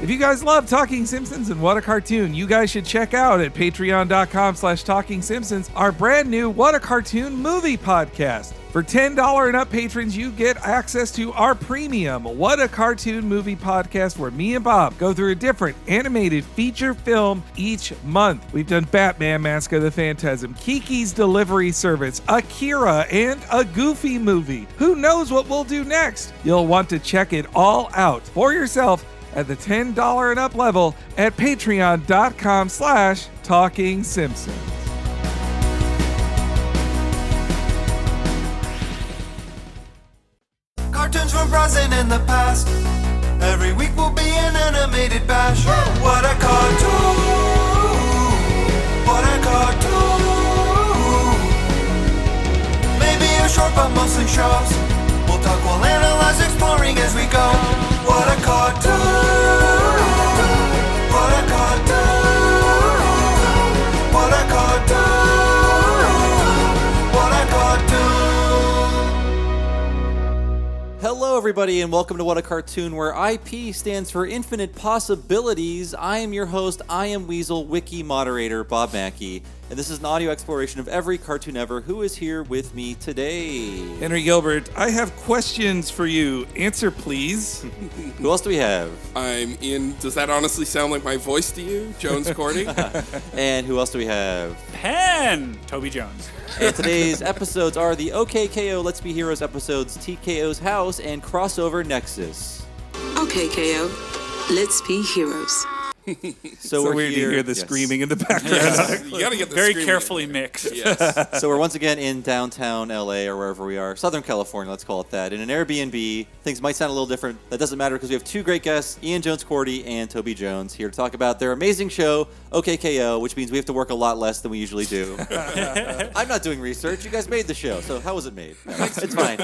If you guys love Talking Simpsons and What a Cartoon, you guys should check out at patreon.com/TalkingSimpsons our brand new What a Cartoon movie podcast. For $10 and up patrons, you get access to our premium What a Cartoon movie podcast where me and Bob go through a different animated feature film each month. We've done Batman Mask of the Phantasm, Kiki's Delivery Service, Akira, and a Goofy movie. Who knows what we'll do next? You'll want to check it all out for yourself at the $10 and up level at patreon.com/TalkingSimpsons. Cartoons from present in the past. Every week will be an animated bash. What a cartoon! What a cartoon! Maybe a short but mostly shows. We'll talk, we'll analyze, exploring as we go. What a cartoon! What a cartoon! What a cartoon! What a cartoon! Hello, everybody, and welcome to What a Cartoon, where IP stands for Infinite Possibilities. I am your host, I Am Weasel, wiki moderator, Bob Mackey, and this is an audio exploration of every cartoon ever. Who is here with me today? Henry Gilbert, I have questions for you. Answer, please. Who else do we have? I'm Ian. Does that honestly sound like my voice to you? Jones Cordy? And who else do we have? Penn! Toby Jones. And today's episodes are the OK.K.O. Let's Be Heroes episodes, T.K.O.'s House, and Crossover Nexus. Okay, K.O. Let's be heroes. So we're weird here, to hear the yes. screaming in the background. You gotta get the Very screaming. carefully mixed. Yes. So we're once again in downtown LA or wherever we are, Southern California, let's call it that, in an Airbnb. Things might sound a little different. That doesn't matter because we have two great guests, Ian Jones Cordy and Toby Jones, here to talk about their amazing show, OK.K.O., which means we have to work a lot less than we usually do. I'm not doing research. You guys made the show, so how was it made? It's fine.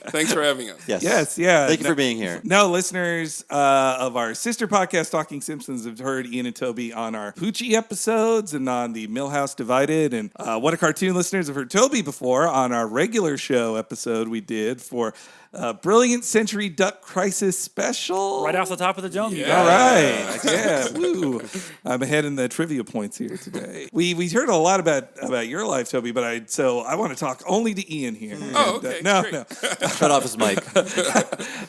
Thanks for having us. Yes, yeah. Thank you for being here. No, listeners of our sister podcast, Talking Simpsons, have heard Ian and Toby on our Poochie episodes and on the Millhouse Divided. And What a Cartoon listeners have heard Toby before on our regular show episode we did for Brilliant Century Duck Crisis Special. Right off the top of the dome, you All guys. right. Yeah. Woo. I'm ahead in the trivia points here today. We heard a lot about your life, Toby, but I want to talk only to Ian here. Oh, okay. No. Shut off his mic.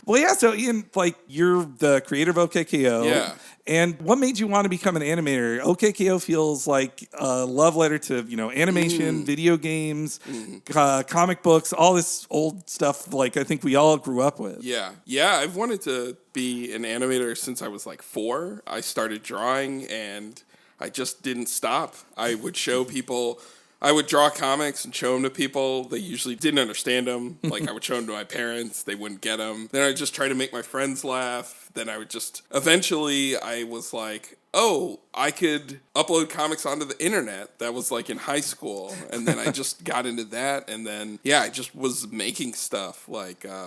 Well, yeah, so Ian, you're the creator of OK.K.O. Yeah. And what made you want to become an animator? OK.K.O. feels like a love letter to, animation, video games, comic books, all this old stuff I think we all grew up with. Yeah. I've wanted to be an animator since I was 4. I started drawing and I just didn't stop. I would show people. I would draw comics and show them to people. They usually didn't understand them. I would show them to my parents. They wouldn't get them. Then I'd just try to make my friends laugh. Then I would eventually I was like, oh, I could upload comics onto the internet. That was in high school. And then I just got into that. And then, I just was making stuff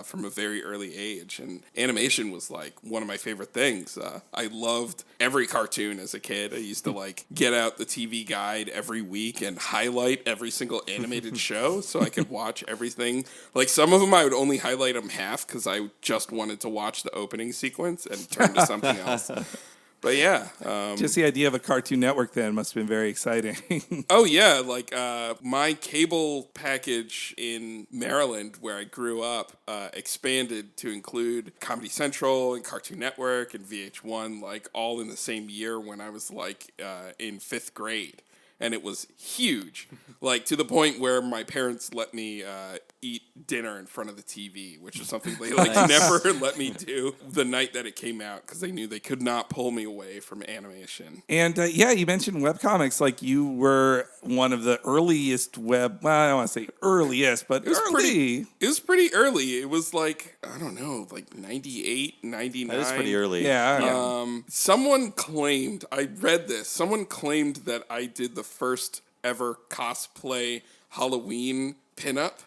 from a very early age. And animation was one of my favorite things. I loved every cartoon as a kid. I used to get out the TV guide every week and highlight every single animated show so I could watch everything. Some of them I would only highlight them half because I just wanted to watch the opening sequence and turn to something else. But yeah. Just the idea of a Cartoon Network then must have been very exciting. Oh, yeah. My cable package in Maryland, where I grew up, expanded to include Comedy Central and Cartoon Network and VH1, all in the same year when I was, in 5th grade. And it was huge, to the point where my parents let me eat dinner in front of the TV, which is something they never let me do the night that it came out because they knew they could not pull me away from animation. And you mentioned webcomics. You were one of the earliest I don't want to say earliest, but It was early. It was pretty early. It was 98, 99. That is pretty early. Yeah. Someone claimed that I did the first ever cosplay Halloween pinup.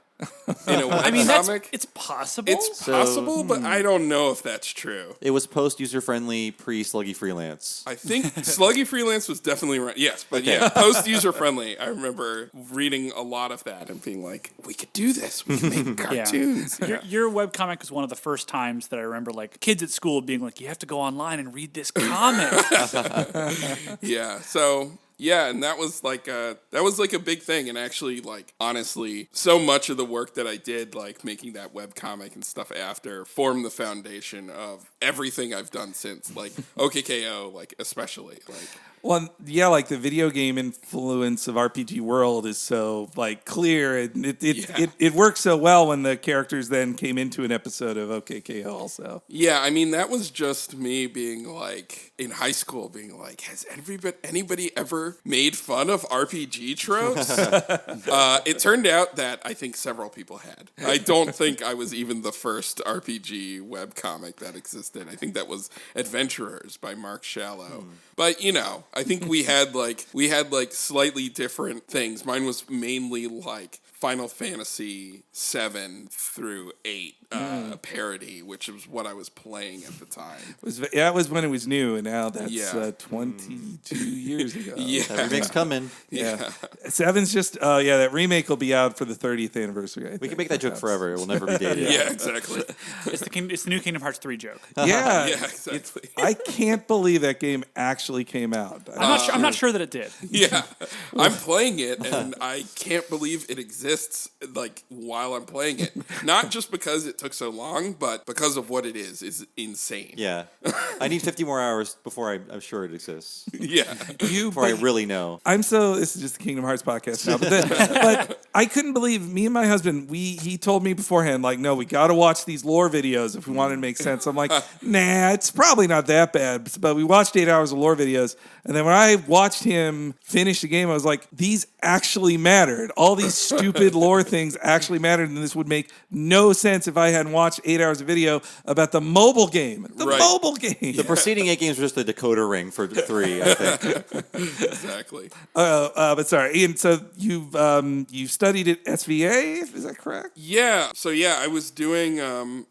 in a I mean, webcomic. it's possible. It's possible, but I don't know if that's true. It was post user friendly, pre Sluggy Freelance. I think Sluggy Freelance was definitely right. Yes, but Okay. yeah, post user friendly. I remember reading a lot of that and being like, we could do this. We can make cartoons. Yeah. Your webcomic was one of the first times that I remember, like, kids at school being like, you have to go online and read this comic. Yeah. So yeah, and that was like a big thing. And actually, like, honestly, so much of the work that I did, like making that webcomic and stuff after, formed the foundation of everything I've done since. Like T.K.O, like especially like. Well, yeah, like the video game influence of RPG World is so like clear, and it works so well when the characters then came into an episode of T.K.O. also. Yeah, I mean that was just me being like in high school, being like, has anybody ever made fun of RPG tropes? It turned out that I think several people had. I don't think I was even the first RPG webcomic that existed. I think that was Adventurers by Mark Shallow. But you know, I think we had like slightly different things. Mine was mainly like Final Fantasy 7 through 8 parody, which was what I was playing at the time. It was when it was new, and now that's 22 Mm. years ago. Yeah. That remake's coming. Yeah. Seven's just, that remake will be out for the 30th anniversary. I We think. can make that joke forever. It will never be dated. Yeah, exactly. It's the new Kingdom Hearts 3 joke. Yeah. Yeah, exactly. I can't believe that game actually came out. I'm not sure that it did. Yeah, I'm playing it and I can't believe it exists like while I'm playing it. Not just because it took so long, but because of what it is insane. Yeah. I need 50 more hours before I'm sure it exists. Yeah. Before I really know. This is just the Kingdom Hearts podcast now, but I couldn't believe, me and my husband, he told me beforehand, like, no, we got to watch these lore videos if we want it to make sense. I'm like, nah, it's probably not that bad. But we watched 8 hours of lore videos, and then when I watched him finish the game, I was like, these actually mattered. All these stupid lore things actually mattered, and this would make no sense if I hadn't watched 8 hours of video about the mobile game. Mobile game. The preceding 8 games were just a decoder ring for 3, I think. Exactly. But sorry, Ian, so you've studied at SVA, is that correct? Yeah. So yeah, I was doing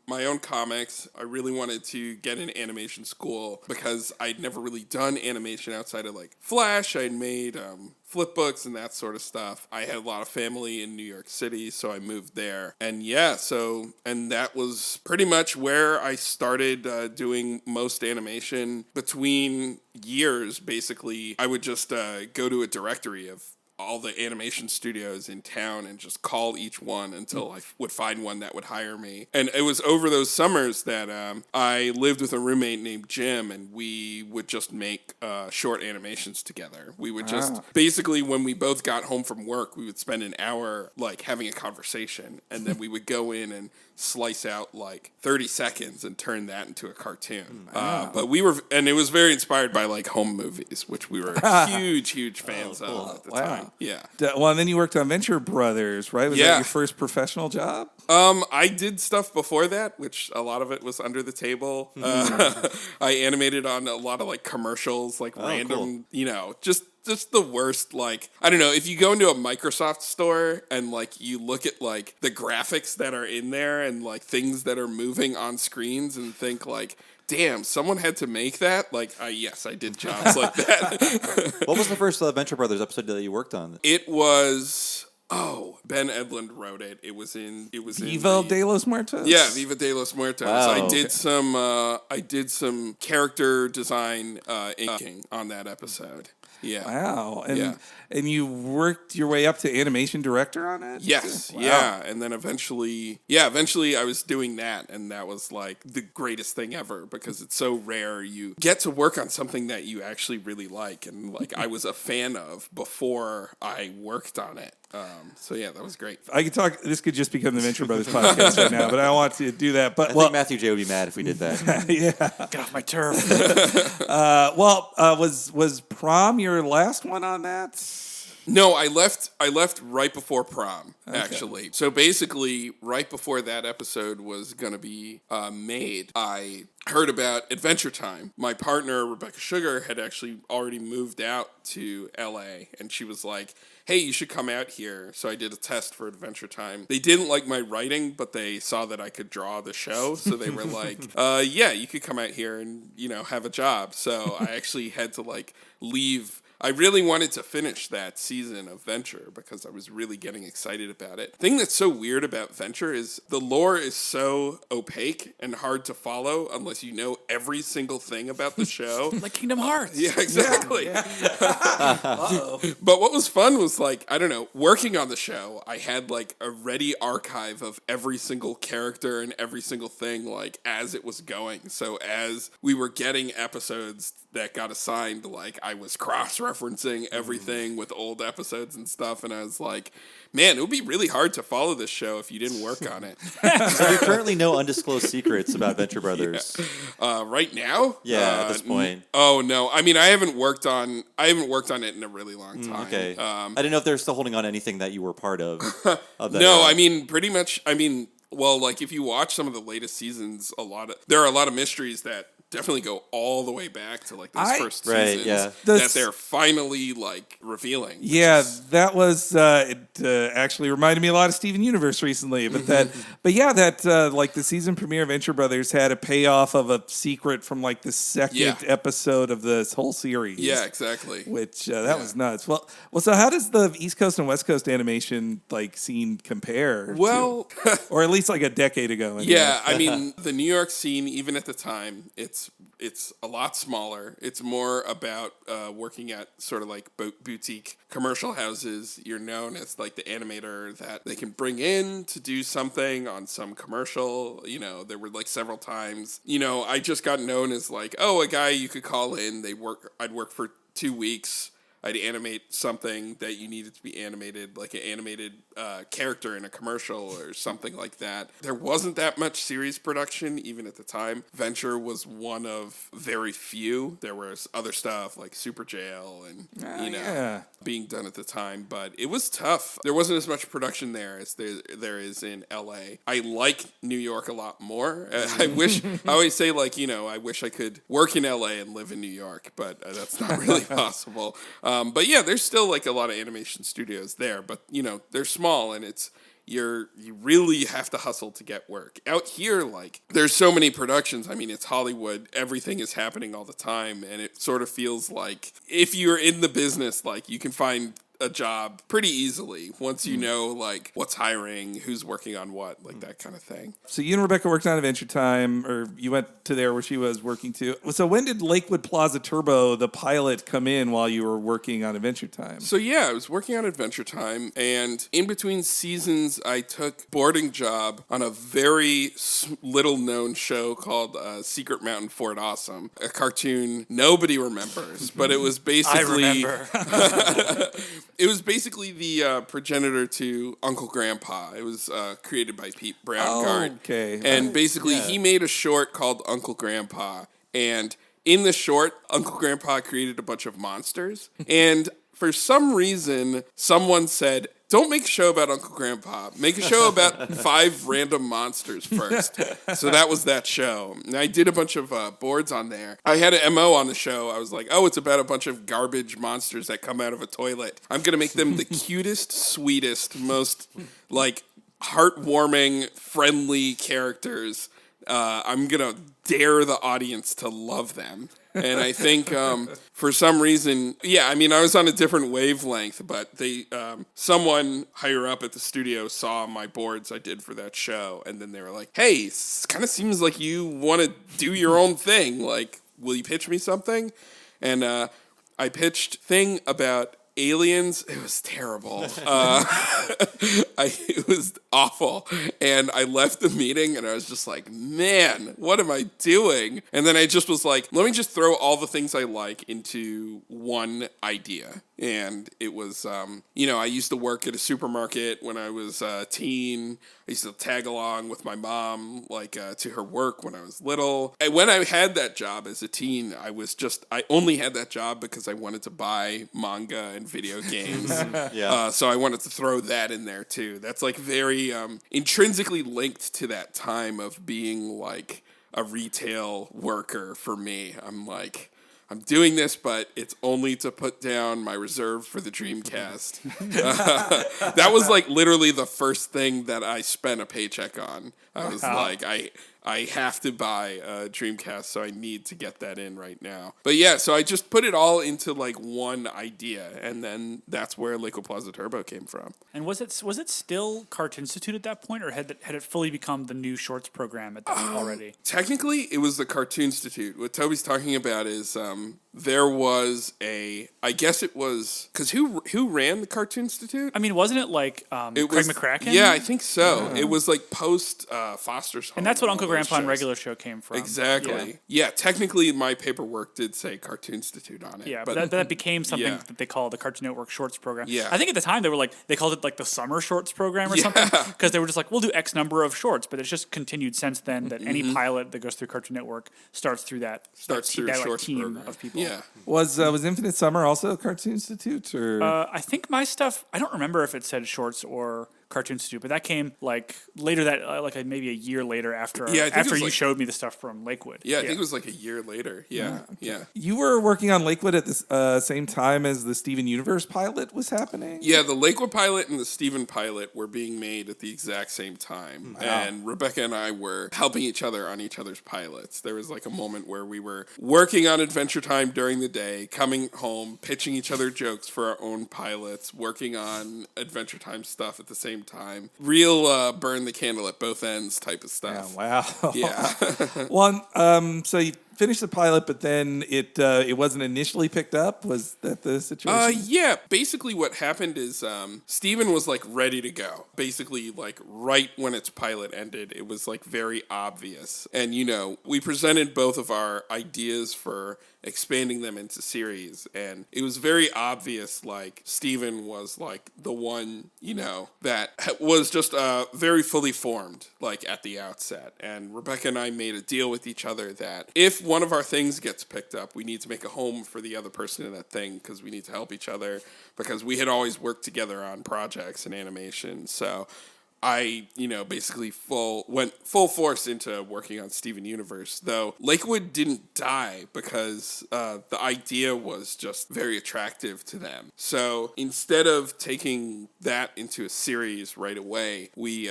my own comics. I really wanted to get in animation school because I'd never really done animation outside of like Flash. I'd made flip books and that sort of stuff. I had a lot of family in New York City, so I moved there. And yeah, and that was pretty much where I started doing most animation. Between years, basically, I would just go to a directory of all the animation studios in town and just call each one until I would find one that would hire me. And it was over those summers that I lived with a roommate named Jim, and we would just make short animations together. We would just basically, when we both got home from work, we would spend an hour like having a conversation, and then we would go in and slice out like 30 seconds and turn that into a cartoon. But it was very inspired by like home movies, which we were huge fans of at the time. Yeah. Well, and then you worked on Venture Brothers, right? Was that your first professional job? I did stuff before that, which a lot of it was under the table. I animated on a lot of like commercials, like random, just the worst. Like, I don't know, if you go into a Microsoft store and like you look at like the graphics that are in there and like things that are moving on screens and think like, damn, someone had to make that. Like, yes, I did jobs like that. What was the first Venture Brothers episode that you worked on? It was Ben Edlund wrote it. It was in Viva de los Muertos? Yeah, Viva de los Muertos. Wow. I did some character design inking on that episode. Yeah. Wow. And you worked your way up to animation director on it? Yes. Wow. Yeah. And then eventually I was doing that, and that was like the greatest thing ever because it's so rare you get to work on something that you actually really like and like I was a fan of before I worked on it. So yeah, that was great. I could talk. This could just become the Venture Brothers podcast right now, but I don't want to do that. But I think Matthew J would be mad if we did that. Yeah. Get off my turf. Was Prom your last one on that? No, I left right before prom, actually. So basically, right before that episode was going to be made, I heard about Adventure Time. My partner, Rebecca Sugar, had actually already moved out to LA, and she was like, hey, you should come out here. So I did a test for Adventure Time. They didn't like my writing, but they saw that I could draw the show. So they were like, yeah, you could come out here and, have a job. So I actually had to leave. I really wanted to finish that season of Venture because I was really getting excited about it. The thing that's so weird about Venture is the lore is so opaque and hard to follow unless you know every single thing about the show. Like Kingdom Hearts. Yeah, exactly. Yeah. But what was fun was working on the show, I had a ready archive of every single character and every single thing as it was going. So as we were getting episodes that got assigned, I was cross-referencing everything with old episodes and stuff, and I was like, man, it would be really hard to follow this show if you didn't work on it. So there are currently no undisclosed secrets about Venture Brothers. Right now? Yeah, at this point. Oh no, I mean I haven't worked on it in a really long time. Okay. I didn't know if they're still holding on to anything that you were part of that. No, era. I mean pretty much. I mean, well, if you watch some of the latest seasons, there are a lot of mysteries that definitely go all the way back to those first seasons that they're finally revealing. Yeah, that was it. Actually reminded me a lot of Steven Universe recently, but the season premiere of Venture Brothers had a payoff of a secret from the second episode of this whole series. Yeah, exactly. Which that was nuts. Well, so how does the East Coast and West Coast animation scene compare? Well, or at least a decade ago. Anyway. Yeah, I mean the New York scene, even at the time, it's a lot smaller. It's more about working at sort of boutique commercial houses. You're known as the animator that they can bring in to do something on some commercial. There were several times. I just got known as a guy you could call in. I'd work for 2 weeks. I'd animate something that you needed to be animated, like an animated character in a commercial or something like that. There wasn't that much series production even at the time. Venture was one of very few. There was other stuff like Super Jail and being done at the time, but it was tough. There wasn't as much production there as there is in LA. I like New York a lot more. I always say I wish I could work in LA and live in New York, but that's not really possible. But yeah, there's still a lot of animation studios there, but they're small and you really have to hustle to get work. Out here, there's so many productions. I mean, it's Hollywood. Everything is happening all the time, and it sort of feels like if you're in the business, you can find a job pretty easily once you know what's hiring, who's working on what, that kind of thing. So you and Rebecca worked on Adventure Time, or you went to there where she was working too. So when did Lakewood Plaza Turbo, the pilot, come in while you were working on Adventure Time? So yeah, I was working on Adventure Time, and in between seasons, I took boarding job on a very little known show called Secret Mountain Fort Awesome, a cartoon nobody remembers, but it was basically I remember. It was basically the progenitor to Uncle Grandpa. It was created by Pete Brown. Okay. And basically, he made a short called Uncle Grandpa. And in the short, Uncle Grandpa created a bunch of monsters. And for some reason, someone said, don't make a show about Uncle Grandpa. Make a show about 5 random monsters first. So that was that show. And I did a bunch of boards on there. I had an MO on the show. I was like, it's about a bunch of garbage monsters that come out of a toilet. I'm going to make them the cutest, sweetest, most, heartwarming, friendly characters. I'm going to dare the audience to love them. And I think for some reason, I was on a different wavelength, but someone higher up at the studio saw my boards I did for that show, and then they were like, hey, it kind of seems like you want to do your own thing. Will you pitch me something? And I pitched thing about aliens. It was terrible. It was awful. And I left the meeting and I was just like, man, what am I doing? And then I just was like, let me just throw all the things I like into one idea. And it was, I used to work at a supermarket when I was a teen. I used to tag along with my mom, like, to her work when I was little. And when I had that job as a teen, I only had that job because I wanted to buy manga and video games. So I wanted to throw that in there too. That's like very intrinsically linked to that time of being like a retail worker for me. I'm doing this, but it's only to put down my reserve for the Dreamcast. That was like literally the first thing that I spent a paycheck on. I was like, I have to buy a Dreamcast, so I need to get that in right now. But yeah, so I just put it all into like one idea, and then that's where Liquid Plaza Turbo came from. And was it still Cartoon Institute at that point, or had it fully become the new shorts program already? Technically, it was the Cartoon Institute. What Toby's talking about is there was I guess it was, because who ran the Cartoon Institute? I mean, wasn't it like Craig McCracken? Yeah, I think so. Yeah. It was like post Foster's Home. And that's what Uncle Grandpa and Regular Show came from. Exactly. Yeah, technically my paperwork did say Cartoon Institute on it. Yeah, but that became something that they call the Cartoon Network Shorts program. Yeah. I think at the time they called it like the Summer Shorts program or something, because they were just like, we'll do X number of shorts, but it's just continued since then that any pilot that goes through Cartoon Network starts through that shorts team program of people. Yeah. Was Infinite Summer also Cartoon Institute? Or I think my stuff, I don't remember if it said shorts or Cartoon Institute, but that came like later, maybe a year later after you showed me the stuff from Lakewood. Yeah, I think it was like a year later. Yeah. You were working on Lakewood at the same time as the Steven Universe pilot was happening? Yeah, the Lakewood pilot and the Steven pilot were being made at the exact same time. Wow. And Rebecca and I were helping each other on each other's pilots. There was like a moment where we were working on Adventure Time during the day, coming home, pitching each other jokes for our own pilots, working on Adventure Time stuff at the same time. Real burn the candle at both ends type of stuff. Yeah, wow. Yeah. Well, so you finished the pilot, but then it wasn't initially picked up? Was that the situation? Yeah. Basically what happened is Steven was like ready to go. Basically like right when its pilot ended, it was like very obvious. And we presented both of our ideas for expanding them into series, and it was very obvious like Steven was like the one, that was just very fully formed like at the outset. And Rebecca and I made a deal with each other that if one of our things gets picked up, we need to make a home for the other person in that thing, because we need to help each other, because we had always worked together on projects and animation. So I, basically went full force into working on Steven Universe, though Lakewood didn't die because the idea was just very attractive to them. So instead of taking that into a series right away, we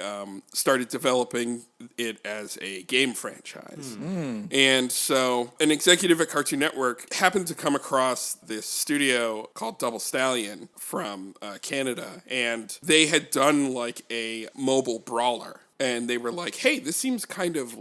started developing it as a game franchise. And so an executive at Cartoon Network happened to come across this studio called Double Stallion from Canada, and they had done like a mobile brawler. And they were like, hey, this seems kind of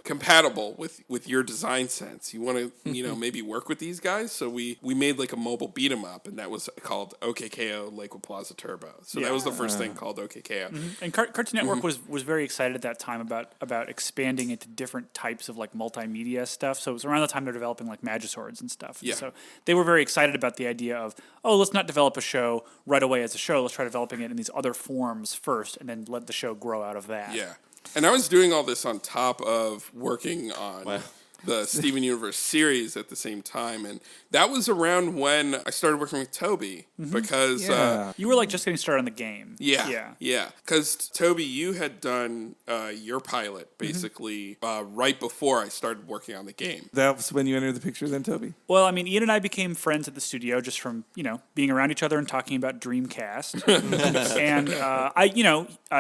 compatible with your design sense. You want to, maybe work with these guys? So we made like a mobile beat 'em up, and that was called OK.K.O. Liquid Plaza Turbo. So that was the first thing called OK.K.O. And Cartoon Network was very excited at that time about expanding into different types of like multimedia stuff. So it was around the time they're developing like Magiswords and stuff. Yeah. So they were very excited about the idea of, let's not develop a show right away as a show. Let's try developing it in these other forms first, and then let the show grow out of that. Yeah. And I was doing all this on top of working on the Steven Universe series at the same time. And that was around when I started working with Toby, because you were like just getting started on the game. Yeah. Because Toby, you had done your pilot basically right before I started working on the game. That was when you entered the picture then, Toby? Well, I mean, Ian and I became friends at the studio just from, being around each other and talking about Dreamcast. And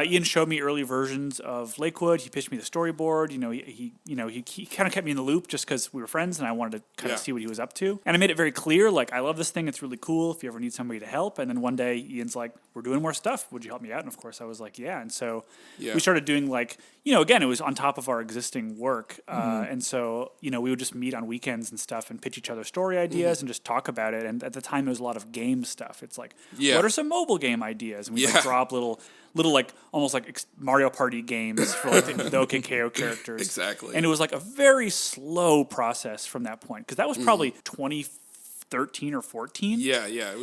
Ian showed me early versions of Lakewood. He pitched me the storyboard. He kind of kept me in the loop just because we were friends and I wanted to kind of see what he was up to. And I made it very clear, like, I love this thing. It's really cool if you ever need somebody to help. And then one day Ian's like, we're doing more stuff. Would you help me out? And of course I was like, yeah. And so we started doing like, again, it was on top of our existing work. And so, we would just meet on weekends and stuff and pitch each other story ideas and just talk about it. And at the time, there was a lot of game stuff. It's like, what are some mobile game ideas? And we like drop little like almost like Mario Party games for like the OK.K.O. characters. Exactly. And it was like a very slow process from that point, because that was probably 13 or 14. Yeah, it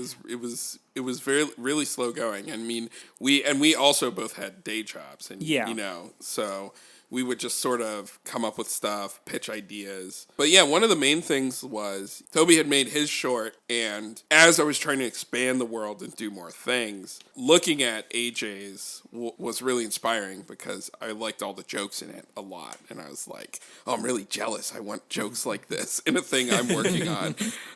was very really slow going. I mean, we also both had day jobs, and so we would just sort of come up with stuff, pitch ideas. But yeah, one of the main things was Toby had made his short, and as I was trying to expand the world and do more things, looking at AJ's was really inspiring because I liked all the jokes in it a lot. And I was like, oh, I'm really jealous. I want jokes like this in a thing I'm working on.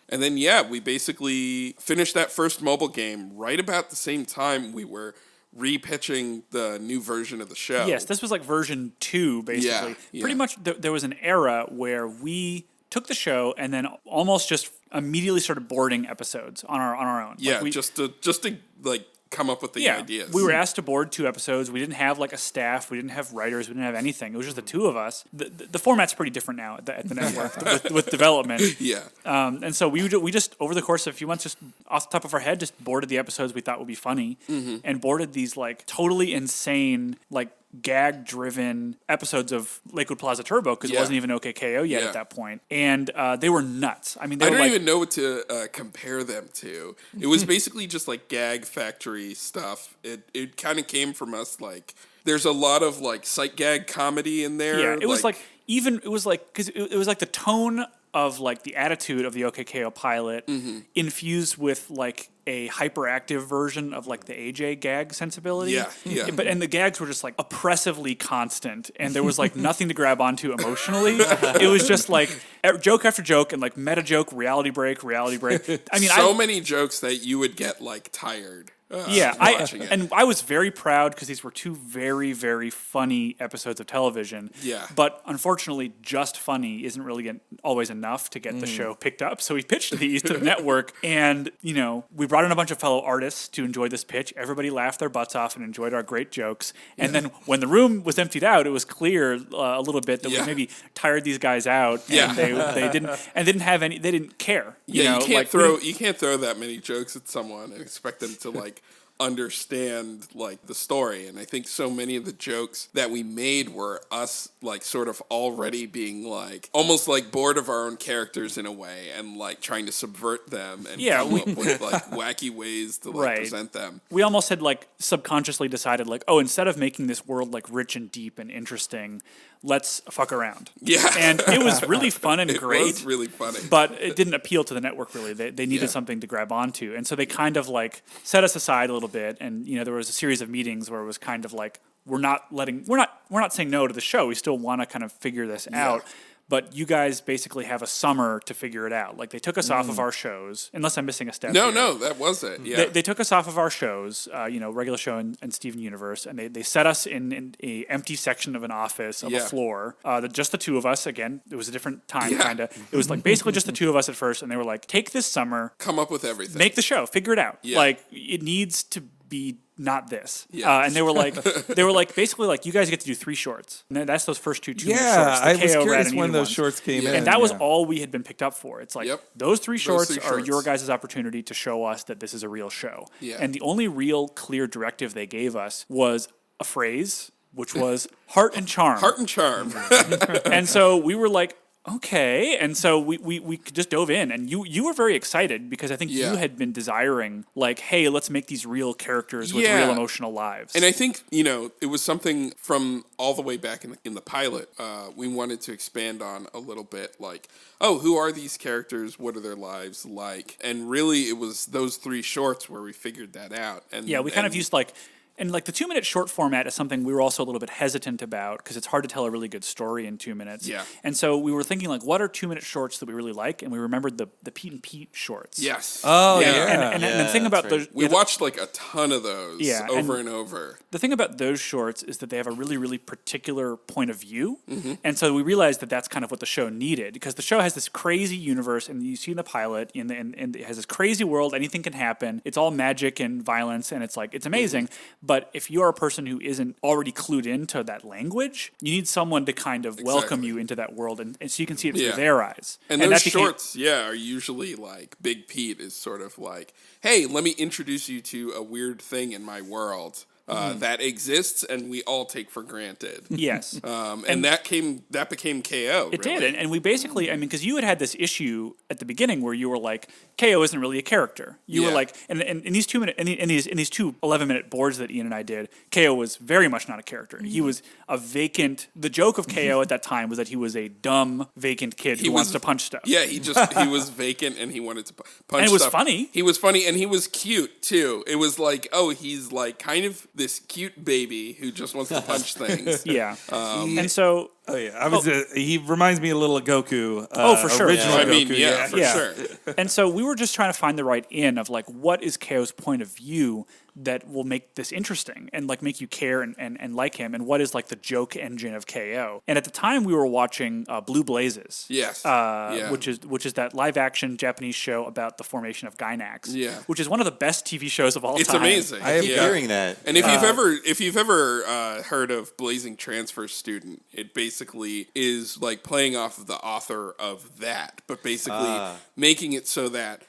And then, we basically finished that first mobile game right about the same time we were repitching the new version of the show. Yes, this was like version 2, basically. Yeah. Pretty much there was an era where we took the show and then almost just immediately started boarding episodes on our own. Yeah, just to like come up with the ideas. We were asked to board 2 episodes. We didn't have like a staff. We didn't have writers. We didn't have anything. It was just the 2 of us. The format's pretty different now at the network with development. Yeah. And so we just over the course of a few months, just off the top of our head, just boarded the episodes we thought would be funny, and boarded these like totally insane like gag-driven episodes of Lakewood Plaza Turbo because it wasn't even OK.K.O. yet at that point. And they were nuts. I mean, I don't even know what to compare them to. It was basically just like gag factory stuff. It kind of came from us like... There's a lot of like sight gag comedy in there. Yeah, it was because it was like the tone of like the attitude of the OK.K.O. pilot infused with like a hyperactive version of like the AJ gag sensibility. Yeah. And the gags were just like oppressively constant, and there was like nothing to grab onto emotionally. It was just like joke after joke and like meta joke, reality break. I mean, many jokes that you would get like tired. I was very proud because these were 2 very, very funny episodes of television. Yeah. But unfortunately, just funny isn't really always enough to get the show picked up. So we pitched these to the network, and we brought in a bunch of fellow artists to enjoy this pitch. Everybody laughed their butts off and enjoyed our great jokes. And then when the room was emptied out, it was clear a little bit that we maybe tired these guys out. And they didn't care. You can't throw that many jokes at someone and expect them to like understand like the story. And I think so many of the jokes that we made were us like sort of already being like almost like bored of our own characters in a way and like trying to subvert them and come up with like wacky ways to like present them. We almost had like subconsciously decided like, oh, instead of making this world like rich and deep and interesting, let's fuck around. Yeah. And it was really fun and great. It was really funny. But it didn't appeal to the network really. They needed something to grab onto. And so they kind of like set us aside a little bit, and there was a series of meetings where it was kind of like we're not saying no to the show. We still want to kind of figure this out. But you guys basically have a summer to figure it out. Like, they took us off of our shows, unless I'm missing a step. No, that was it. Yeah, they took us off of our shows, regular show and Steven Universe, and they set us in a empty section of an office of a floor. Just the 2 of us. Again, it was a different time, kind of. It was like basically just the 2 of us at first, and they were like, "Take this summer, come up with everything, make the show, figure it out. Yeah. Like, it needs to be." Not this. And they were like, basically like, you guys get to do 3 shorts. And that's those first 2 2-minute shorts. I was curious when those shorts came in. And that was all we had been picked up for. It's like, those 3 shorts are your guys' opportunity to show us that this is a real show. Yeah. And the only real clear directive they gave us was a phrase, which was heart and charm. Heart and charm. And so we were like, okay, and so we just dove in, and you were very excited because I think you had been desiring, like, hey, let's make these real characters with real emotional lives. And I think it was something from all the way back in the pilot. We wanted to expand on a little bit, like, oh, who are these characters? What are their lives like? And really, it was those 3 shorts where we figured that out. And we kind of used like. And like the 2-minute short format is something we were also a little bit hesitant about because it's hard to tell a really good story in 2 minutes. Yeah. And so we were thinking like, what are 2-minute shorts that we really like? And we remembered the Pete and Pete shorts. Yes. Oh yeah. And the thing about those, we watched like a ton of those over and over. The thing about those shorts is that they have a really, really particular point of view. Mm-hmm. And so we realized that that's kind of what the show needed because the show has this crazy universe, and you see in the pilot, and it has this crazy world. Anything can happen. It's all magic and violence, and it's like, it's amazing. Mm-hmm. But if you're a person who isn't already clued into that language, you need someone to kind of welcome you into that world, and so you can see it through their eyes. And those shorts, are usually like Big Pete is sort of like, hey, let me introduce you to a weird thing in my world that exists and we all take for granted. Yes. And that became KO. It did, and we basically, I mean, because you had this issue at the beginning where you were like, KO isn't really a character. You were like, and in these 2 minute, in these two 11-minute boards that Ian and I did, KO was very much not a character. He was a vacant. The joke of KO at that time was that he was a dumb vacant kid who wants to punch stuff. Yeah, he was vacant and he wanted to punch stuff. And it was funny. He was funny and he was cute too. It was like, oh, he's like kind of this cute baby who just wants to punch things. Yeah. And so. Oh yeah, he reminds me a little of Goku. For sure. Original Goku. For sure. And so we were just trying to find the right in of like, what is KO's point of view that will make this interesting and like make you care and like him, and what is like the joke engine of KO. And at the time we were watching Blue Blazes. Yes. Which is that live action Japanese show about the formation of Gainax. Yeah. Which is one of the best TV shows of all time. It's amazing. I am hearing that. And if you've ever heard of Blazing Transfer Student, it basically is like playing off of the author of that, but basically making it so that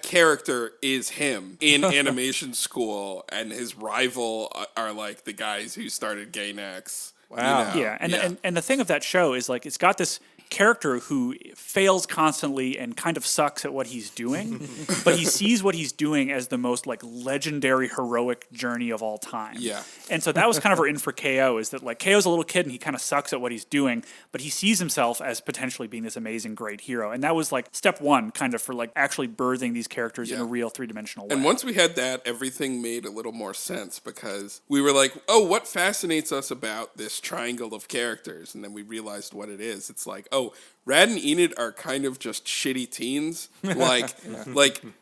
character is him in animation school, and his rival are like the guys who started Gainax. Wow. Yeah, and the thing of that show is like it's got this character who fails constantly and kind of sucks at what he's doing, but he sees what he's doing as the most like legendary heroic journey of all time. Yeah. And so that was kind of our in for KO, is that like KO's a little kid and he kind of sucks at what he's doing, but he sees himself as potentially being this amazing great hero. And that was like step one kind of for like actually birthing these characters in a real three-dimensional way. And once we had that, everything made a little more sense, because we were like, oh, what fascinates us about this triangle of characters? And then we realized what it is. It's like, oh, Rad and Enid are kind of just shitty teens. Like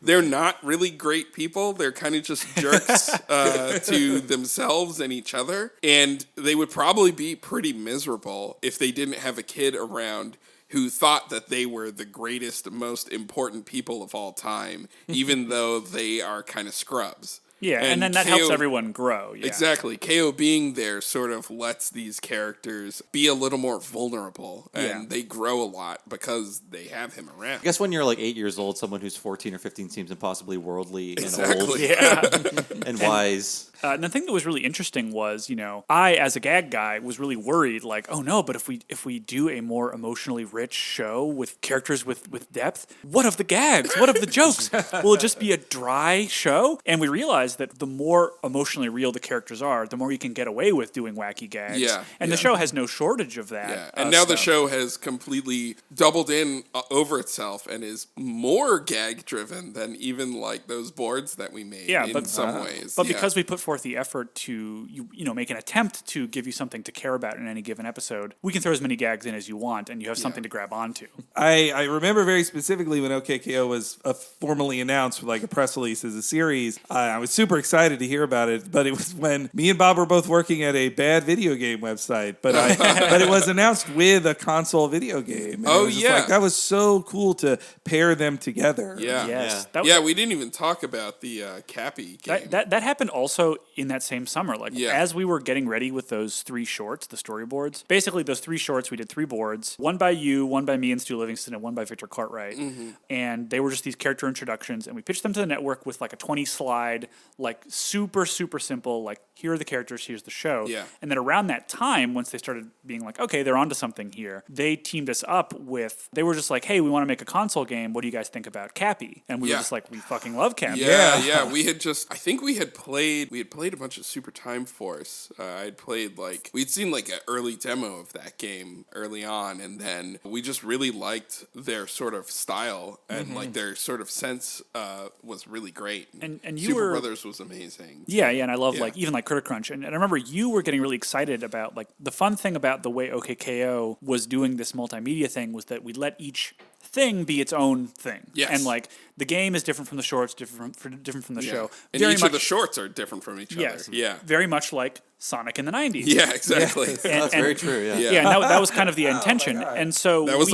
they're not really great people. They're kind of just jerks to themselves and each other. And they would probably be pretty miserable if they didn't have a kid around who thought that they were the greatest, most important people of all time, even though they are kind of scrubs. Yeah, and then that helps everyone grow. Yeah. Exactly. KO being there sort of lets these characters be a little more vulnerable, and they grow a lot because they have him around. I guess when you're like 8 years old, someone who's 14 or 15 seems impossibly worldly and old and wise. And the thing that was really interesting was, I, as a gag guy, was really worried, like, oh no, but if we do a more emotionally rich show with characters with depth, what of the gags? What of the jokes? Will it just be a dry show? And we realized that the more emotionally real the characters are, the more you can get away with doing wacky gags. Yeah. And the show has no shortage of that. Yeah. And now the show has completely doubled in over itself and is more gag driven than even like those boards that we made in some ways. But because we put forth the effort to make an attempt to give you something to care about in any given episode, we can throw as many gags in as you want, and you have something to grab onto. I remember very specifically when OKKO was formally announced with like a press release as a series. I was super excited to hear about it, but it was when me and Bob were both working at a bad video game website, but it was announced with a console video game. And that was so cool to pair them together. Yeah, yes. We didn't even talk about the Cappy game. That happened also in that same summer. As we were getting ready with those 3 shorts, the storyboards, basically those 3 shorts, we did 3 boards, one by you, one by me and Stu Livingston, and one by Victor Cartwright. Mm-hmm. And they were just these character introductions, and we pitched them to the network with like a 20 slide, like super, super simple, like here are the characters, here's the show. Yeah. And then around that time, once they started being like, okay, they're onto something here, they teamed us up they were just like, hey, we want to make a console game. What do you guys think about Cappy? And we were just like, we fucking love Cappy. Yeah. We had played a bunch of Super Time Force. I'd played we'd seen like an early demo of that game early on, and then we just really liked their sort of style and like their sort of sense was really great. And you Super Brothers was amazing. Yeah, and I love even like Critter Crunch. And I remember you were getting really excited about like the fun thing about the way OKKO was doing this multimedia thing was that we let each thing be its own thing. Yes. And like the game is different from the shorts, different from the show. And each of the shorts are different from each other. Yeah. Very much like Sonic in the 90s. Yeah, exactly. That's very true, Yeah, and that was kind of the intention. And so that was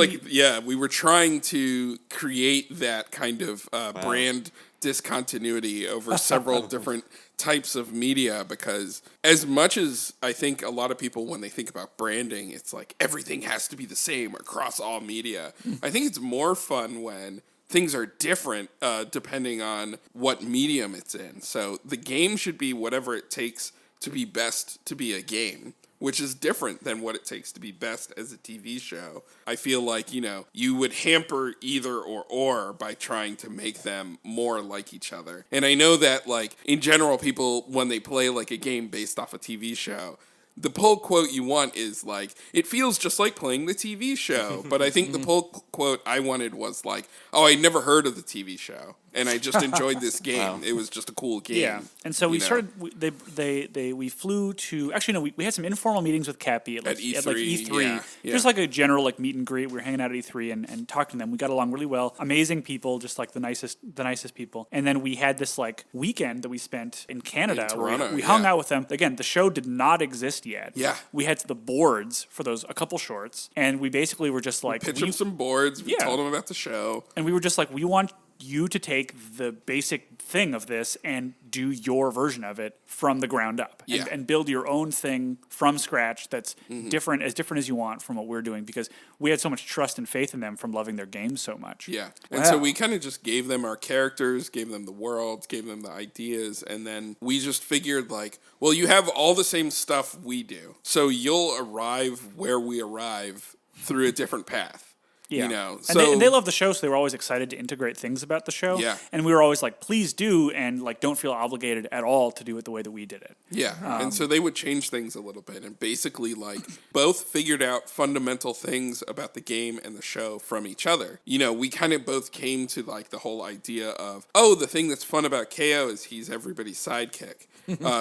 we were trying to create that kind of brand discontinuity over several different types of media, because as much as I think a lot of people, when they think about branding, it's like everything has to be the same across all media. I think it's more fun when things are different depending on what medium it's in. So the game should be whatever it takes to be best to be a game, which is different than what it takes to be best as a TV show. I feel like, you would hamper either or by trying to make them more like each other. And I know that, like, in general, people, when they play, like, a game based off a TV show, the pull quote you want is, like, it feels just like playing the TV show. But I think the pull quote I wanted was, like, oh, I never heard of the TV show, and I just enjoyed this game. Wow. It was just a cool game. Yeah, and so we started. We flew to. Actually, no, we had some informal meetings with Cappy at E3. At like E3. Yeah. Just like a general like meet and greet. We were hanging out at E3 and talking to them. We got along really well. Amazing people, just like the nicest people. And then we had this like weekend that we spent in Canada. In Toronto, we hung out with them. Again, the show did not exist yet. Yeah, we had the boards for a couple shorts, and we basically were just like pitched them some boards. We told them about the show, and we were just like, we want you to take the basic thing of this and do your version of it from the ground up and build your own thing from scratch that's different as you want from what we're doing, because we had so much trust and faith in them from loving their games so much. Yeah. And so we kind of just gave them our characters, gave them the world, gave them the ideas, and then we just figured like, well, you have all the same stuff we do, so you'll arrive where we arrive through a different path. Yeah. And they love the show, so they were always excited to integrate things about the show. Yeah. And we were always like, please do, and like don't feel obligated at all to do it the way that we did it. Yeah. And so they would change things a little bit, and basically like both figured out fundamental things about the game and the show from each other. We kind of both came to like the whole idea of, the thing that's fun about T.K.O is he's everybody's sidekick.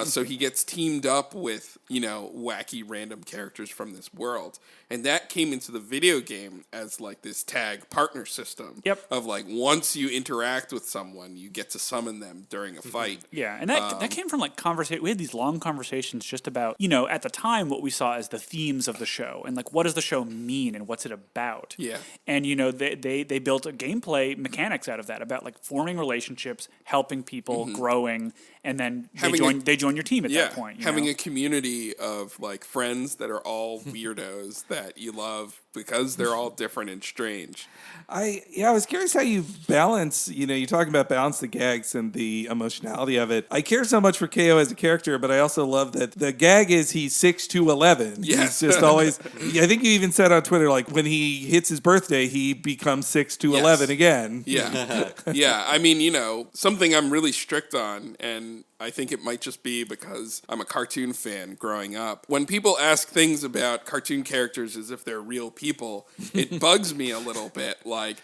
So he gets teamed up with, wacky random characters from this world. And that came into the video game as like this tag partner system. Yep. Of like, once you interact with someone, you get to summon them during a fight. Yeah. And that came from like conversation. We had these long conversations just about, at the time, what we saw as the themes of the show and like, what does the show mean and what's it about? Yeah. And, they built a gameplay mechanics out of that, about like forming relationships, helping people, growing, and then they join your team at that point. Having a community of like friends that are all weirdos that you love because they're all different and strange. I was curious how you balance, you're talking about balance the gags and the emotionality of it. I care so much for T.K.O as a character, but I also love that the gag is he's 6'11". Yes. He's just always, I think you even said on Twitter, like when he hits his birthday, he becomes 6'11" again. Yeah. Yeah. I mean, something I'm really strict on, and I think it might just be because I'm a cartoon fan growing up. When people ask things about cartoon characters as if they're real people, it bugs me a little bit. Like,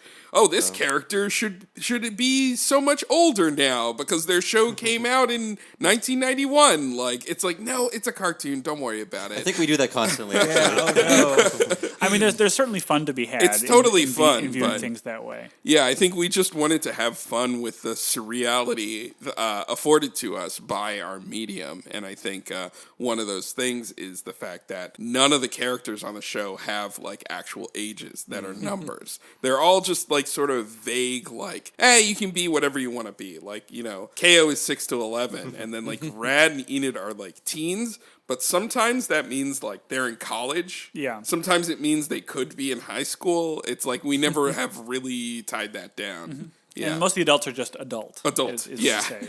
this character should it be so much older now because their show came out in 1991. Like, it's like, no, it's a cartoon. Don't worry about it. I think we do that constantly. I mean, there's certainly fun to be had. It's totally fun. In viewing things that way. Yeah, I think we just wanted to have fun with the surreality afforded to us by our medium. And I think one of those things is the fact that none of the characters on the show have like actual ages that are numbers. They're all just like sort of vague, like, you can be whatever you want to be. Like, T.K.O is 6 to 11, and then like Rad and Enid are like teens. But sometimes that means like they're in college. Yeah. Sometimes it means they could be in high school. It's like we never have really tied that down. Yeah. And most of the adults are just adult. Is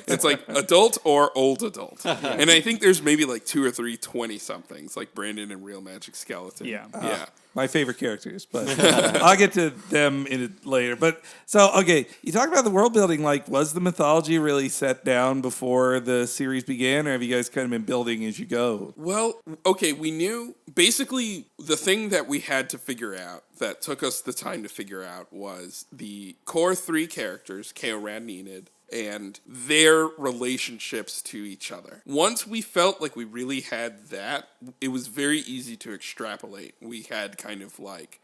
it's like adult or old adult. And I think there's maybe like 2 or 3 20-somethings, like Brandon and Real Magic Skeleton. Yeah. My favorite characters, but I'll get to them in it later. But so, okay, you talk about the world building. Like, was the mythology really set down before the series began, or have you guys kind of been building as you go? Well, okay, we knew basically the thing that we had to figure out that took us the time to figure out was the core 3 characters, T.K.O, Rad, and Enid, and their relationships to each other. Once we felt like we really had that, it was very easy to extrapolate. We had kind of like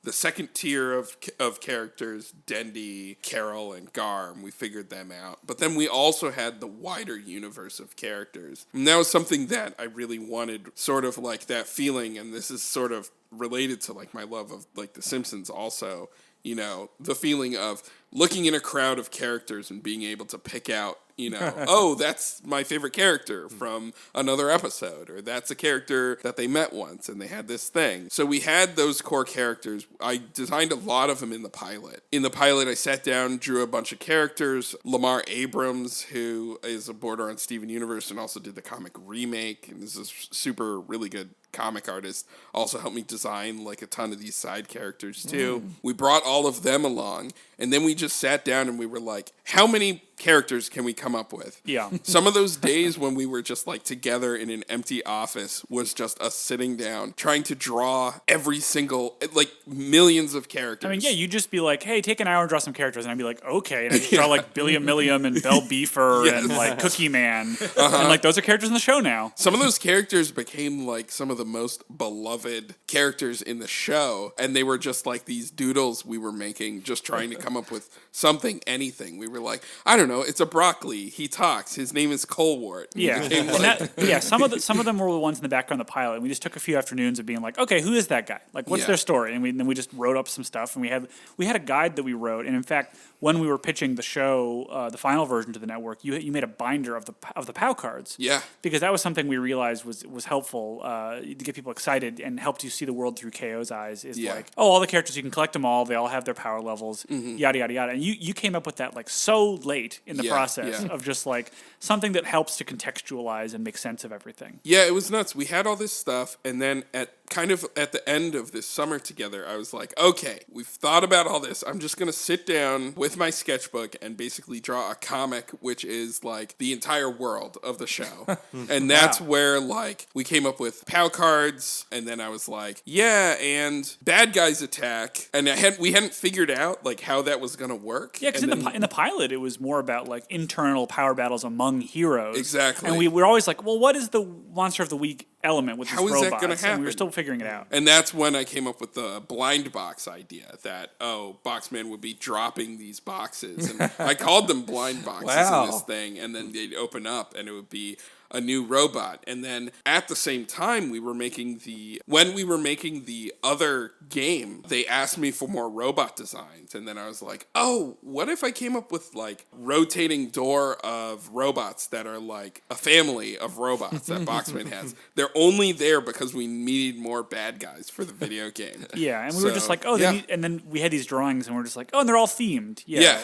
the second tier of characters, Dendy, Carol, and Garm. We figured them out. But then we also had the wider universe of characters. And that was something that I really wanted, sort of like that feeling, and this is sort of related to like my love of like The Simpsons also, you know, the feeling of looking in a crowd of characters and being able to pick out, you know, oh, that's my favorite character from another episode, or that's a character that they met once and they had this thing. So we had those core characters. I designed a lot of them in the pilot. In the pilot, I sat down, drew a bunch of characters. Lamar Abrams, who is a boarder on Steven Universe and also did the comic remake, and this is super really good comic artist, also helped me design like a ton of these side characters too. We brought all of them along, and then we just sat down and we were like, how many characters can we come up with? Yeah. Some of those days when we were just like together in an empty office was just us sitting down trying to draw every single, like millions of characters. I mean, yeah, you'd just be like, hey, take an hour and draw some characters. And I'd be like, okay. And I'd draw like Billy Milliam and Belle Beefer and like Cookie Man. And like, those are characters in the show now. Some of those characters became like some of the most beloved characters in the show. And they were just like these doodles we were making, just trying to come up with something, anything. We were like, I don't know, it's a broccoli. He talks. His name is Colewort. Yeah. Became, And like, that, yeah, some of them were the ones in the background of the pilot. And we just took a few afternoons of being like, okay, who is that guy? Like, what's Yeah. their story? And then we just wrote up some stuff. And we had a guide that we wrote. And in fact, when we were pitching the show, the final version to the network, you made a binder of the POW cards. Yeah. Because that was something we realized was helpful to get people excited and helped you see the world through K.O.'s eyes. Is Yeah. like, oh, all the characters, you can collect them all. They all have their power levels, yada, yada, yada. And you came up with that like so late in the Yeah, process yeah. of just like something that helps to contextualize and make sense of everything. Yeah, it was nuts. We had all this stuff, and then at the end of this summer together, I was like, okay, we've thought about all this. I'm just going to sit down with my sketchbook and basically draw a comic, which is like the entire world of the show. And that's where like we came up with POW cards, and then I was like, yeah, and bad guys attack. And we hadn't figured out like how that was going to work. Yeah, because in the pilot, it was more about like internal power battles among heroes. Exactly. And we were always like, well, what is the Monster of the Week element with How these is that robots? gonna And we happen? were still figuring it out. And that's when I came up with the blind box idea that, Boxman would be dropping these boxes. And I called them blind boxes Wow. in this thing. And then they'd open up and it would be a new robot. And then at the same time, when we were making the other game, they asked me for more robot designs. And then I was like, oh, what if I came up with like rotating door of robots that are like a family of robots that Boxman has? They're only there because we needed more bad guys for the video game. Yeah, and we were just like, oh, yeah. and then we had these drawings, and we're just like, oh, and they're all themed. Yeah.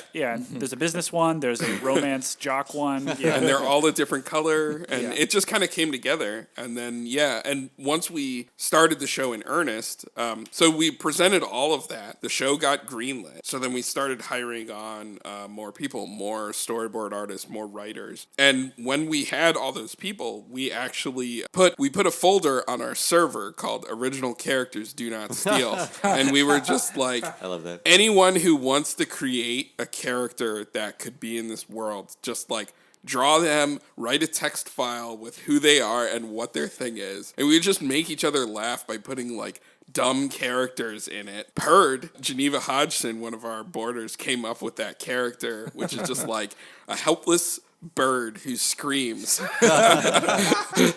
There's a business one, there's a romance jock one. Yeah, And they're all a different color, and Yeah. it just kind of came together. And then, and once we started the show in earnest, so we presented all of that. The show got greenlit. So then we started hiring on more people, more storyboard artists, more writers. And when we had all those people, we actually put a folder on our server called Original Characters Do Not Steal. And we were just like, I love that. anyone who wants to create a character that could be in this world, just like draw them, write a text file with who they are and what their thing is. And we would just make each other laugh by putting like dumb characters in it. Purd, Geneva Hodgson, one of our boarders, came up with that character, which is just like a helpless bird who screams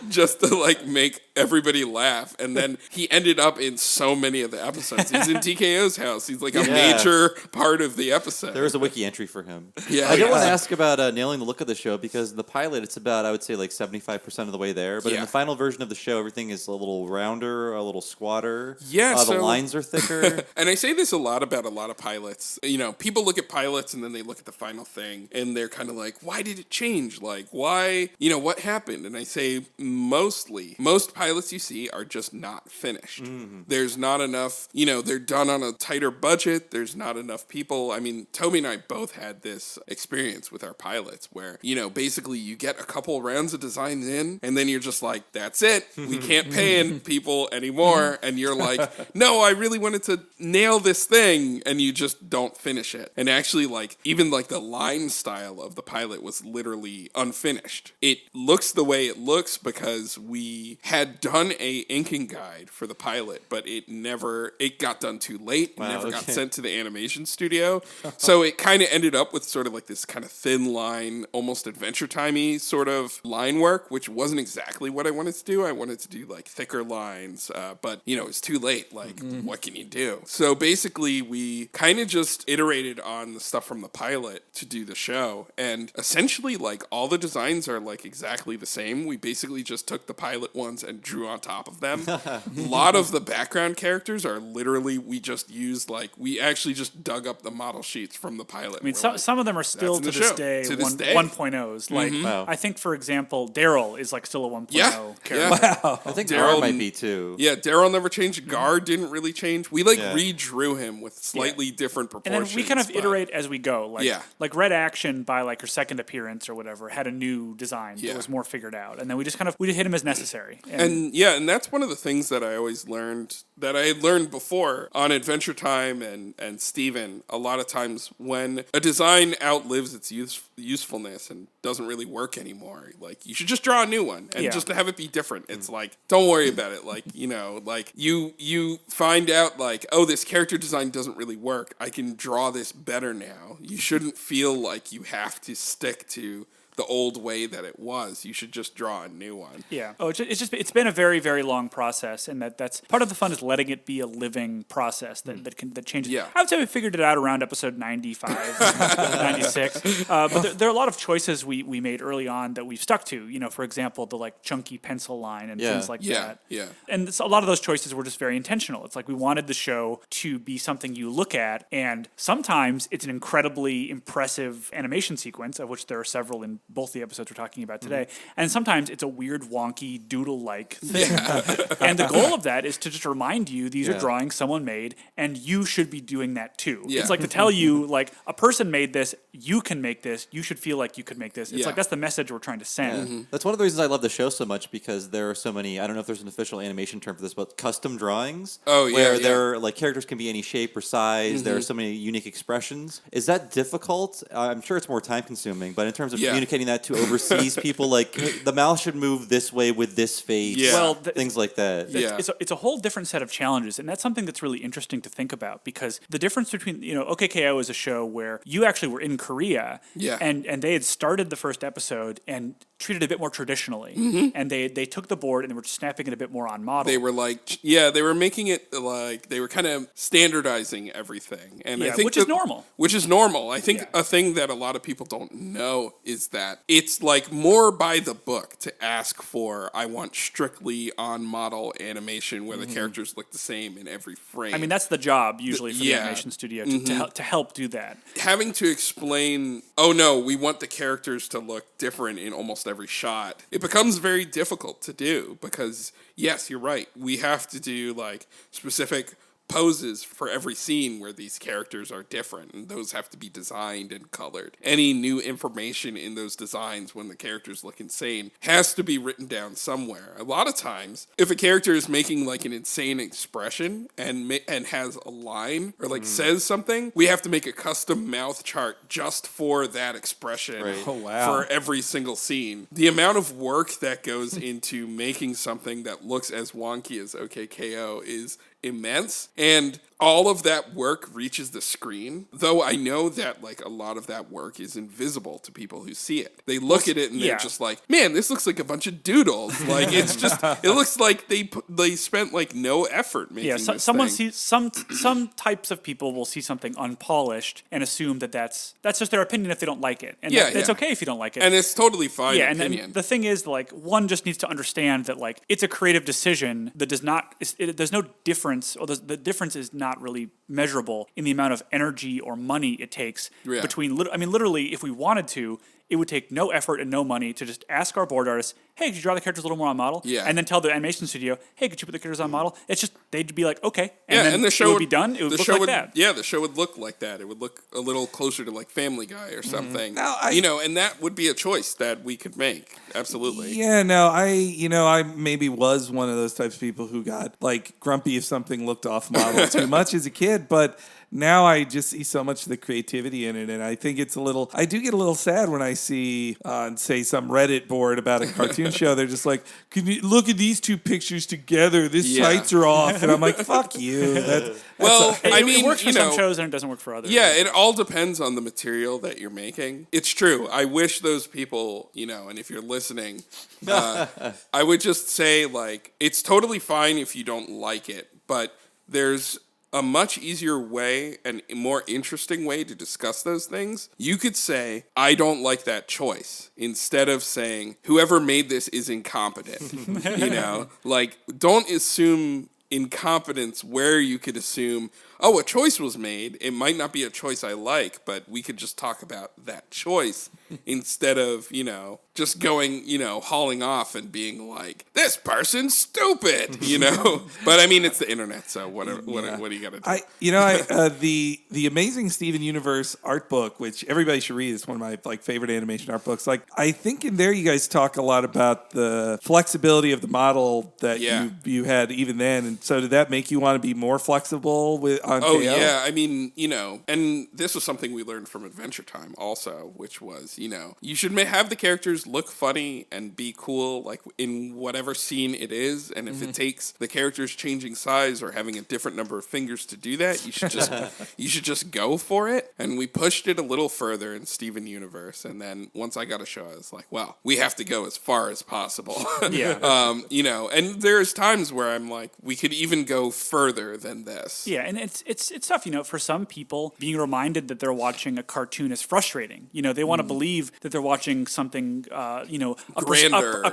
just to like make everybody laugh. And then he ended up in so many of the episodes. He's in T.K.O.'s house. He's like a major part of the episode. There was a wiki entry for him. Yeah, I did want to yeah. ask about nailing the look of the show, because in the pilot, it's about, I would say, like 75% of the way there. But in Yeah. the final version of the show, everything is a little rounder, a little squatter. Yeah, the so- lines are thicker. And I say this a lot about a lot of pilots. You know, people look at pilots and then they look at the final thing and they're kind of like, why did it change? Like, why, what happened? And I say most pilots you see are just not finished. There's not enough, they're done on a tighter budget. There's not enough people. I mean, Toby and I both had this experience with our pilots where, basically you get a couple rounds of designs in and then you're just like, that's it. We can't pay people anymore. And you're like, no, I really wanted to nail this thing. And you just don't finish it. And actually, like, even like the line style of the pilot was literally literally unfinished. It looks the way it looks because we had done a inking guide for the pilot, but it got done too late. Wow, Never got okay. sent to the animation studio. So it kind of ended up with sort of like this kind of thin line, almost Adventure Time-y sort of line work, which wasn't exactly what I wanted to do. I wanted to do like thicker lines, but it's too late. Like, what can you do? So basically, we kind of just iterated on the stuff from the pilot to do the show, and essentially, like, all the designs are like exactly the same. We basically just took the pilot ones and drew on top of them. A lot of the background characters are literally we actually just dug up the model sheets from the pilot. I mean, some of them are still to That's in this the day, show. To this day. 1.0s. Like, Wow. I think, for example, Daryl is like still a 1.0 character. Yeah. I think Daryl Daryl might be too. Yeah, Daryl never changed. Gar didn't really change. We Yeah. redrew him with slightly different And proportions. then we kind of but- iterate as we go. Like, Yeah. like Red Action, by like her second appearance or whatever, had a new design Yeah. that was more figured out. And then we just hit him as necessary. And that's one of the things that I always learned, that I had learned before on Adventure Time and Steven. A lot of times when a design outlives its usefulness and doesn't really work anymore, like, you should just draw a new one and Yeah. just to have it be different. It's like, don't worry about it. Like, like you find out like, oh, this character design doesn't really work. I can draw this better now. You shouldn't feel like you have to stick to the old way that it was. You should just draw a new one. Yeah. Oh, it's been a very, very long process, and that's part of the fun is letting it be a living process that changes. Yeah. I would say we figured it out around episode 95, 96. But there are a lot of choices we made early on that we've stuck to. For example, the like chunky pencil line and things like that. Yeah. And a lot of those choices were just very intentional. It's like we wanted the show to be something you look at, and sometimes it's an incredibly impressive animation sequence, of which there are several in both the episodes we're talking about today. And sometimes it's a weird, wonky, doodle-like thing. And the goal of that is to just remind you these are drawings someone made, and you should be doing that too. Yeah. It's like to tell you, like, a person made this, you can make this, you should feel like you could make this. It's Yeah. like that's the message we're trying to send. Mm-hmm. That's one of the reasons I love the show so much, because there are so many, I don't know if there's an official animation term for this, but custom drawings. Oh, yeah, Where yeah. they're like characters can be any shape or size. There are so many unique expressions. Is that difficult? I'm sure it's more time consuming, but in terms of Yeah. communicating that to overseas people, like, hey, the mouth should move this way with this face. Yeah. Well, things like that. Yeah. It's a whole different set of challenges, and that's something that's really interesting to think about, because the difference between, OK.K.O. is a show where you actually were in Korea, Yeah. and they had started the first episode and treated it a bit more traditionally, and they took the board and they were snapping it a bit more on model. They were like, they were making it like, they were kind of standardizing everything. And I think which is normal. Which is normal. I think Yeah. a thing that a lot of people don't know is that it's like more by the book to ask for, I want strictly on model animation where the characters look the same in every frame. I mean, that's the job usually for the yeah. animation studio to help do that. Having to explain, oh no, we want the characters to look different in almost every shot, it becomes very difficult to do, because yes, you're right, we have to do like specific poses for every scene where these characters are different, and those have to be designed and colored. Any new information in those designs when the characters look insane has to be written down somewhere. A lot of times, if a character is making like an insane expression and has a line or like says something, we have to make a custom mouth chart just for that expression. Right. Oh, wow. For every single scene. The amount of work that goes into making something that looks as wonky as OK.K.O. is immense, and all of that work reaches the screen, though I know that like a lot of that work is invisible to people who see it. They look at it and they're yeah. just like, man, this looks like a bunch of doodles. Like, it's just, it looks like they spent like no effort making this someone thing. sees some types of people will see something unpolished and assume that that's just their opinion if they don't like it, and it's okay if you don't like it. And it's totally fine yeah, and opinion. then the thing is, like, one just needs to understand that, like, it's a creative decision that does not. There's no difference, or the difference is not really measurable in the amount of energy or money it takes between. I mean, literally, if we wanted to, it would take no effort and no money to just ask our board artists, hey, could you draw the characters a little more on model? Yeah. And then tell the animation studio, hey, could you put the characters on model? It's just, they'd be like, okay. Yeah, then and the show would be done. It would look like that. Yeah, the show would look like that. It would look a little closer to like Family Guy or something. Now, And that would be a choice that we could make. Absolutely. Yeah, no, I maybe was one of those types of people who got like grumpy if something looked off model too much as a kid, but now I just see so much of the creativity in it, and I think I do get a little sad when I see, say, some Reddit board about a cartoon show. They're just like, can you look at these two pictures together? These sites are off. And I'm like, fuck you. It works for some shows and it doesn't work for others. Yeah, it all depends on the material that you're making. It's true. I wish those people, and if you're listening, I would just say, like, it's totally fine if you don't like it, but there's a much easier way and more interesting way to discuss those things. You could say, I don't like that choice, instead of saying, whoever made this is incompetent. Like, don't assume incompetence where you could assume, oh, a choice was made. It might not be a choice I like, but we could just talk about that choice instead of, just going, hauling off and being like, this person's stupid, But I mean, it's the internet, so what are you gonna do? The Amazing Steven Universe art book, which everybody should read, is one of my favorite animation art books. Like, I think in there you guys talk a lot about the flexibility of the model that you had even then, and so did that make you want to be more flexible on Oh, T.K.O? yeah. I mean, and this was something we learned from Adventure Time also, which was, you should have the characters look funny and be cool, like, in whatever scene it is. And if it takes the characters changing size or having a different number of fingers to do that, you should just go for it. And we pushed it a little further in Steven Universe. And then once I got a show, I was like, well, we have to go as far as possible. Yeah. And there's times where I'm like, we could even go further than this. Yeah, and it's tough, for some people, being reminded that they're watching a cartoon is frustrating. They want to believe that they're watching something, a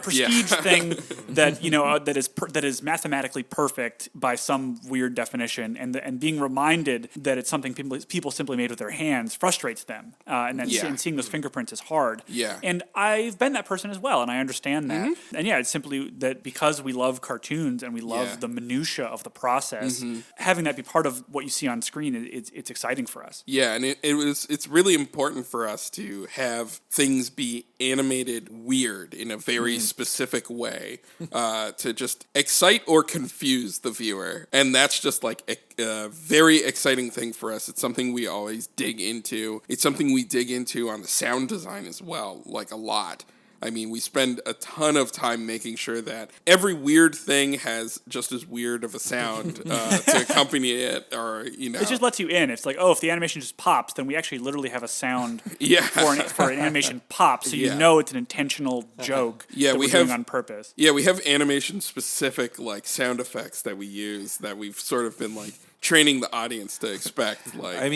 prestige thing that that is mathematically perfect by some weird definition, and being reminded that it's something people simply made with their hands frustrates them, and seeing those fingerprints is hard. Yeah, and I've been that person as well, and I understand that. And it's simply that because we love cartoons and we love the minutia of the process, having that be part of what you see on screen, it's exciting for us. Yeah, and it's really important for us to have things be animated weird in a very specific way to just excite or confuse the viewer. And that's just like a very exciting thing for us. It's something we always dig into. It's something we dig into on the sound design as well, like a lot. I mean, we spend a ton of time making sure that every weird thing has just as weird of a sound to accompany it, or It just lets you in. It's like, if the animation just pops, then we actually literally have a sound for an animation pop, so you know it's an intentional joke that we're doing on purpose. Yeah, we have animation-specific sound effects that we use that we've sort of been training the audience to expect. I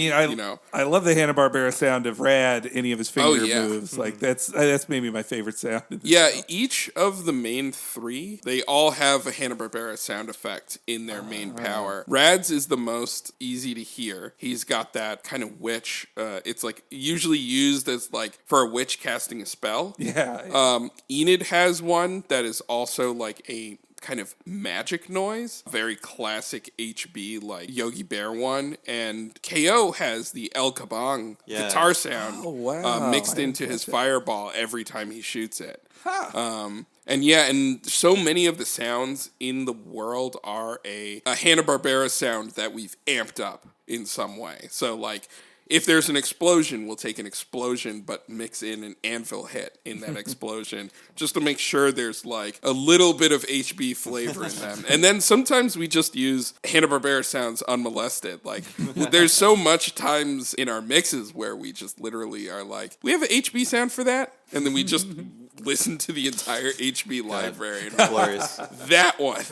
love the Hanna-Barbera sound of Rad, any of his finger moves. Like, that's maybe my favorite sound. Yeah, each of the main three, they all have a Hanna-Barbera sound effect in their main power. Rad's is the most easy to hear. He's got that kind of witch. It's usually used as for a witch casting a spell. Yeah. Enid has one that is also a kind of magic noise, very classic HB Yogi Bear one, and T.K.O has the El Kabong guitar sound mixed into his fireball every time he shoots it. And so many of the sounds in the world are a Hanna-Barbera sound that we've amped up in some way. So if there's an explosion, we'll take an explosion, but mix in an anvil hit in that explosion, just to make sure there's a little bit of HB flavor in them. And then sometimes we just use Hanna-Barbera sounds unmolested. There's so much times in our mixes where we just literally are we have an HB sound for that? And then we just listen to the entire HB library. Glorious. That one.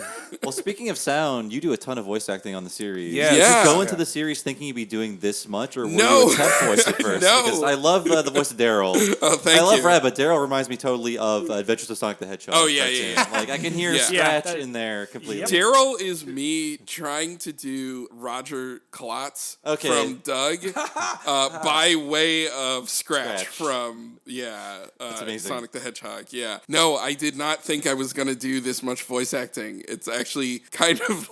Well, speaking of sound, you do a ton of voice acting on the series. Yeah. Did you go into the series thinking you'd be doing this much, or were you a temp voice at first? No. Because I love the voice of Daryl. Oh, thank you. I love Red, but Daryl reminds me totally of Adventures of Sonic the Hedgehog. Oh, yeah. I can hear Scratch in there completely. Yep. Daryl is me trying to do Roger Klotz from Doug by way of Scratch. From Sonic the Hedgehog. Yeah. No, I did not think I was going to do this much voice acting. It's actually kind of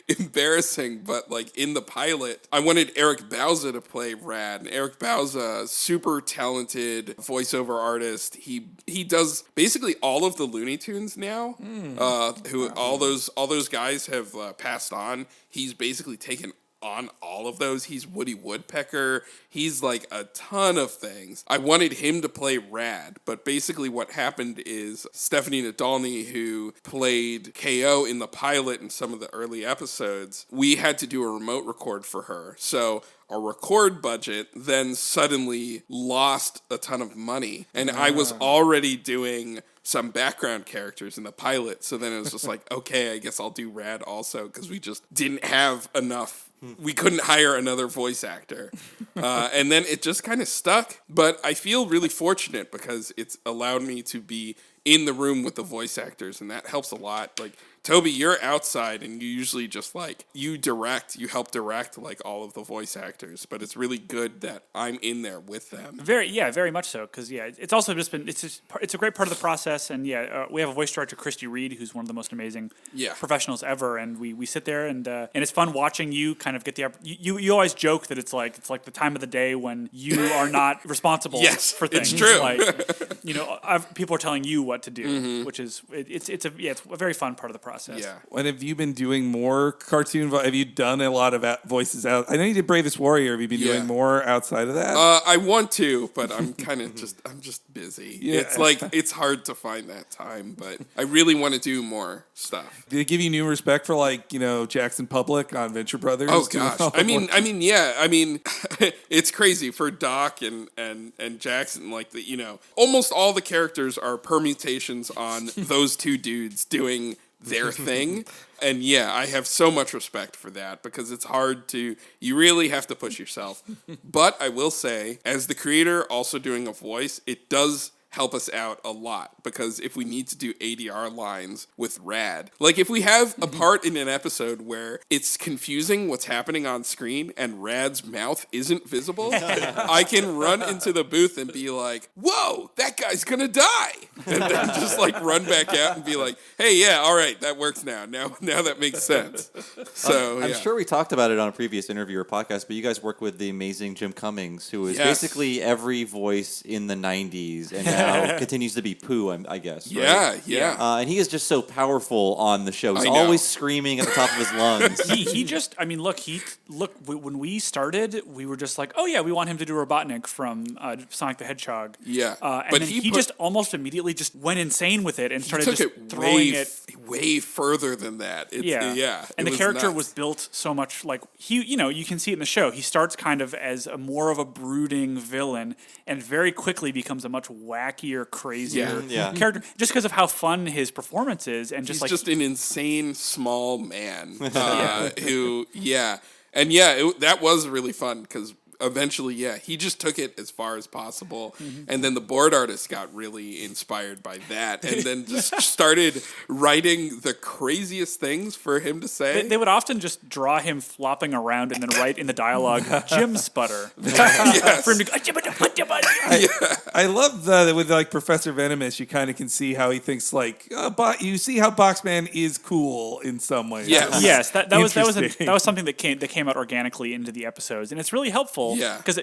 embarrassing, but in the pilot, I wanted Eric Bauza to play Rad. And Eric Bauza, super talented voiceover artist. He does basically all of the Looney Tunes now. All those guys have passed on. He's basically taken on all of those. He's Woody Woodpecker. He's like a ton of things. I wanted him to play Rad, but basically what happened is Stephanie Nadolny, who played T.K.O in the pilot and some of the early episodes, we had to do a remote record for her. So our record budget then suddenly lost a ton of money. And I was already doing some background characters in the pilot. So then it was just like, okay, I guess I'll do Rad also, because we just didn't have enough. We couldn't hire another voice actor. And then it just kind of stuck. But I feel really fortunate because it's allowed me to be in the room with the voice actors, and that helps a lot. Like, Toby, you're outside, and you usually just, like, you help direct, like, all of the voice actors, but it's really good that I'm in there with them. Very much so, because, it's also just been, it's a great part of the process, and, we have a voice director, Christy Reed, who's one of the most amazing professionals ever, and we sit there, and it's fun watching you kind of get the, you always joke that it's like the time of the day when you are not responsible for things. It's true. Like, people are telling you what to do, which is, it's a very fun part of the process. Yeah. And have you been doing more cartoon? Have you done a lot of voices out? I know you did Bravest Warrior. Have you been doing more outside of that? I want to, but I'm kind of I'm just busy. Yeah. It's like, it's hard to find that time, but I really want to do more stuff. Did it give you new respect for Jackson Public on Venture Brothers? Oh gosh. I mean, it's crazy for Doc and Jackson, like almost all the characters are permutations on those two dudes doing their thing. And I have so much respect for that because it's hard you really have to push yourself. But I will say, as the creator also doing a voice, it does help us out a lot, because if we need to do ADR lines with Rad, like if we have a part in an episode where it's confusing what's happening on screen and Rad's mouth isn't visible, I can run into the booth and be like, whoa, that guy's gonna die, and then just like run back out and be like, hey, all right, that works now that makes sense. So I'm sure we talked about it on a previous interview or podcast, but you guys work with the amazing Jim Cummings, who is basically every voice in the 90s and now continues to be Pooh, I guess. Right? Yeah. And he is just so powerful on the show. He's always screaming at the top of his lungs. When we started, we were just like, oh yeah, we want him to do Robotnik from Sonic the Hedgehog. Yeah. But then he just almost immediately just went insane with it and started just throwing it way further than that. And the character was built so much like you can see it in the show. He starts kind of as more of a brooding villain and very quickly becomes a much wackier, crazier character just because of how fun his performance is, and he's just an insane small man who that was really fun because eventually, he just took it as far as possible. And then the board artist got really inspired by that and then just started writing the craziest things for him to say. They would often just draw him flopping around and then write in the dialogue, Jim Sputter. For him to go, I love that with like Professor Venomous, you kind of can see how he thinks like, you see how Boxman is cool in some ways. Yes, that was something that came out organically into the episodes, and it's really helpful. Because,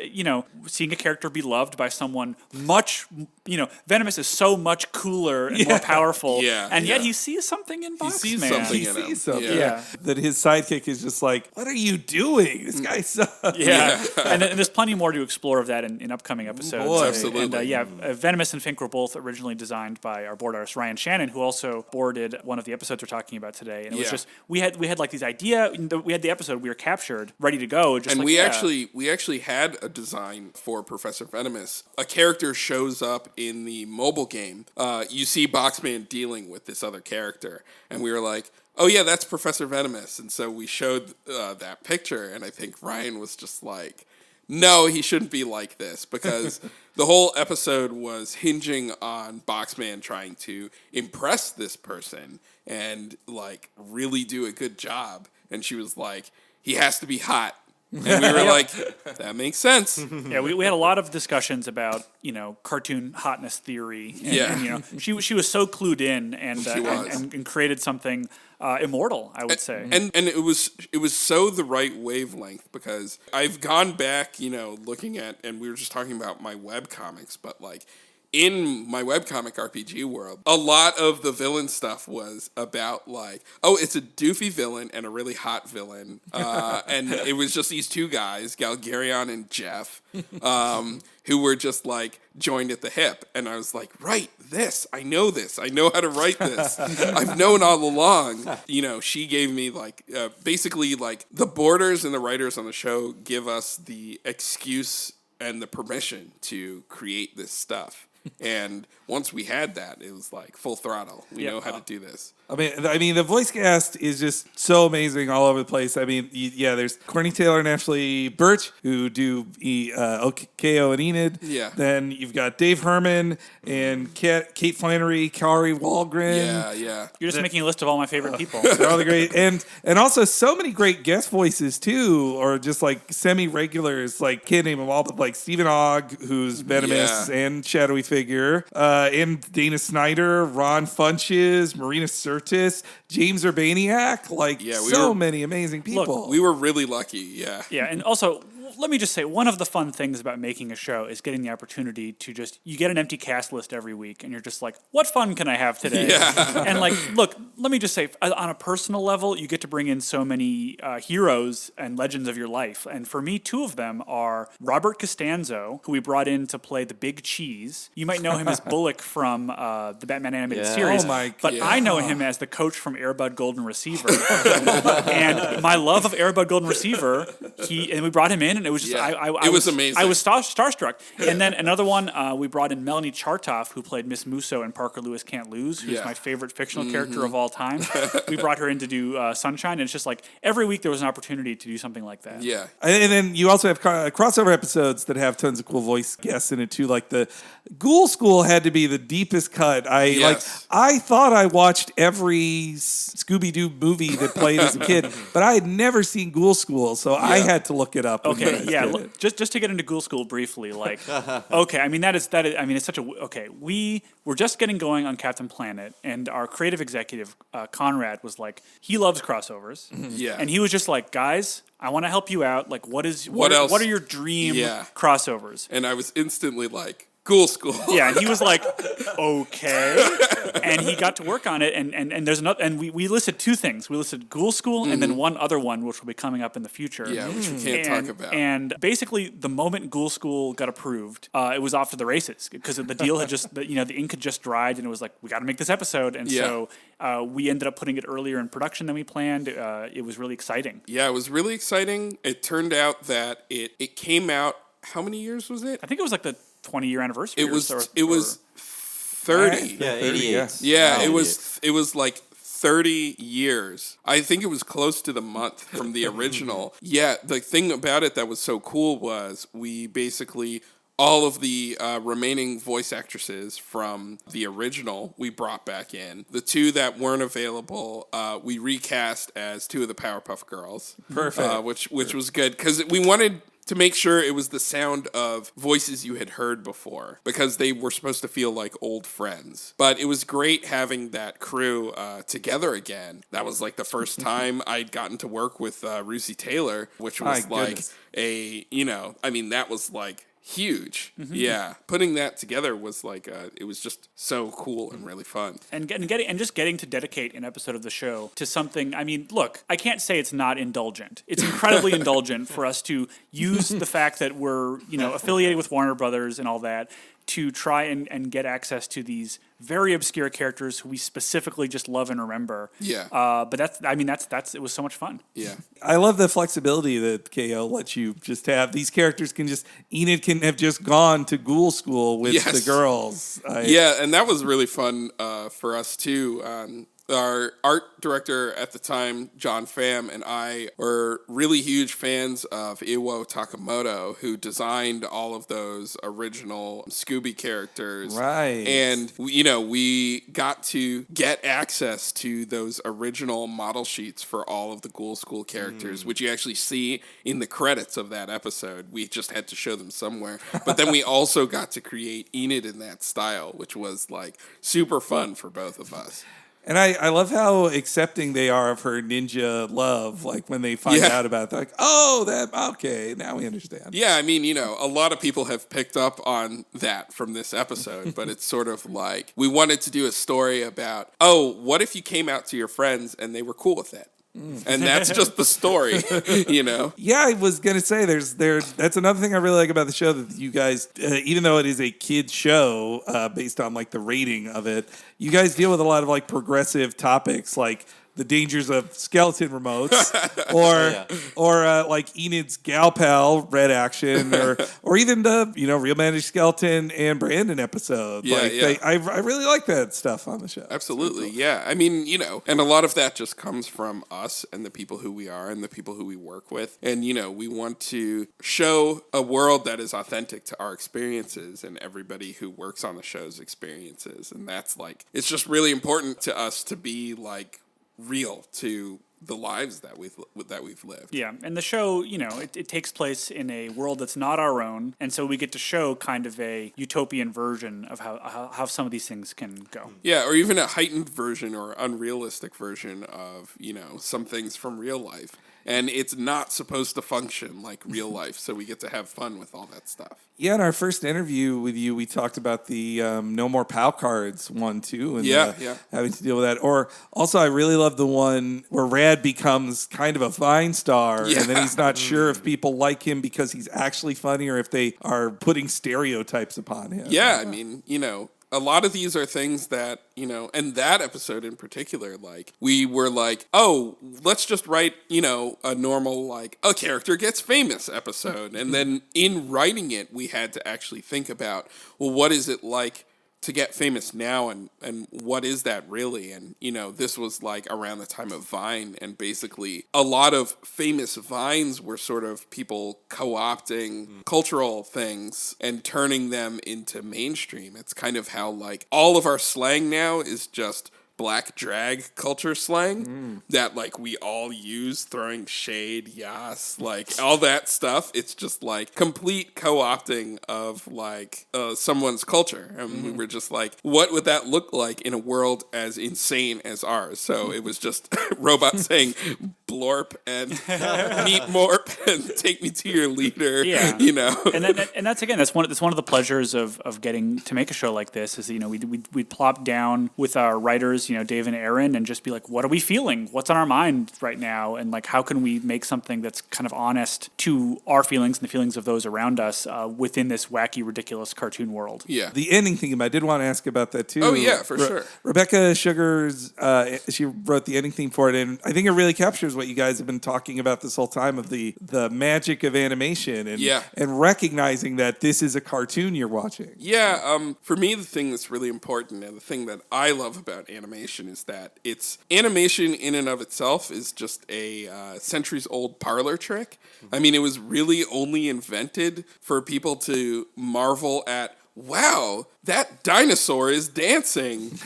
seeing a character be loved by someone much, Venomous is so much cooler and more powerful. And yet he sees something in Boxman. He sees something in him. That his sidekick is just like, what are you doing? This guy sucks. And there's plenty more to explore of that in upcoming episodes. Boy. Absolutely. And Venomous and Fink were both originally designed by our board artist, Ryan Shannon, who also boarded one of the episodes we're talking about today. And it was just, we had like these we had the episode, we were captured, ready to go. We actually had a design for Professor Venomous. A character shows up in the mobile game. You see Boxman dealing with this other character, and we were like, oh yeah, that's Professor Venomous. And so we showed that picture, and I think Ryan was just like, no, he shouldn't be like this, because the whole episode was hinging on Boxman trying to impress this person and like really do a good job. And she was like, he has to be hot. And we were like, that makes sense. We had a lot of discussions about, cartoon hotness theory. And, she was so clued in and created something immortal, I would say. And it was so the right wavelength, because I've gone back, looking at, and we were just talking about my web comics, but like in my webcomic RPG world, a lot of the villain stuff was about like, oh, it's a doofy villain and a really hot villain. And it was just these two guys, Galgarion and Jeff, who were just like joined at the hip. And I was like, write this. I know how to write this. I've known all along. She gave me like, basically like the boarders and the writers on the show give us the excuse and the permission to create this stuff. And once we had that, it was like full throttle. We know how to do this. I mean, the voice cast is just so amazing all over the place. I mean, there's Courtney Taylor and Ashley Birch who do T.K.O and Enid. Yeah. Then you've got Dave Herman and Kate Flannery, Kari Walgren. Yeah. You're just making a list of all my favorite people. They're all the great, and also so many great guest voices too, or just like semi-regulars. Like can't name them all, but like Stephen Ogg, who's Venomous and shadowy figure, and Dana Snyder, Ron Funches, Marina Sirtis, James Urbaniak, many amazing people. Look, we were really lucky, yeah. Yeah, and also, let me just say, one of the fun things about making a show is getting the opportunity to you get an empty cast list every week, and you're just like, what fun can I have today? Yeah. And look, let me just say, on a personal level, you get to bring in so many heroes and legends of your life. And for me, two of them are Robert Costanzo, who we brought in to play the Big Cheese. You might know him as Bullock from the Batman animated series. Oh my but I know him as the coach from Airbud Golden Receiver. And my love of Airbud Golden Receiver, and we brought him in, and it was just, it was amazing. I was starstruck. And then another one, we brought in Melanie Chartoff, who played Miss Musso in Parker Lewis Can't Lose, who's my favorite fictional character of all time. We brought her in to do Sunshine, and it's just like every week there was an opportunity to do something like that. Yeah. And then you also have crossover episodes that have tons of cool voice guests in it too. Like the Ghoul School had to be the deepest cut. I thought I watched every Scooby-Doo movie that played as a kid, but I had never seen Ghoul School, so I had to look it up. Okay, just to get into Ghoul School briefly, okay, I mean it's such a we were just getting going on Captain Planet, and our creative executive Conrad was like, he loves crossovers, and he was just like, guys, I want to help you out. Like, what else? What are your dream crossovers? And I was instantly like, Ghoul School. Yeah, and he was like, okay. And he got to work on it, and there's another, and we listed two things. We listed Ghoul School and then one other one, which will be coming up in the future. Yeah, which we can't talk about. And basically, the moment Ghoul School got approved, it was off to the races, because the deal had just, the ink had just dried, and it was like, we got to make this episode. And so we ended up putting it earlier in production than we planned. It was really exciting. Yeah, it was really exciting. It turned out that it came out, how many years was it? I think it was like the 20-year anniversary. It was 30. Yeah, 88. Yeah, it was like 30 years. I think it was close to the month from the original. Yeah, the thing about it that was so cool was we basically, all of the remaining voice actresses from the original we brought back in. The two that weren't available, we recast as two of the Powerpuff Girls. Perfect. Which was good, because we wanted to make sure it was the sound of voices you had heard before, because they were supposed to feel like old friends. But it was great having that crew together again. That was like the first time I'd gotten to work with Rusey Taylor, which was that was like huge. Yeah, putting that together was like it was just so cool and really fun. And getting to dedicate an episode of the show to something. I mean, look, I can't say it's not indulgent. It's incredibly indulgent for us to use the fact that we're affiliated with Warner Brothers and all that to try and get access to these very obscure characters who we specifically just love and remember. Yeah. But it was so much fun. Yeah. I love the flexibility that T.K.O lets you just have. These characters Enid can have just gone to Ghoul School with the girls. And that was really fun for us too. Our art director at the time, John Pham, and I were really huge fans of Iwo Takamoto, who designed all of those original Scooby characters. Right. And, we got to get access to those original model sheets for all of the Ghoul School characters, which you actually see in the credits of that episode. We just had to show them somewhere. But then we also got to create Enid in that style, which was, like, super fun for both of us. And I love how accepting they are of her ninja love. Like when they find out about it, they're like, oh, okay, now we understand. Yeah, I mean, a lot of people have picked up on that from this episode, but it's sort of like we wanted to do a story about, what if you came out to your friends and they were cool with it? And that's just the story, Yeah, I was gonna say that's another thing I really like about the show, that you guys, even though it is a kids show based on like the rating of it, you guys deal with a lot of like progressive topics, like the dangers of skeleton remotes, or like Enid's gal pal Red Action, or even the Real Magic Skeleton and Brandon episode. I really like that stuff on the show. Absolutely, yeah. I mean, and a lot of that just comes from us and the people who we are and the people who we work with, and we want to show a world that is authentic to our experiences and everybody who works on the show's experiences, and that's like it's just really important to us to be like real to the lives that we've lived. Yeah, and the show, it takes place in a world that's not our own, and so we get to show kind of a utopian version of how some of these things can go. Yeah, or even a heightened version or unrealistic version of, some things from real life. And it's not supposed to function like real life, so we get to have fun with all that stuff. Yeah, in our first interview with you, we talked about the No More PAL cards one, too. And having to deal with that. Or also, I really love the one where Rad becomes kind of a Vine star, and then he's not sure if people like him because he's actually funny or if they are putting stereotypes upon him. Yeah, I mean, a lot of these are things that, and that episode in particular, like, we were like, let's just write, a normal, like, a character gets famous episode. And then in writing it, we had to actually think about, well, what is it like to get famous now, and what is that really? And, this was like around the time of Vine, and basically a lot of famous Vines were sort of people co-opting cultural things and turning them into mainstream. It's kind of how like all of our slang now is just black drag culture slang that like we all use, throwing shade, yas, like all that stuff. It's just like complete co-opting of like someone's culture. And we were just like, what would that look like in a world as insane as ours? So it was just robots saying blorp and meet morp and take me to your leader. Yeah. And that's again, that's one of the pleasures of getting to make a show like this is, we'd plop down with our writers, Dave and Aaron, and just be like, what are we feeling? What's on our mind right now? And like, how can we make something that's kind of honest to our feelings and the feelings of those around us within this wacky, ridiculous cartoon world? Yeah. The ending theme, I did want to ask about that too. Oh yeah, for sure. Rebecca Sugars, she wrote the ending theme for it, and I think it really captures what you guys have been talking about this whole time of the magic of animation and recognizing that this is a cartoon you're watching. Yeah, for me, the thing that's really important and the thing that I love about animation is that it's animation in and of itself is just a centuries-old parlor trick. I mean, it was really only invented for people to marvel at, wow, that dinosaur is dancing.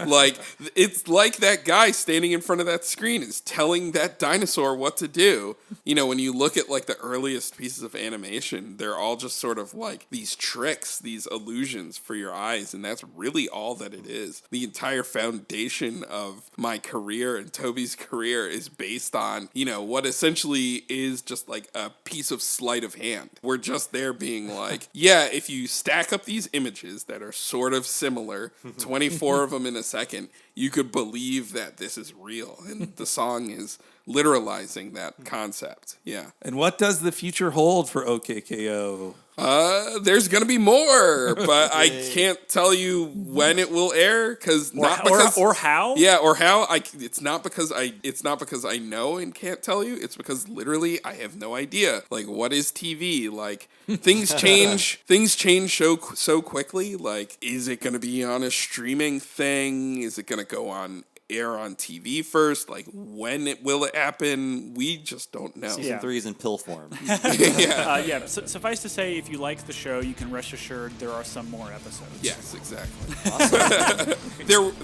Like, it's like that guy standing in front of that screen is telling that dinosaur what to do. When you look at like the earliest pieces of animation, they're all just sort of like these tricks, these illusions for your eyes. And that's really all that it is. The entire foundation of my career and Toby's career is based on, what essentially is just like a piece of sleight of hand. We're just there being like, yeah, if you stack up these images that are sort of similar, 24 of them in a second, you could believe that this is real. And the song is literalizing that concept. Yeah. And what does the future hold for OKKO? There's gonna be more, but I can't tell you when it will air or how. Yeah, or how. It's not because I know and can't tell you. It's because literally I have no idea. Like, what is TV? Like, things change. Things change so quickly. Like, is it gonna be on a streaming thing? Is it gonna go on air on TV first? Like, when will it happen? We just don't know. Season 3 is in pill form. Suffice to say, if you like the show, you can rest assured there are some more episodes. Yes, exactly. Awesome.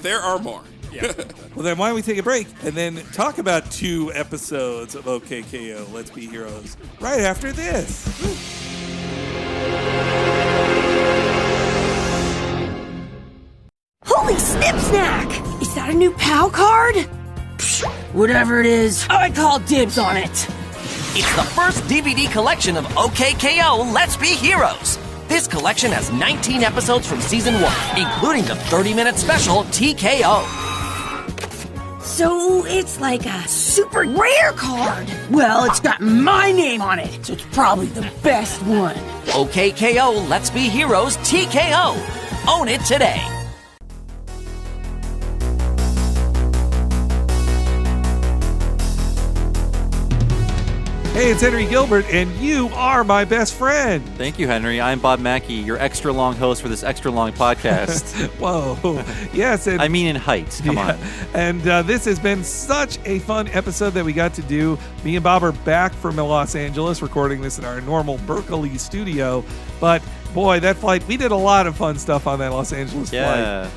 there are more. Yeah. Well, then why don't we take a break and then talk about 2 episodes of OKKO, Let's Be Heroes, right after this. Holy snip snack! Is that a new PAL card? Psh, whatever it is, I call dibs on it. It's the first DVD collection of OK.K.O. Let's Be Heroes. This collection has 19 episodes from Season 1, including the 30-minute special T.K.O. So it's like a super rare card. Well, it's got my name on it, so it's probably the best one. OK.K.O. Let's Be Heroes T.K.O. Own it today. Hey, it's Henry Gilbert, and you are my best friend. Thank you, Henry. I'm Bob Mackey, your extra long host for this extra long podcast. Whoa. Yes. And, I mean in height. Come on. And this has been such a fun episode that we got to do. Me and Bob are back from Los Angeles, recording this in our normal Berkeley studio. But boy, that flight, we did a lot of fun stuff on that Los Angeles flight.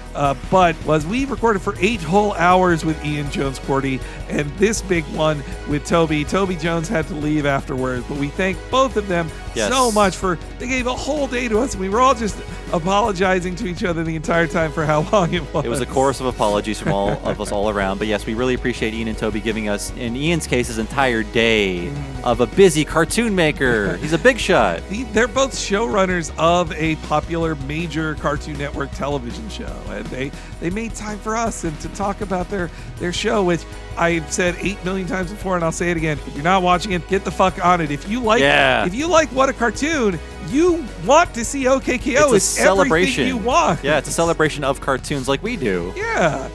But we recorded for 8 whole hours with Ian Jones-Cordy, and this big one with Toby. Toby Jones had to leave afterwards, but we thank both of them so much they gave a whole day to us. We were all just apologizing to each other the entire time for how long it was. It was a chorus of apologies from all of us all around. But yes, we really appreciate Ian and Toby giving us, in Ian's case, his entire day of a busy cartoon maker. He's a big shot. They're both showrunners of a popular major Cartoon Network television show, and they made time for us and to talk about their show, which I've said 8 million times before, and I'll say it again. If you're not watching it, get the fuck on it. If you like What a Cartoon, you want to see OK.K.O. It's a celebration. Everything you want. Yeah, it's a celebration of cartoons like we do. Yeah,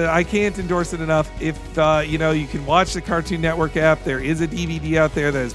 I can't endorse it enough. If you can watch the Cartoon Network app. There is a DVD out there that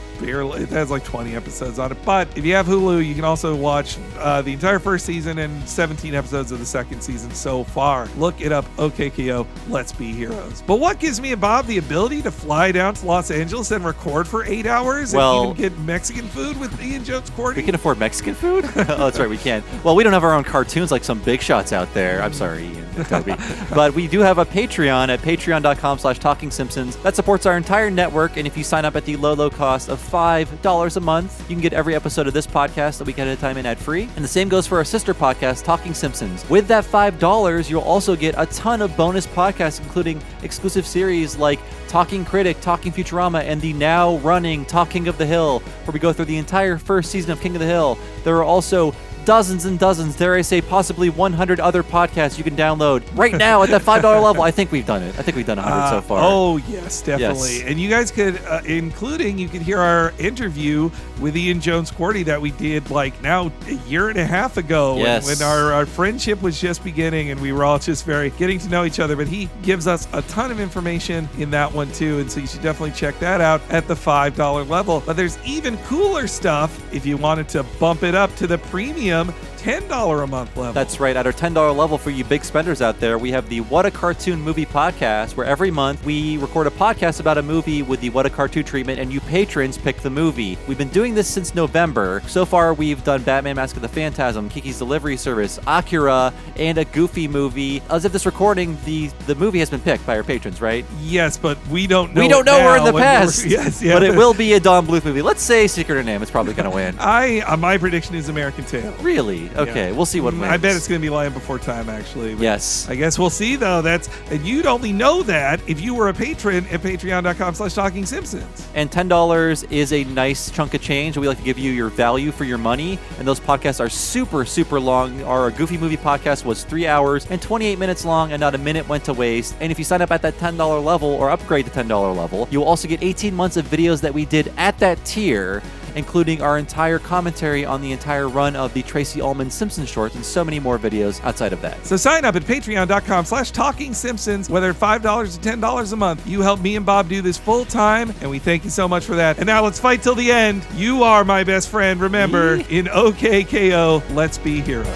has like 20 episodes on it. But if you have Hulu, you can also watch the entire first season and 17 episodes of the second season so far. Look it up, OK.K.O. Let's Be Heroes. But what gives me and Bob the ability to fly down to Los Angeles and record for 8 hours and even get Mexican food with Ian Jones-Cordy? We can afford Mexican food? Oh, that's right, we can. Well, we don't have our own cartoons like some big shots out there. I'm sorry, Ian and Toby. But we do have a Patreon at patreon.com/TalkingSimpsons that supports our entire network. And if you sign up at the low cost of $5 a month, you can get every episode of this podcast a week at a time and ad-free. And the same goes for our sister podcast, Talking Simpsons. With that $5, you'll also get a ton of bonus podcasts, including exclusive series like Talking Critic, Talking Futurama, and the now running Talking of the Hill, where we go through the entire first season of King of the Hill. There are also dozens and dozens, dare I say possibly 100 other podcasts you can download right now at that $5 level. I think we've done it. I think we've done 100 so far. Oh, yes, definitely. Yes. And you guys could, you could hear our interview with Ian Jones-Cordy that we did like now a year and a half ago when our friendship was just beginning and we were all just getting to know each other. But he gives us a ton of information in that one too. And so you should definitely check that out at the $5 level. But there's even cooler stuff if you wanted to bump it up to the premium $10 a month level. That's right. At our $10 level, for you big spenders out there, we have the What a Cartoon Movie podcast, where every month we record a podcast about a movie with the What a Cartoon treatment, and you patrons pick the movie. We've been doing this since November. So far, we've done Batman Mask of the Phantasm, Kiki's Delivery Service, Akira, and a Goofy movie. As of this recording, the movie has been picked by our patrons, right? Yes, but we don't know. We don't know. We're in the past. Yes, but it will be a Don Bluth movie. Let's say Secret of Name. It's probably going to win. My prediction is American Tail. Really? Okay, we'll see what wins. I bet it's going to be Lion Before Time, actually. Yes. I guess we'll see, though. And you'd only know that if you were a patron at patreon.com/TalkingSimpsons. And $10 is a nice chunk of change. We like to give you your value for your money. And those podcasts are super, super long. Our Goofy Movie podcast was 3 hours and 28 minutes long, and not a minute went to waste. And if you sign up at that $10 level or upgrade to $10 level, you'll also get 18 months of videos that we did at that tier, including our entire commentary on the entire run of the Tracy Ullman Simpsons shorts and so many more videos outside of that. So sign up at patreon.com/TalkingSimpsons, whether $5 to $10 a month. You help me and Bob do this full time, and we thank you so much for that. And now let's fight till the end. You are my best friend. Remember, in OK.K.O., let's be heroes.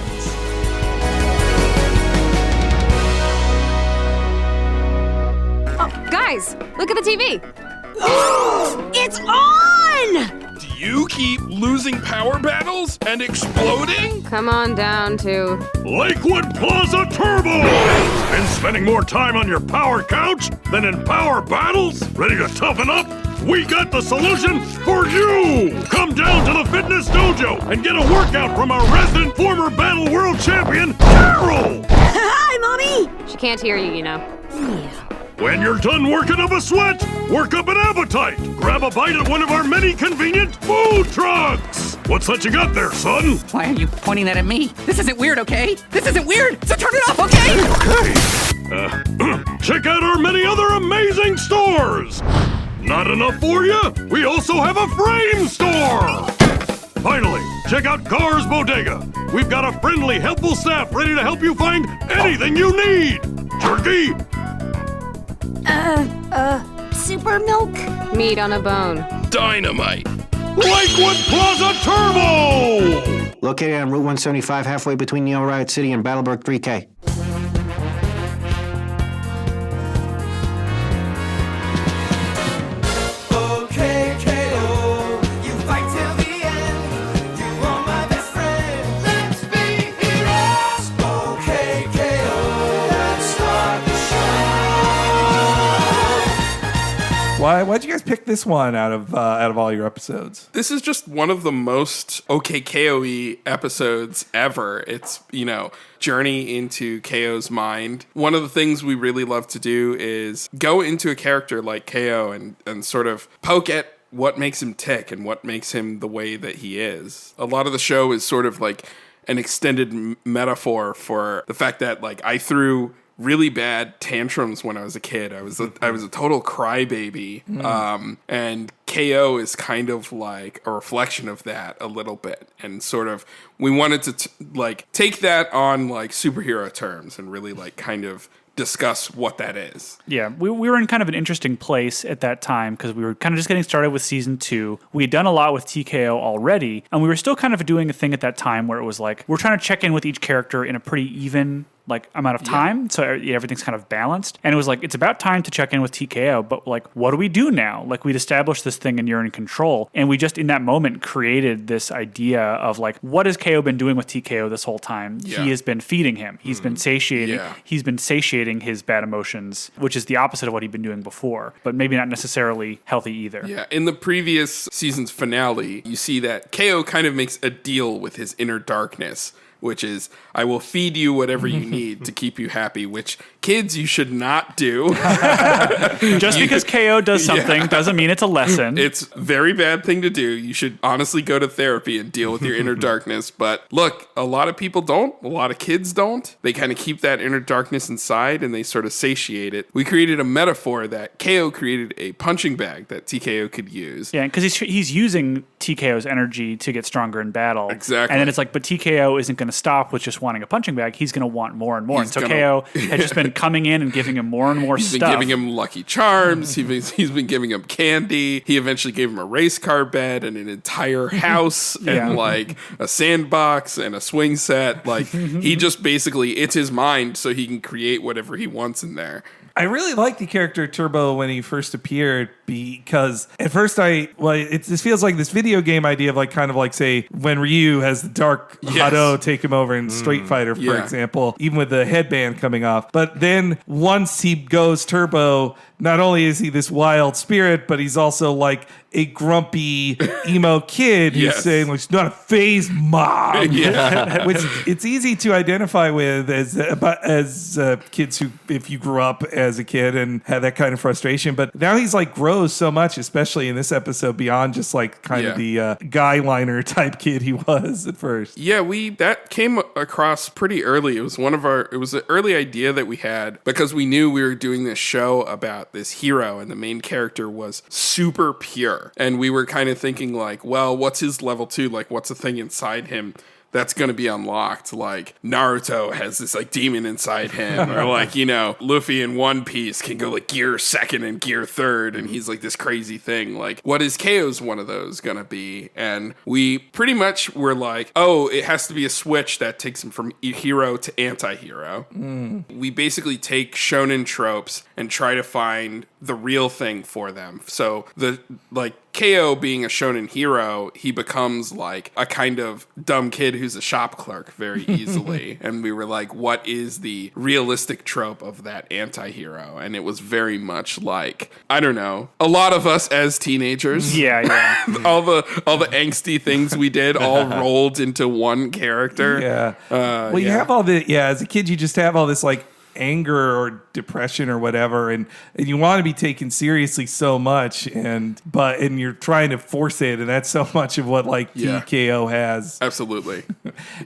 Oh, guys, look at the TV. It's on! Do you keep losing power battles and exploding? Come on down to Lakewood Plaza Turbo! Been spending more time on your power couch than in power battles? Ready to toughen up? We got the solution for you! Come down to the fitness dojo and get a workout from our former battle world champion, Carol! Hi, Mommy! She can't hear you, you know. When you're done working up a sweat, work up an appetite. Grab a bite at one of our many convenient food trucks. What's that you got there, son? Why are you pointing that at me? This isn't weird, okay? This isn't weird, so turn it off, okay? Okay. Check out our many other amazing stores. Not enough for you? We also have a frame store. Finally, check out Gar's Bodega. We've got a friendly, helpful staff ready to help you find anything you need. Turkey? Super milk? Meat on a bone. Dynamite. Lakewood Plaza Turbo! Located on Route 175, halfway between Neil Riot City and Battleburg 3K. Okay, K.O. You fight till the end. You are my best friend. Let's be heroes. Okay, K.O. Let's start the show. Why'd you guys pick this one out of all your episodes? This is just one of the most OKKOE episodes ever. It's, journey into KO's mind. One of the things we really love to do is go into a character like KO and sort of poke at what makes him tick and what makes him the way that he is. A lot of the show is sort of like an extended metaphor for the fact that I threw really bad tantrums when I was a kid. I was a total crybaby. And KO is kind of like a reflection of that a little bit. And sort of, we wanted to take that on superhero terms and really kind of discuss what that is. Yeah, we were in kind of an interesting place at that time because we were kind of just getting started with season 2. We had done a lot with T.K.O. already, and we were still kind of doing a thing at that time where it was we're trying to check in with each character in a pretty even amount of time, so everything's kind of balanced. And it was it's about time to check in with T.K.O., but what do we do now? We'd established this thing and you're in control, and we just in that moment created this idea of what has K.O. been doing with T.K.O. this whole time? He has been feeding him. He's been satiating. Yeah. He's been satiating his bad emotions, which is the opposite of what he'd been doing before, but maybe not necessarily healthy either. Yeah, in the previous season's finale, you see that K.O. kind of makes a deal with his inner darkness, which is, I will feed you whatever you need to keep you happy, which, kids, you should not do. Just because KO does something doesn't mean it's a lesson. It's a very bad thing to do. You should honestly go to therapy and deal with your inner darkness. But look, a lot of people don't. A lot of kids don't. They kind of keep that inner darkness inside and they sort of satiate it. We created a metaphor that KO created a punching bag that TKO could use. Yeah, because he's using TKO's energy to get stronger in battle. Exactly. And then it's but TKO isn't going to stop with just wanting a punching bag. He's going to want more and more. And so KO had just been coming in and giving him more and more stuff. He's been giving him Lucky Charms. He's been giving him candy. He eventually gave him a race car bed and an entire house and a sandbox and a swing set. He just basically, it's his mind so he can create whatever he wants in there. I really liked the character Turbo when he first appeared because at first this feels like this video game idea of say when Ryu has the dark Hado take him over in Street Fighter, for example, even with the headband coming off. But then once he goes Turbo, not only is he this wild spirit, but he's also a grumpy emo kid who's saying he's not a phase mom. Which it's easy to identify with as kids who, if you grew up as a kid and had that kind of frustration. But now he's grows so much, especially in this episode, beyond just kind of the guy liner type kid he was at first. Yeah, that came across pretty early. It was an early idea that we had because we knew we were doing this show about this hero and the main character was super pure. And we were kind of thinking well, what's his level 2? What's the thing inside him that's going to be unlocked? Naruto has this demon inside him, or Luffy in One Piece can go gear 2nd and gear 3rd, and he's this crazy thing. What is KO's one of those going to be? And we pretty much were it has to be a switch that takes him from hero to anti-hero. We basically take shonen tropes and try to find the real thing for them. So the KO being a shonen hero, he becomes a kind of dumb kid who's a shop clerk very easily. And we were what is the realistic trope of that anti-hero? And it was very much I don't know, a lot of us as teenagers. Yeah. all the angsty things we did all rolled into one character. Yeah. You have all the, as a kid, you just have all this anger or depression or whatever, and you want to be taken seriously so much, and you're trying to force it, and that's so much of what like T.K.O. has. Absolutely.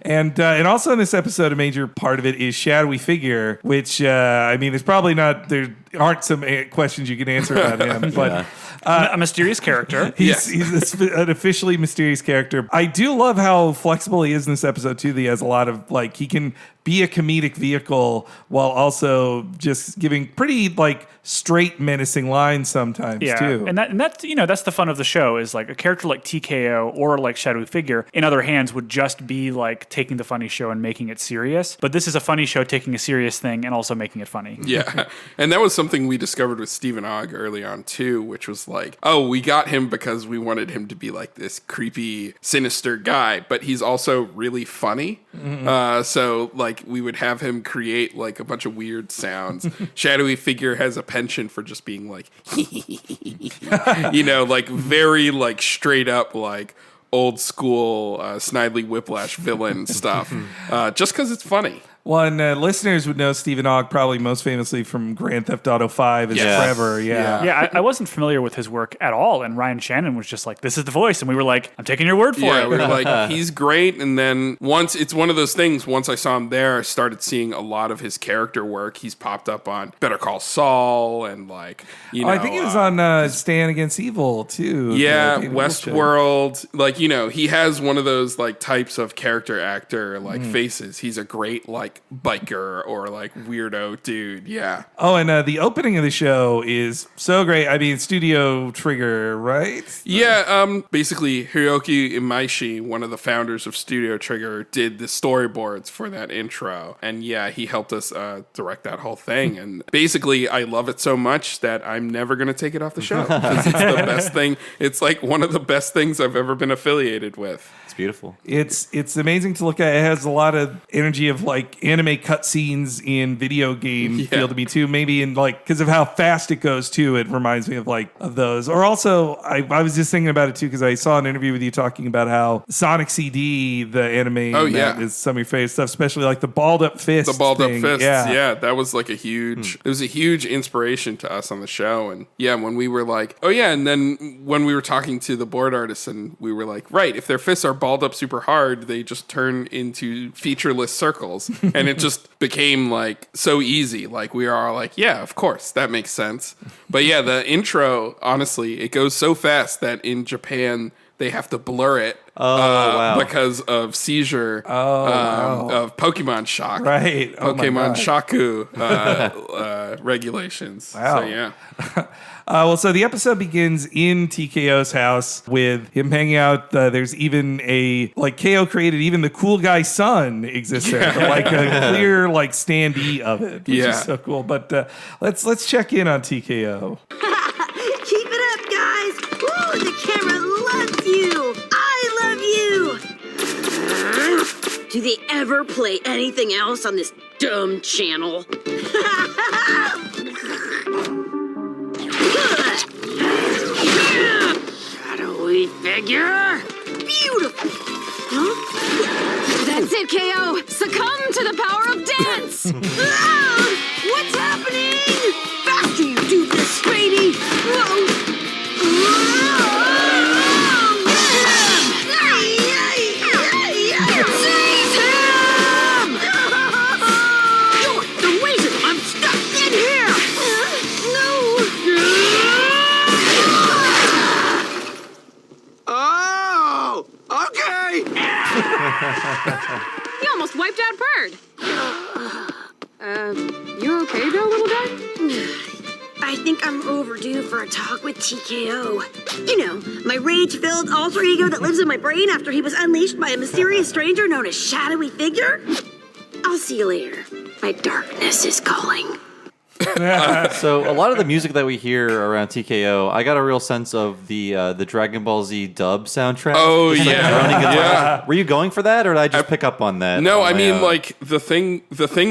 And also in this episode, a major part of it is shadowy figure, which I mean, there aren't some questions you can answer about him, but. A mysterious character. He's an officially mysterious character. I do love how flexible he is in this episode, too. That he has a lot of, like, he can be a comedic vehicle while also just giving pretty, like, straight menacing lines sometimes, too. And that's, that's the fun of the show is, like, a character like T.K.O. or, like, shadowy figure in other hands would just be, like, taking the funny show and making it serious. But this is a funny show taking a serious thing and also making it funny. Yeah. And that was something we discovered with Stephen Ogg early on, too, which was like, oh, we got him because we wanted him to be like this creepy, sinister guy, but he's also really funny. Mm-hmm. So like we would have him create like a bunch of weird sounds. Shadowy figure has a penchant for just being like, like very like straight up like old school Snidely Whiplash villain stuff, just because it's funny. Well, and listeners would know Stephen Ogg probably most famously from Grand Theft Auto 5 as Trevor. Yeah, I wasn't familiar with his work at all, and Ryan Shannon was just like, this is the voice, and we were like, I'm taking your word for it. Yeah, we were like, he's great, and then it's one of those things, once I saw him there, I started seeing a lot of his character work. He's popped up on Better Call Saul, and like, I think he was on Stand Against Evil, too. Yeah, Westworld. Like, he has one of those like types of character actor like faces. He's a great like biker or like weirdo dude. Yeah. Oh, and the opening of the show is so great. I mean, Studio Trigger, right? Yeah. Basically, Hiroki Imaishi, one of the founders of Studio Trigger, did the storyboards for that intro, and yeah, he helped us direct that whole thing. And basically, I love it so much that I'm never gonna take it off the show because it's the best thing. It's like one of the best things I've ever been affiliated with. It's beautiful. It's amazing to look at. It has a lot of energy of like anime cutscenes in video game feel to me too. Maybe in like because of how fast it goes too. It reminds me of like of those. Or also, I was just thinking about it too because I saw an interview with you talking about how Sonic CD, the anime, is some of your favorite stuff, especially like the balled up fist. The balled up fists, that was like a huge. It was a huge inspiration to us on the show, and when we were like, and then when we were talking to the board artists, and we were like, right, if their fists are balled up super hard, they just turn into featureless circles. And it just became like so easy. Like we are all like, yeah, of course, that makes sense. But yeah, the intro, honestly, it goes so fast that in Japan they have to blur it because of seizure of Pokemon Shock. Right. Pokemon Shaku regulations. Wow. So yeah. So the episode begins in TKO's house with him hanging out. There's even KO created even the cool guy son exists there, like a clear like standee of it, which is so cool. But let's check in on TKO. Keep it up, guys. Ooh, the camera loves you. I love you. Do they ever play anything else on this dumb channel? Shadowy figure. Beautiful. Huh? That's it, K.O. Succumb to the power of dance. What's happening? Faster, you do this, Spady. Whoa. Seize him! The laser! I'm stuck in here! No! Oh! Okay! You almost wiped out Bird. You okay there, little guy? I think I'm overdue for a talk with T.K.O. You know, my rage-filled alter ego that lives in my brain after he was unleashed by a mysterious stranger known as Shadowy Figure. I'll see you later. My darkness is calling. So a lot of the music that we hear around TKO, I got a real sense of the Dragon Ball Z dub soundtrack. Oh, Just, like, running yeah. Were you going for that, or did I just pick up on that? No, I mean, like, the thing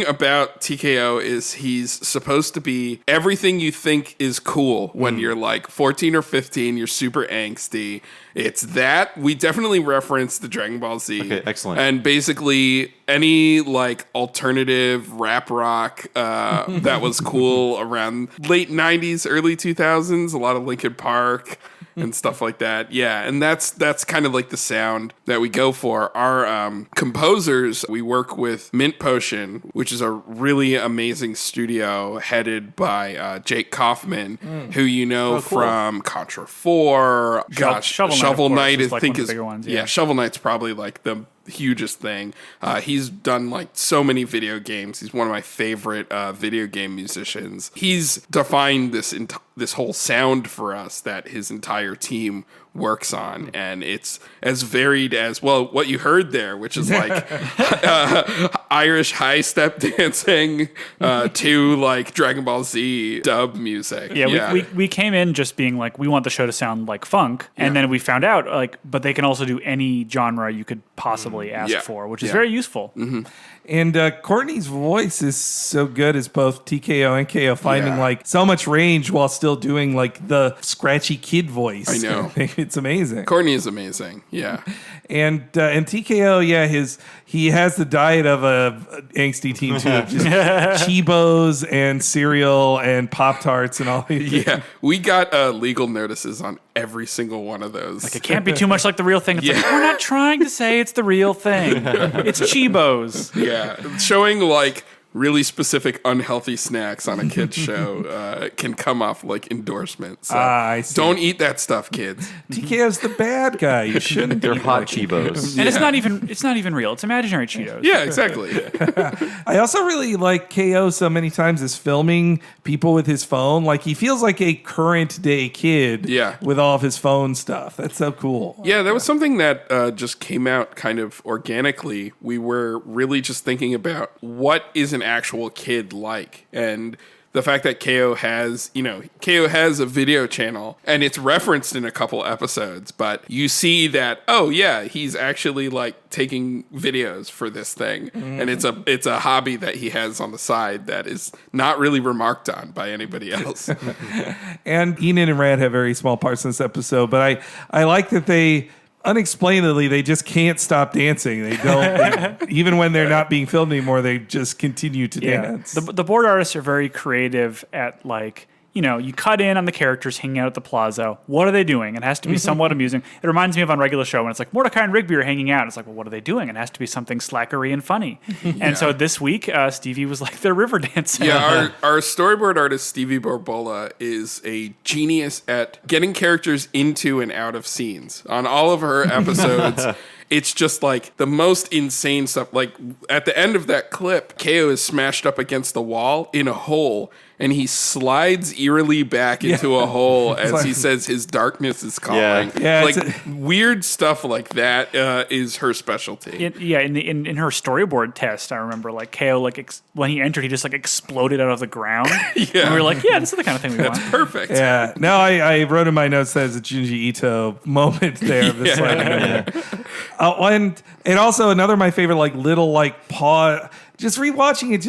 about TKO is he's supposed to be everything you think is cool when you're like 14 or 15, you're super angsty, It's that. We definitely reference the Dragon Ball Z. Okay, excellent. And basically any like alternative rap rock that was cool around late 90s, early 2000s, a lot of Linkin Park and stuff like that. Yeah, and that's kind of like the sound that we go for. Our composers, we work with Mint Potion, which is a really amazing studio headed by Jake Kaufman, who you know from Contra 4. Shovel Knight is I like think one of is the bigger ones. Yeah, Shovel Knight's probably like the hugest thing. He's done like so many video games. He's one of my favorite video game musicians. He's defined this whole sound for us that his entire team works on, and it's as varied as what you heard there, which is like Irish high step dancing to like Dragon Ball Z dub music. We came in just being like, we want the show to sound like funk, and then we found out like, but they can also do any genre you could possibly ask for, which is very useful. And Courtney's voice is so good as both TKO and KO, finding like so much range while still doing like the scratchy kid voice. I know. It's amazing. Courtney is amazing. Yeah. And TKO, he has the diet of a angsty teen too, just Cheebos and cereal and Pop-Tarts and all these things. Yeah, we got legal notices on every single one of those. Like, it can't be too much like the real thing. It's like, we're not trying to say it's the real thing. It's Cheebos. Yeah, showing like really specific unhealthy snacks on a kid's show can come off like endorsements. So I see. Don't eat that stuff, kids. TKO's the bad guy. You shouldn't. They're eat hot like Cheebos. And it's not even real. It's imaginary Cheetos. Yeah, exactly. I also really like KO so many times is filming people with his phone. Like, he feels like a current day kid with all of his phone stuff. That's so cool. Yeah, that was something that just came out kind of organically. We were really just thinking about what is an actual kid like, and the fact that KO has a video channel, and it's referenced in a couple episodes, but you see that, oh yeah, he's actually like taking videos for this thing, and it's a hobby that he has on the side that is not really remarked on by anybody else. And Enid and Rad have very small parts in this episode, but I like that they unexplainably, they just can't stop dancing. They don't, even when they're not being filmed anymore, they just continue to dance. The board artists are very creative at like, you cut in on the characters hanging out at the plaza. What are they doing? It has to be somewhat amusing. It reminds me of on regular show when it's like Mordecai and Rigby are hanging out. It's like, well, what are they doing? It has to be something slackery and funny. And so this week, Stevie was like, they're river dancing. Yeah, our storyboard artist, Stevie Borbola, is a genius at getting characters into and out of scenes. On all of her episodes, it's just like the most insane stuff. Like at the end of that clip, KO is smashed up against the wall in a hole, and he slides eerily back into a hole as he says his darkness is calling. Yeah, like weird stuff like that is her specialty. In her storyboard test, I remember like KO when he entered, he just like exploded out of the ground. And we were like, this is the kind of thing we want. That's perfect. Yeah. No, I wrote in my notes that it's a Junji Ito moment there. Of this and also another of my favorite like little like paw. Just rewatching it,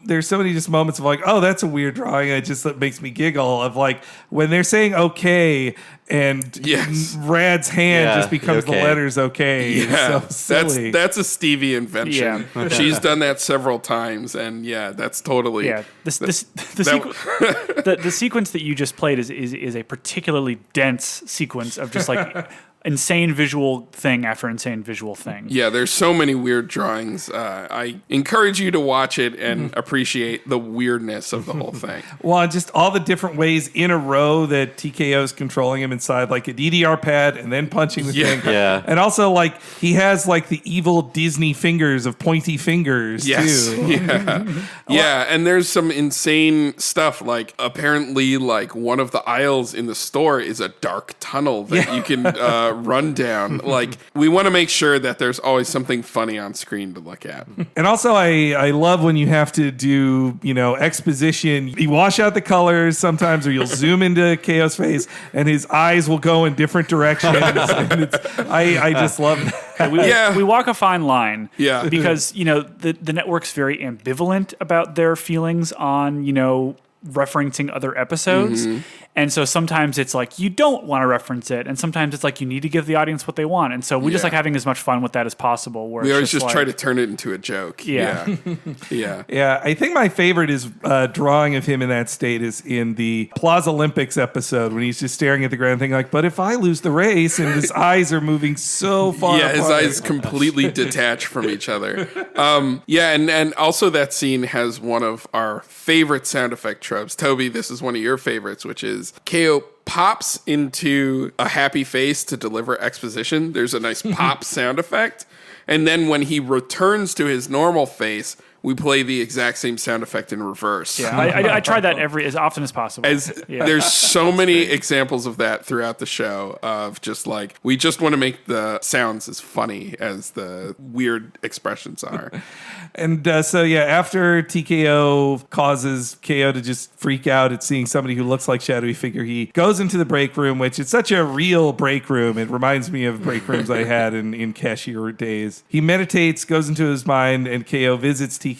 there's so many just moments of like, oh, that's a weird drawing. It just makes me giggle of like when they're saying okay and Rad's hand just becomes the letters okay. Yeah, it's so silly. That's a Stevie invention. Yeah. She's done that several times, and that's totally the sequence that you just played is a particularly dense sequence of just like insane visual thing after insane visual thing. Yeah, there's so many weird drawings. I encourage you to watch it and appreciate the weirdness of the whole thing. Well, just all the different ways in a row that TKO is controlling him inside, like a DDR pad and then punching the thing. Yeah. And also, like, he has, like, the evil Disney fingers of pointy fingers, too. Yeah, and there's some insane stuff. Like, apparently, like, one of the aisles in the store is a dark tunnel that you can run down. Like, we want to make sure that there's always something funny on screen to look at. And also, I love when you have to do, exposition. You wash out the colors sometimes, or you'll zoom into KO's face, and his eyes will go in different directions. And I just love that. We walk a fine line. Yeah. Because, the network's very ambivalent about their feelings on, referencing other episodes. And so sometimes it's like you don't want to reference it, and sometimes it's like you need to give the audience what they want. And so we just like having as much fun with that as possible. Where we always just like, try to turn it into a joke. Yeah. I think my favorite is drawing of him in that state is in the Plaza Olympics episode when he's just staring at the ground thinking like, but if I lose the race, and his eyes are moving so far apart. His eyes completely detached from each other. And also that scene has one of our favorite sound effect tropes. Toby, this is one of your favorites, which is K.O. pops into a happy face to deliver exposition. There's a nice pop sound effect. And then when he returns to his normal face, we play the exact same sound effect in reverse. Yeah, I try that as often as possible. There's so many examples of that throughout the show of just like, we just want to make the sounds as funny as the weird expressions are. And after T.K.O. causes K.O. to just freak out at seeing somebody who looks like shadowy figure, he goes into the break room, which is such a real break room. It reminds me of break rooms I had in cashier days. He meditates, goes into his mind, and K.O. visits T.K.O.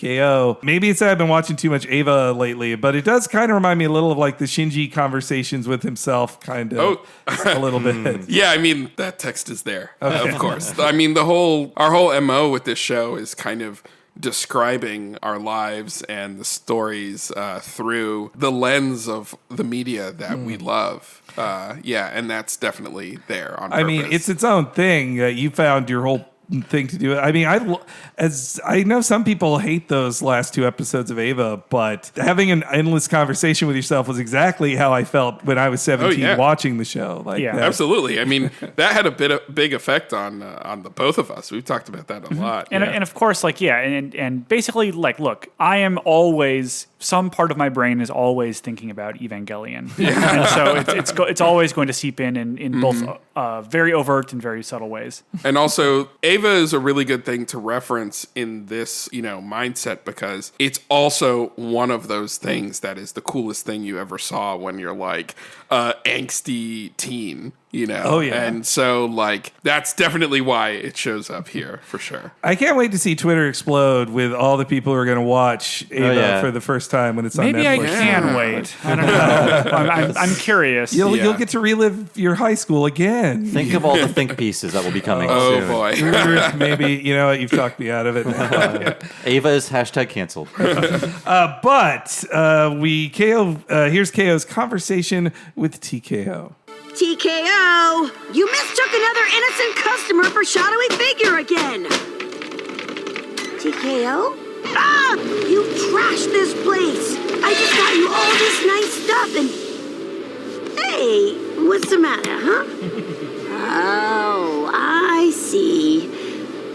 Maybe it's that I've been watching too much Ava lately, but it does kind of remind me a little of like the Shinji conversations with himself, kind of a little bit. Yeah, I mean, that text is there, of course. I mean, our whole MO with this show is kind of describing our lives and the stories through the lens of the media that we love. And that's definitely there on purpose. I mean, it's its own thing. You found your whole thing to do it. I mean, I know some people hate those last two episodes of Ava, but having an endless conversation with yourself was exactly how I felt when I was 17 watching the show. Absolutely. I mean, that had a big effect on the both of us. We've talked about that a lot. And of course, and basically, look, I am always, some part of my brain is always thinking about Evangelion. And so it's always going to seep in both very overt and very subtle ways. And also, Ava is a really good thing to reference in this, mindset, because it's also one of those things that is the coolest thing you ever saw when you're like angsty teen. Oh, yeah. And so, that's definitely why it shows up here, for sure. I can't wait to see Twitter explode with all the people who are going to watch Ava for the first time when it's on Netflix. Maybe I can wait. I don't know. I'm curious. You'll get to relive your high school again. Think of all the think pieces that will be coming soon. Oh, boy. Maybe, you've talked me out of it. Ava is #canceled. Here's K.O.'s conversation with T.K.O. T.K.O., you mistook another innocent customer for shadowy figure again. T.K.O.? You trashed this place. I just got you all this nice stuff and... Hey, what's the matter, huh? Oh, I see.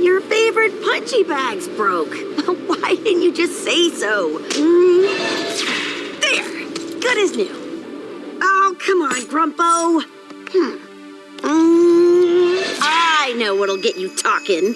Your favorite punchy bags broke. Why didn't you just say so? There, good as new. Oh, come on, Grumpo. I know what'll get you talking.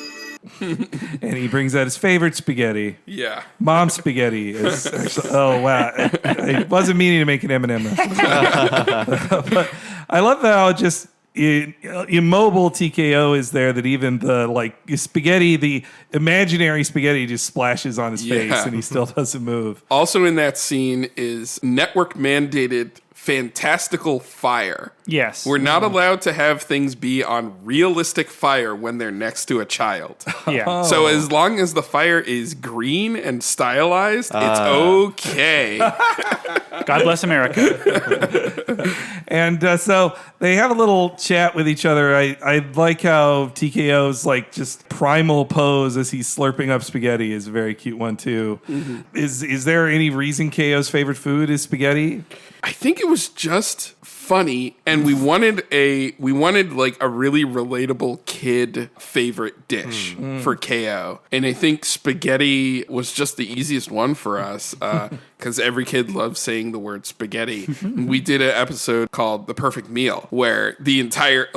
And he brings out his favorite spaghetti. Yeah. Mom spaghetti. Oh, wow. I wasn't meaning to make an M&M. But I love how just immobile T.K.O. is there, that even the spaghetti, the imaginary spaghetti, just splashes on his face and he still doesn't move. Also in that scene is network mandated fantastical fire. Yes. We're not allowed to have things be on realistic fire when they're next to a child. Yeah. So as long as the fire is green and stylized, it's okay. God bless America. And so they have a little chat with each other. I like how TKO's just primal pose as he's slurping up spaghetti is a very cute one too. Mm-hmm. Is there any reason KO's favorite food is spaghetti? I think it was just funny, and we wanted a really relatable kid favorite dish for KO, and I think spaghetti was just the easiest one for us because every kid loves saying the word spaghetti. We did an episode called The Perfect Meal, where the entire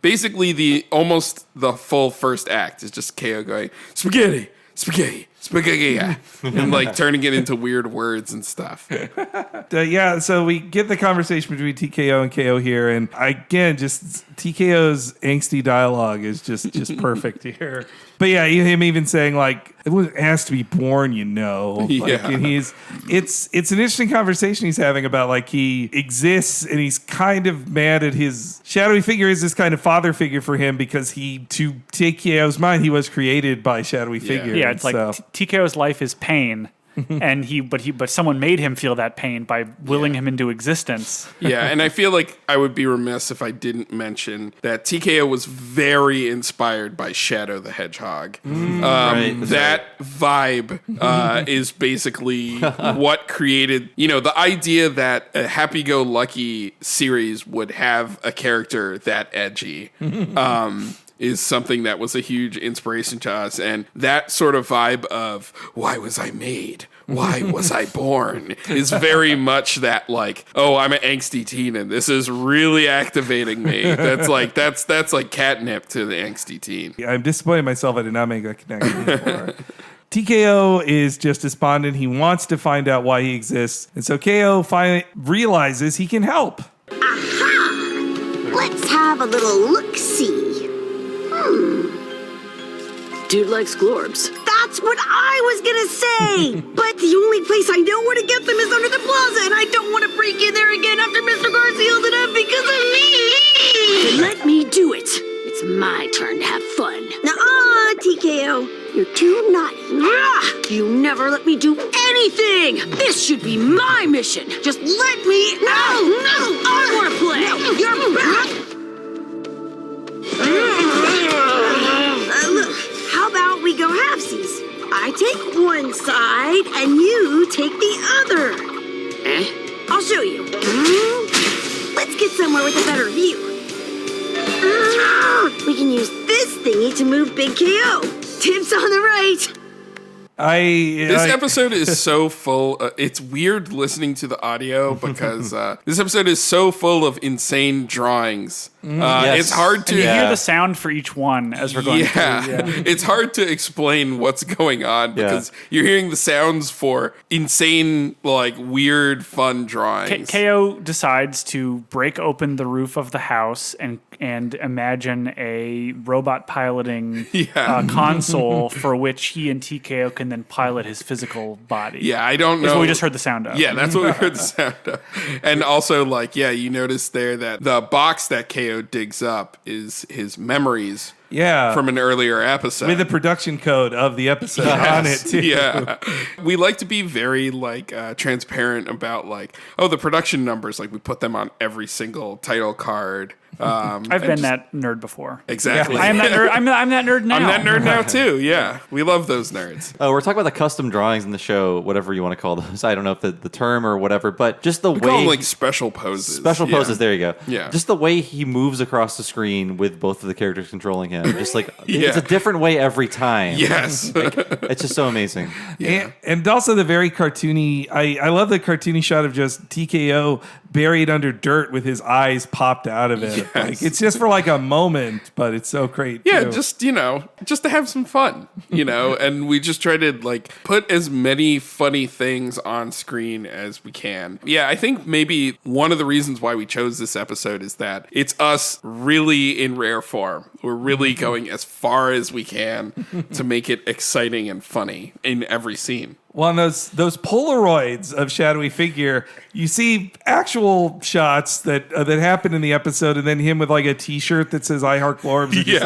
basically the full first act is just KO going spaghetti, spaghetti, spaghetti, and like turning it into weird words and stuff. So we get the conversation between TKO and KO here, and again, just TKO's angsty dialogue is just perfect here. But yeah, him even saying like it was asked to be born, Like, and it's an interesting conversation he's having about like he exists and he's kind of mad at his shadowy figure is this kind of father figure for him because to TKO's mind he was created by shadowy figure. Yeah, it's like TKO's life is pain. And but someone made him feel that pain by willing him into existence. Yeah, and I feel like I would be remiss if I didn't mention that TKO was very inspired by Shadow the Hedgehog. That vibe is basically what created, the idea that a happy-go-lucky series would have a character that edgy. Is something that was a huge inspiration to us. And that sort of vibe of, why was I made? Why was I born? Is very much that like, oh, I'm an angsty teen and this is really activating me. That's like catnip to the angsty teen. Yeah, I'm disappointed in myself I did not make that connection before. TKO is just despondent. He wants to find out why he exists. And so KO finally realizes he can help. Aha! Let's have a little look-see. Dude likes glorbs. That's what I was gonna say! But the only place I know where to get them is under the plaza, and I don't want to break in there again after Mr. Garcia sealed it up because of me! Then let me do it. It's my turn to have fun. Nuh-uh, TKO. You're too naughty. You never let me do anything! This should be my mission! Just let me... No! I want to play! No, you're back! Look, how about we go halfsies? I take one side and you take the other. I'll show you. Let's get somewhere with a better view. We can use this thingy to move Big KO. Tips on the right. This episode is so full. It's weird listening to the audio because this episode is so full of insane drawings. It's hard to hear the sound for each one as we're going through. Yeah. It's hard to explain what's going on because you're hearing the sounds for insane, like weird, fun drawings. KO decides to break open the roof of the house and imagine a robot piloting console for which he and TKO can then pilot his physical body. Yeah, I don't know. That's what we just heard the sound of. Yeah, that's what we heard the sound of. And also, you notice there that the box that KO digs up is his memories from an earlier episode. With the production code of the episode on it, too. Yeah. We like to be very, transparent about, the production numbers. Like, we put them on every single title card. I've been that nerd before. Exactly. I am that nerd. I'm that nerd now. I'm that nerd now too. Yeah, we love those nerds. We're talking about the custom drawings in the show, whatever you want to call those. I don't know if the term or whatever, but just the way call them special poses. Special poses. There you go. Yeah. Just the way he moves across the screen with both of the characters controlling him. Just it's a different way every time. Yes. It's just so amazing. Yeah. And also the very cartoony. I love the cartoony shot of just TKO buried under dirt with his eyes popped out of it. Yes. It's just for a moment, but it's so great. Yeah, too. just to have some fun, and we just try to put as many funny things on screen as we can. Yeah, I think maybe one of the reasons why we chose this episode is that it's us really in rare form. We're really going as far as we can to make it exciting and funny in every scene. Well, and those Polaroids of shadowy figure, you see actual shots that happen in the episode, and then him with a T-shirt that says "I Heart Glorbs," and just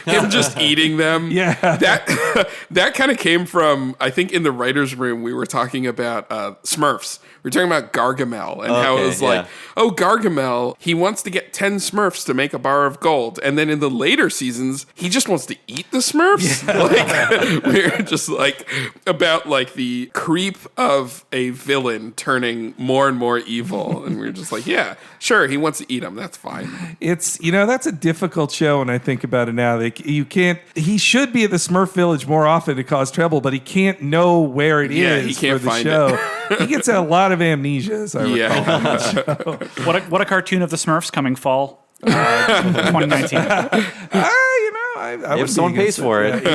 him just eating them. Yeah, that kind of came from, I think, in the writers' room we were talking about Smurfs. We were talking about Gargamel and how it was Gargamel, he wants to get 10 Smurfs to make a bar of gold, and then in the later seasons he just wants to eat the Smurfs. Yeah. We're just about the creep of a villain turning more and more evil, and we're just sure, he wants to eat them. That's fine. It's that's a difficult show, and I think about it now. You can't. He should be at the Smurf Village more often to cause trouble, but he can't know where it is. He can't for the find show. He gets a lot of amnesia, as I recall. On the show. What a cartoon of the Smurfs coming fall 2019. if someone pays for it.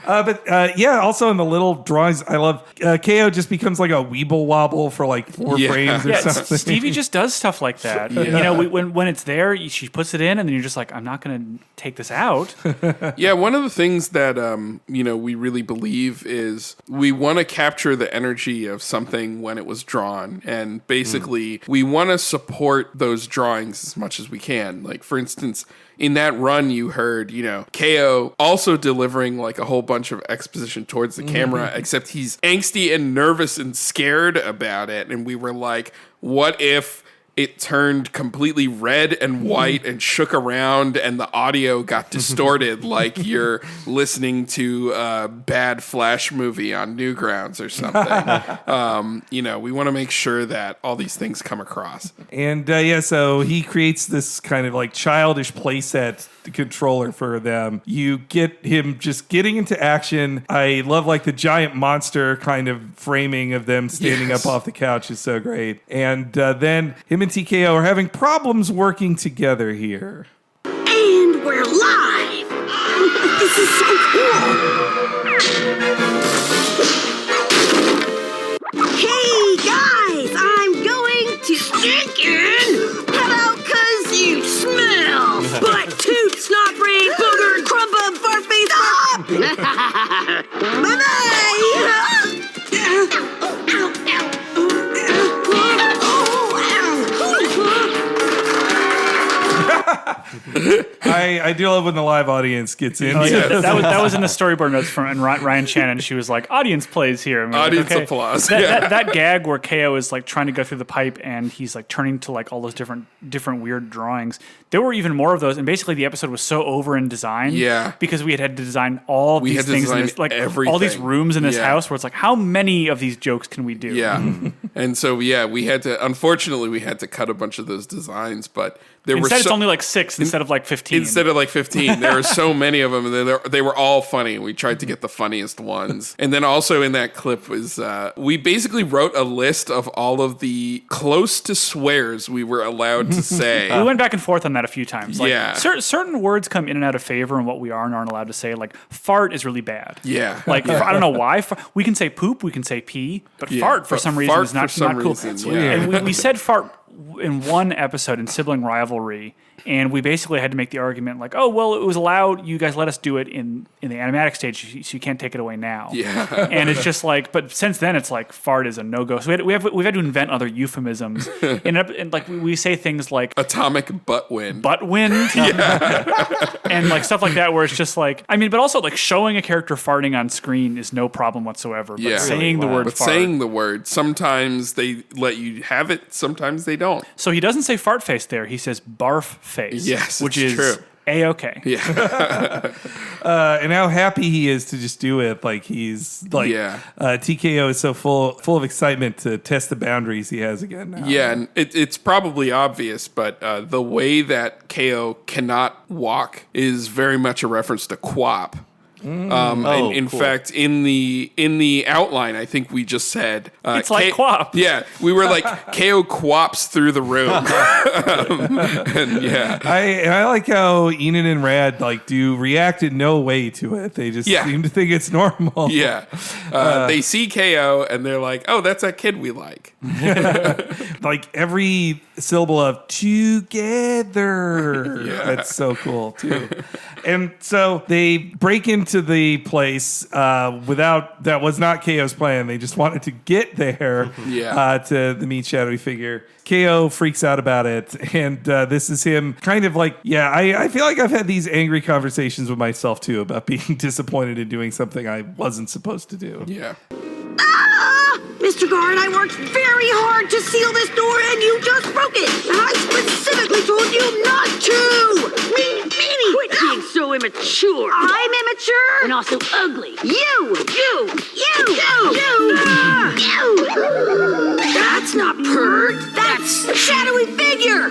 Also in the little drawings, I love K.O. just becomes like a weeble wobble for like 4 frames or something. Stevie just does stuff like that. You know, when it's there, she puts it in, and then you're just like, I'm not going to take this out. Yeah, one of the things that we really believe is we want to capture the energy of something when it was drawn, and basically we want to support those drawings as much as we can. Like, for instance, in that run, you heard, K.O. also delivering like a whole bunch of exposition towards the camera, except he's angsty and nervous and scared about it. And we were like, what if it turned completely red and white and shook around and the audio got distorted like you're listening to a bad Flash movie on Newgrounds or something. We want to make sure that all these things come across. And so he creates this kind of like childish playset controller for them. You get him just getting into action. I love like the giant monster kind of framing of them standing up off the couch is so great. And then him and T.K.O. are having problems working together here. And we're live! This is so cool! Hey guys, I'm going to stink in! How about 'cause you smell? But toot, snot brain, booger, crumpa, fartface, bye-bye! I do love when the live audience gets in. That was in the storyboard notes from Ryan Shannon. She was like, audience plays here. I mean, audience applause. That gag where K.O. is like trying to go through the pipe and he's like turning to like all those different weird drawings. There were even more of those, and basically the episode was so over in design. Yeah. Because we had to design all these things in this, like everything. all these rooms in this house where it's like, how many of these jokes can we do? Yeah. And so we had to cut a bunch of those designs, but it's only like 6 instead of like 15. Instead of like 15, there were so many of them, and they were all funny. We tried to get the funniest ones. And then also in that clip was we basically wrote a list of all of the close to swears we were allowed to say. We went back and forth on that a few times. Like, yeah. Certain words come in and out of favor in what we are and aren't allowed to say. Like fart is really bad. Yeah. Like I don't know why. We can say poop, we can say pee, but fart for some reason is not cool. That's weird. And we said fart in one episode in Sibling Rivalry, and we basically had to make the argument like, oh, well, it was allowed. You guys let us do it in the animatic stage, so you can't take it away now. Yeah. And it's just like, but since then, it's like fart is a no-go. So we've had to invent other euphemisms. and like we say things like atomic butt wind. Butt wind. Yeah. And like stuff like that where it's just like, I mean, but also like showing a character farting on screen is no problem whatsoever. But saying the word fart. Saying the word, sometimes they let you have it, sometimes they don't. So he doesn't say fart face there. He says barf face. Yes, which is true. A-okay. Yeah. And how happy he is to just do it. Like he's like, T.K.O. is so full of excitement to test the boundaries he has again now. Yeah, and it's probably obvious, but the way that K.O. cannot walk is very much a reference to quap. In fact, in the outline, I think we just said it's like quap. Yeah, we were like K.O. quaps through the room. And yeah, I like how Enan and Rad react in no way to it. They just seem to think it's normal. Yeah, they see K.O. and they're like, "Oh, that's that kid we like." Like every syllable of together. That's so cool too. And so they break into the place that was not K.O.'s plan. They just wanted to get there to meet Shadowy Figure. K.O. freaks out about it, and this is him kind of like, I feel like I've had these angry conversations with myself too about being disappointed in doing something I wasn't supposed to do. Yeah. Mr. Guard, I worked very hard to seal this door and you just broke it! And I specifically told you not to! Meanie! Quit being so immature! I'm immature! And also ugly! You! That's not pert! That's Shadowy Figure!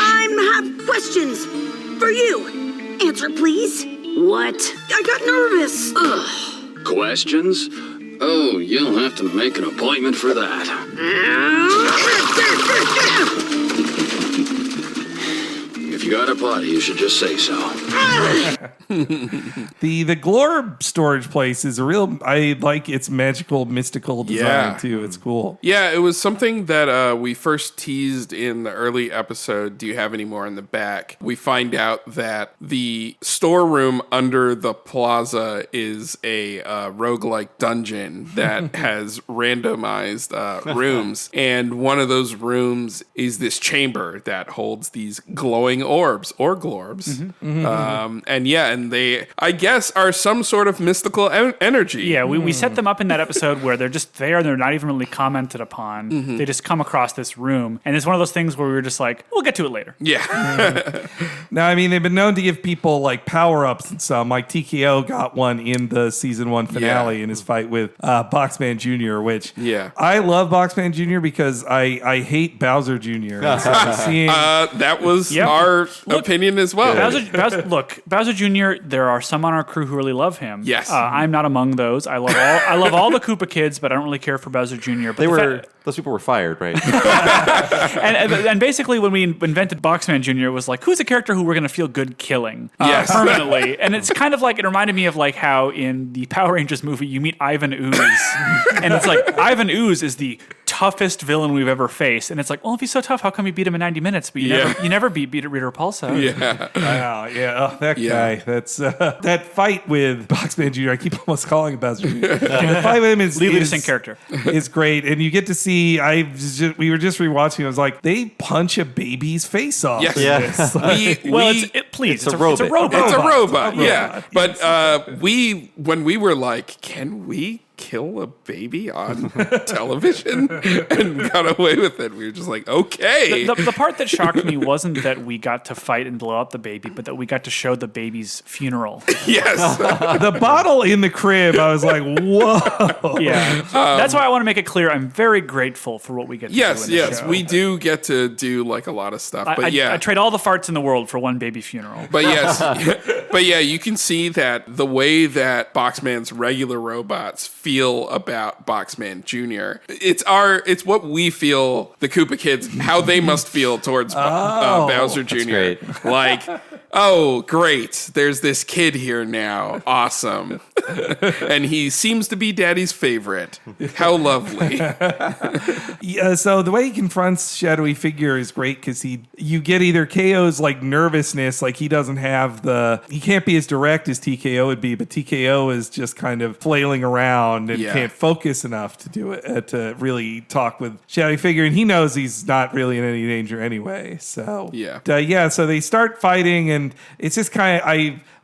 I have questions for you. Answer, please. What? I got nervous. Ugh. Questions? Oh, you'll have to make an appointment for that. If you got a potty, you should just say so. The Glorb storage place is a real. I like its magical, mystical design too. It's cool. Yeah, it was something that we first teased in the early episode. Do you have any more in the back? We find out that the storeroom under the plaza is a roguelike dungeon that has randomized rooms, and one of those rooms is this chamber that holds these glowing orbs or glorbs, and they, I guess, are some sort of mystical energy. Yeah, we set them up in that episode where they're just there. They're not even really commented upon. They just come across this room, and it's one of those things where we were just like, we'll get to it later. Yeah. Now, I mean, they've been known to give people like power ups and some. Like T.K.O. got one in the season 1 finale in his fight with Boxman Jr., which I love Boxman Jr. because I hate Bowser Jr. That was our opinion as well. Bowser Jr., there are some on our crew who really love him. Yes. I'm not among those. I love all the Koopa kids, but I don't really care for Bowser Jr. But those people were fired, right? and basically when we invented Boxman Jr., it was like, who's a character who we're going to feel good killing permanently? And it's kind of like, it reminded me of like how in the Power Rangers movie you meet Ivan Ooze. And it's like, Ivan Ooze is the toughest villain we've ever faced. And it's like, well, if he's so tough, how come you beat him in 90 minutes? But you never beat Rita Repulsa. Yeah. Wow, yeah. Oh, that guy. That's that fight with Boxman Jr. I keep almost calling him Bowser Jr. The fight with him is legally distinct character. Is great, and you get to see. We were just rewatching. I was like, they punch a baby's face off. Yes. It's a robot. It's a robot. Yeah. But when we were like, can we kill a baby on television and got away with it? We were just like, okay. The part that shocked me wasn't that we got to fight and blow up the baby, but that we got to show the baby's funeral. Yes. The bottle in the crib, I was like, whoa. Yeah. That's why I want to make it clear I'm very grateful for what we get to do in the show. We do get to do like a lot of stuff. But I trade all the farts in the world for one baby funeral. But you can see that the way that Boxman's regular robots feel about Boxman Jr. It's what we feel, the Koopa kids, how they must feel towards Bowser Jr. That's great. Like, oh, great, there's this kid here now. Awesome. And he seems to be Daddy's favorite. How lovely. So the way he confronts Shadowy Figure is great because you get either KO's like nervousness, like he can't be as direct as TKO would be, but TKO is just kind of flailing around and can't focus enough to do it, to really talk with Shadowy Figure, and he knows he's not really in any danger anyway. So so they start fighting, and it's just kind of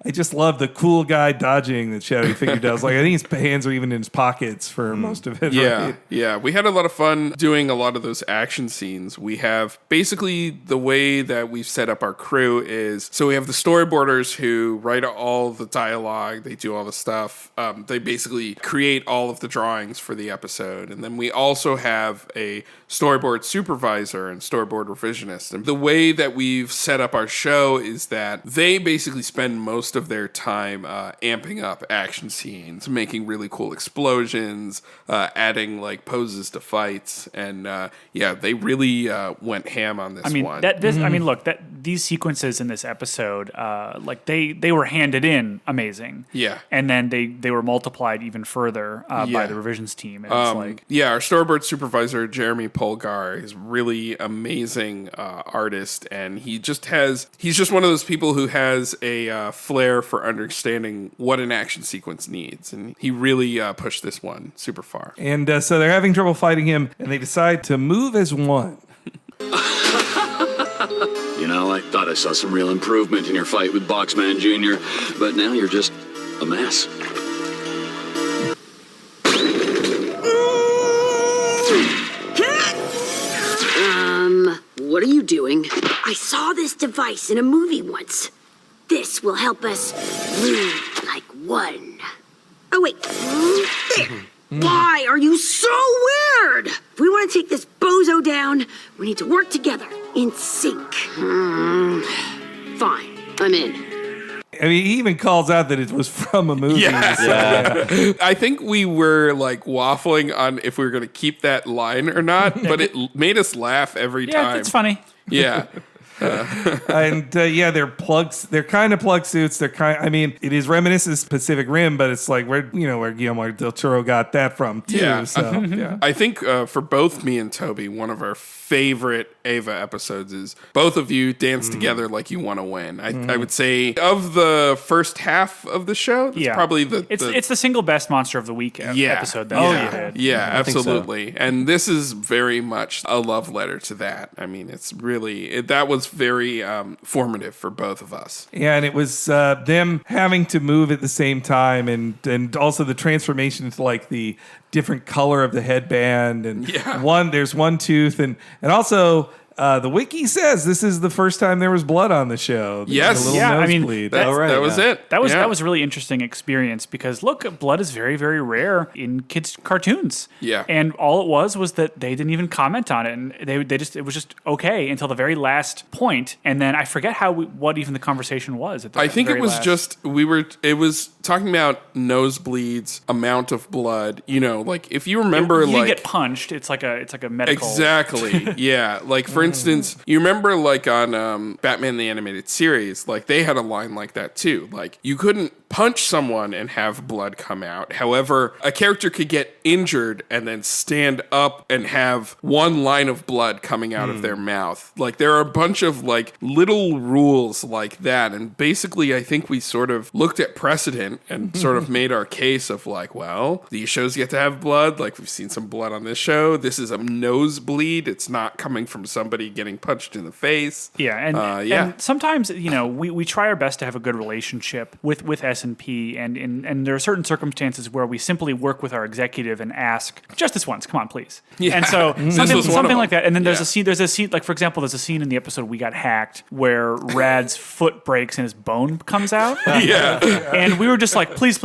I just love the cool guy dodging that Shadowy Figure does. Like, I think his hands are even in his pockets for most of it. Yeah, right? yeah. We had a lot of fun doing a lot of those action scenes. We have basically the way that we've set up our crew is, so we have the storyboarders who write all the dialogue, they do all the stuff. They basically create all of the drawings for the episode. And then we also have a storyboard supervisor and storyboard revisionist. And the way that we've set up our show is that they basically spend most of their time amping up action scenes, making really cool explosions, adding like poses to fights, and they really went ham on this one. These sequences in this episode, they were handed in amazing. Yeah, and then they were multiplied even further by the revisions team. And our storyboard supervisor Jeremy Polgar is really amazing artist, and he's just one of those people who has a flair for understanding what an action sequence needs, and he really pushed this one super far. And so they're having trouble fighting him, and they decide to move as one. You know, I thought I saw some real improvement in your fight with Boxman Jr., but now you're just a mess. What are you doing? I saw this device in a movie once. This will help us move like one. Oh, wait. There. Why are you so weird? If we want to take this bozo down, we need to work together in sync. Fine. I'm in. I mean, he even calls out that it was from a movie. Yeah. I think we were like waffling on if we were going to keep that line or not, but it made us laugh every time. Yeah, it's funny. Yeah. And they're plugs. They're kind of plug suits. I mean, it is reminiscent of Pacific Rim, but it's like where Guillermo del Toro got that from too. Yeah. So yeah. I think for both me and Toby, one of our favorite Ava episodes is both of you dance together like you want to win. I would say of the first half of the show, it's probably it's the single best Monster of the Week episode that we did. Yeah, absolutely. So. And this is very much a love letter to that. I mean, it's really that was very formative for both of us. Yeah, and it was them having to move at the same time, and also the transformation to like the different color of the headband, and there's one tooth, and also. The wiki says this is the first time there was blood on the show. Yes, I mean that was it. That was a really interesting experience because look, blood is very, very rare in kids' cartoons. Yeah, and all it was that they didn't even comment on it, and it was just okay until the very last point, and then I forget what even the conversation was. I think it was just it was talking about nosebleeds, amount of blood. You know, like if you remember, you get punched. It's like a medical exactly. Yeah, like for instance, you remember like on Batman the Animated Series, like they had a line like that too. Like you couldn't punch someone and have blood come out. However, a character could get injured and then stand up and have one line of blood coming out of their mouth. Like there are a bunch of like little rules like that. And basically, I think we sort of looked at precedent and sort of made our case of like, well, these shows get to have blood. Like we've seen some blood on this show. This is a nosebleed. It's not coming from somebody getting punched in the face. Yeah, and sometimes we try our best to have a good relationship with S&P, and there are certain circumstances where we simply work with our executive and ask just this once, come on, please. Yeah. And so something like that. And then there's a scene like for example, there's a scene in the episode We Got Hacked where Rad's foot breaks and his bone comes out. Yeah, and we were just like, please,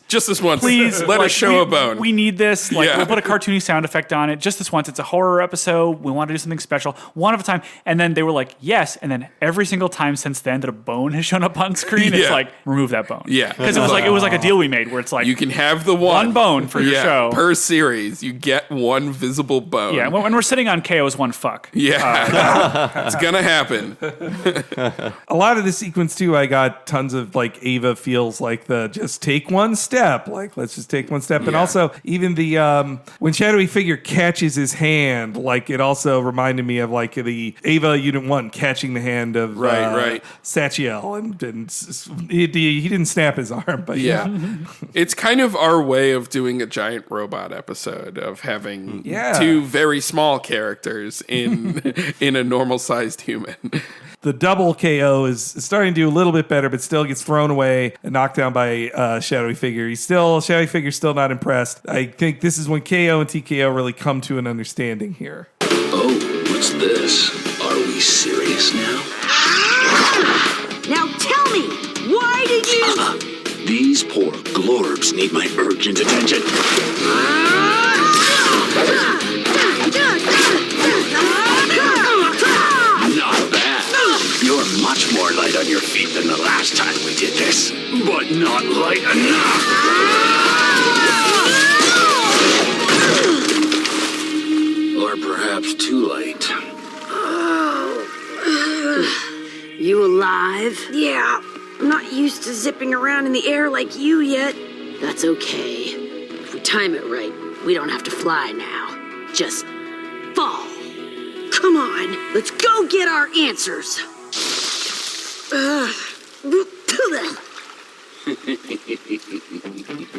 just this once, please, let us show a bone. We need this. Like we'll put a cartoony sound effect on it. Just this once. It's a horror episode. We want to do something special. One at a time. And then they were like, yes. And then every single time since then that a bone has shown up on screen, it's like, remove that bone. Yeah. Because it was like a deal we made where it's like, you can have the one bone for your show. Per series, you get one visible bone. Yeah. When we're sitting on K.O.'s one fuck. Yeah. It's going to happen. A lot of the sequence too, I got tons of like Ava feels like the just take one step. Like, let's just take one step. And also even the, when Shadowy Figure catches his hand, like it also reminded me of like the Ava Unit 1 catching the hand of Sachiel, and he didn't snap his arm, but it's kind of our way of doing a giant robot episode of having two very small characters in a normal sized human. The double KO is starting to do a little bit better, but still gets thrown away and knocked down by Shadowy Figure. Shadowy Figure's still not impressed. I think this is when KO and T.K.O. really come to an understanding here. Oh, what's this? Are we serious now? Now tell me, why did you... These poor glorbs need my urgent attention. Not bad. You're much more light on your feet than the last time we did this. But not light enough. Or perhaps too late. You alive? Yeah. I'm not used to zipping around in the air like you yet. That's okay. If we time it right, we don't have to fly now. Just fall. Come on, let's go get our answers.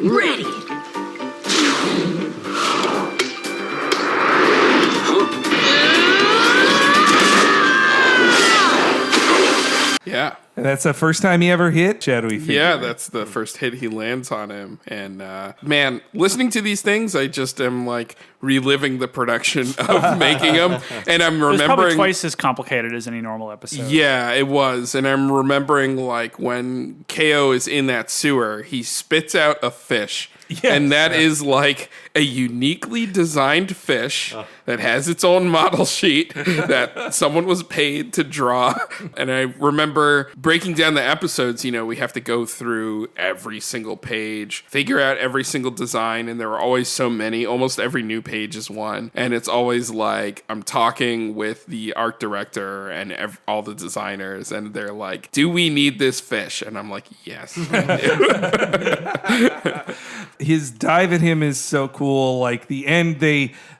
Ready. Yeah. And that's the first time he ever hit Shadowy Figure. Yeah, that's the first hit he lands on him. And man, listening to these things, I just am like reliving the production of making them. And I'm remembering. It was probably twice as complicated as any normal episode. Yeah, it was. And I'm remembering like when KO is in that sewer, he spits out a fish. Yes. And that is like a uniquely designed fish that has its own model sheet that someone was paid to draw. And I remember breaking down the episodes, we have to go through every single page, figure out every single design, and there are always so many. Almost every new page is one. And it's always like I'm talking with the art director and all the designers, and they're like, do we need this fish? And I'm like, yes. His dive at him is so cool. Like the end,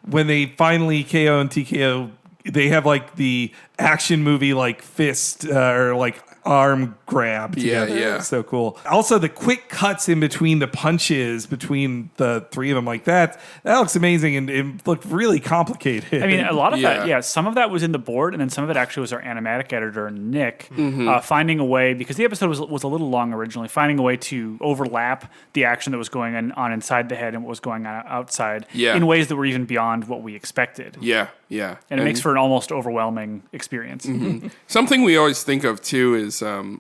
when they finally KO and T.K.O, they have like the action movie like fist or like arm grab together. Yeah. It's so cool. Also, the quick cuts in between the punches between the three of them like that looks amazing, and it looked really complicated. I mean, a lot of that, some of that was in the board, and then some of it actually was our animatic editor, Nick, finding a way, because the episode was a little long originally, finding a way to overlap the action that was going on inside the head and what was going on outside in ways that were even beyond what we expected. Yeah. And it makes for an almost overwhelming experience. Something we always think of, too, is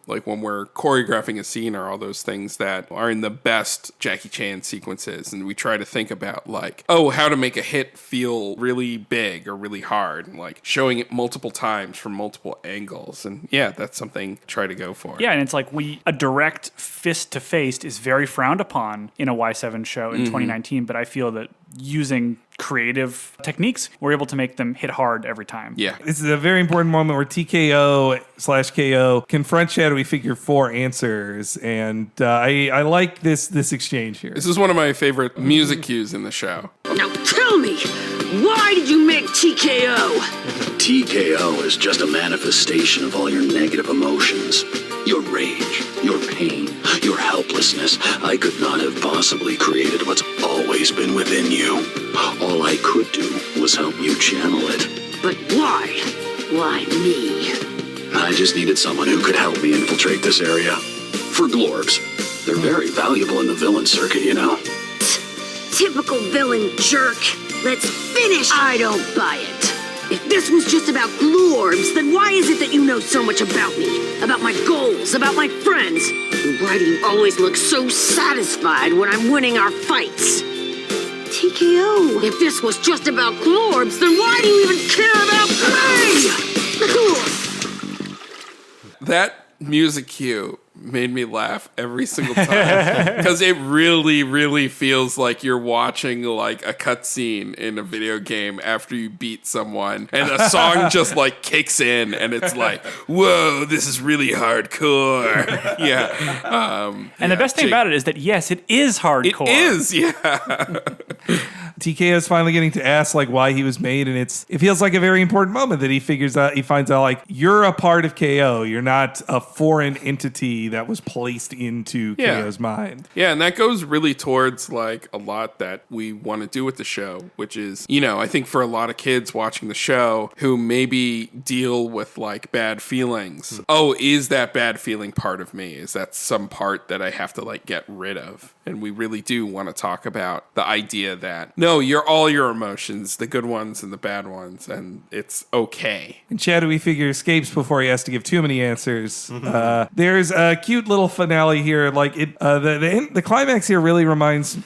like when we're choreographing a scene or all those things that are in the best Jackie Chan sequences. And we try to think about like, how to make a hit feel really big or really hard. And like showing it multiple times from multiple angles. And that's something to try to go for. Yeah, and it's like a direct fist-to-face is very frowned upon in a Y7 show in 2019. But I feel that using creative techniques, we're able to make them hit hard every time. Yeah. This is a very important moment where TKO/KO confront Shadowy Figure 4 answers, and I like this exchange here. This is one of my favorite music cues in the show. Now tell me, why did you make TKO? TKO is just a manifestation of all your negative emotions. Your rage, your pain, your helplessness. I could not have possibly created what's always been within you. All I could do was help you channel it. But why? Why me? I just needed someone who could help me infiltrate this area. For Glorbs. They're very valuable in the villain circuit, Typical villain jerk. Let's finish. I don't buy it. If this was just about Glorbs, then why is it that you know so much about me? About my goals, about my friends? And why do you always look so satisfied when I'm winning our fights? TKO. If this was just about Glorbs, then why do you even care about me? That music cue made me laugh every single time because it really, really feels like you're watching like a cutscene in a video game after you beat someone, and a song just like kicks in, and it's like, whoa, this is really hardcore. And the best thing about it is that yes, it is hardcore. It is, TKO is finally getting to ask like why he was made, and it feels like a very important moment that he finds out like you're a part of KO. You're not a foreign entity that was placed into KO's mind. Yeah, and that goes really towards like a lot that we want to do with the show, which is, I think for a lot of kids watching the show who maybe deal with like bad feelings. Is that bad feeling part of me? Is that some part that I have to like get rid of? And we really do want to talk about the idea that no, you're all your emotions, the good ones and the bad ones, and it's okay. And Shadowy Figure escapes before he has to give too many answers. There's a cute little finale here. Like the climax here really reminds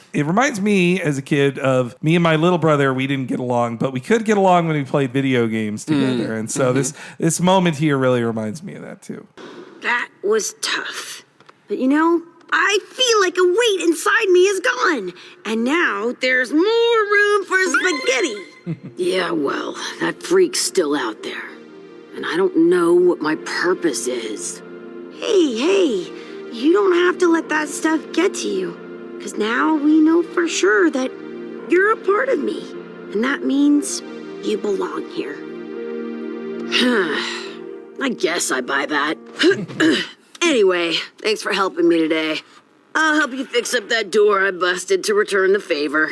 me as a kid of me and my little brother. We didn't get along, but we could get along when we played video games together. And so this moment here really reminds me of that too. That was tough. But I feel like a weight inside me is gone. And now there's more room for spaghetti. Yeah, well, that freak's still out there. And I don't know what my purpose is. Hey, you don't have to let that stuff get to you. Because now we know for sure that you're a part of me. And that means you belong here. I guess I buy that. Anyway, thanks for helping me today. I'll help you fix up that door I busted to return the favor.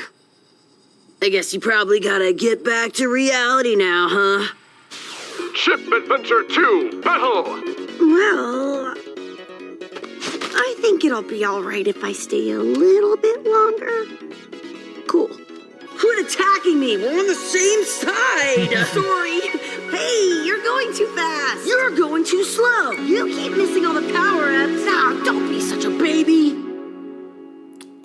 I guess you probably gotta get back to reality now, huh? Ship Adventure 2, battle! Well, I think it'll be all right if I stay a little bit longer. Cool. Quit attacking me! We're on the same side! Sorry. Hey, you're going too fast. You're going too slow. You keep missing all the power-ups. Now, don't be such a baby.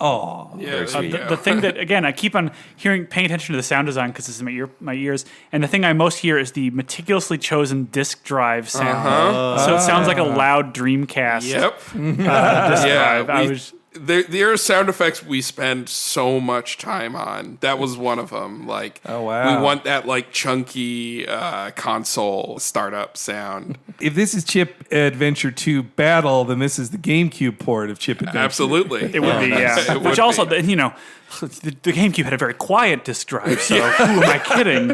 Oh, Yeah, the thing that, again, I keep on paying attention to the sound design because it's in my ears, and the thing I most hear is the meticulously chosen disc drive sound. So it sounds like a loud Dreamcast. Yep. Disc drive. There are sound effects we spend so much time on. That was one of them. Like, oh wow, we want that like chunky console startup sound. If this is Chip Adventure 2 Battle, then this is the GameCube port of Chip Adventure. Absolutely, it would be. Yeah, which also, you know, the GameCube had a very quiet disc drive. So who am I kidding?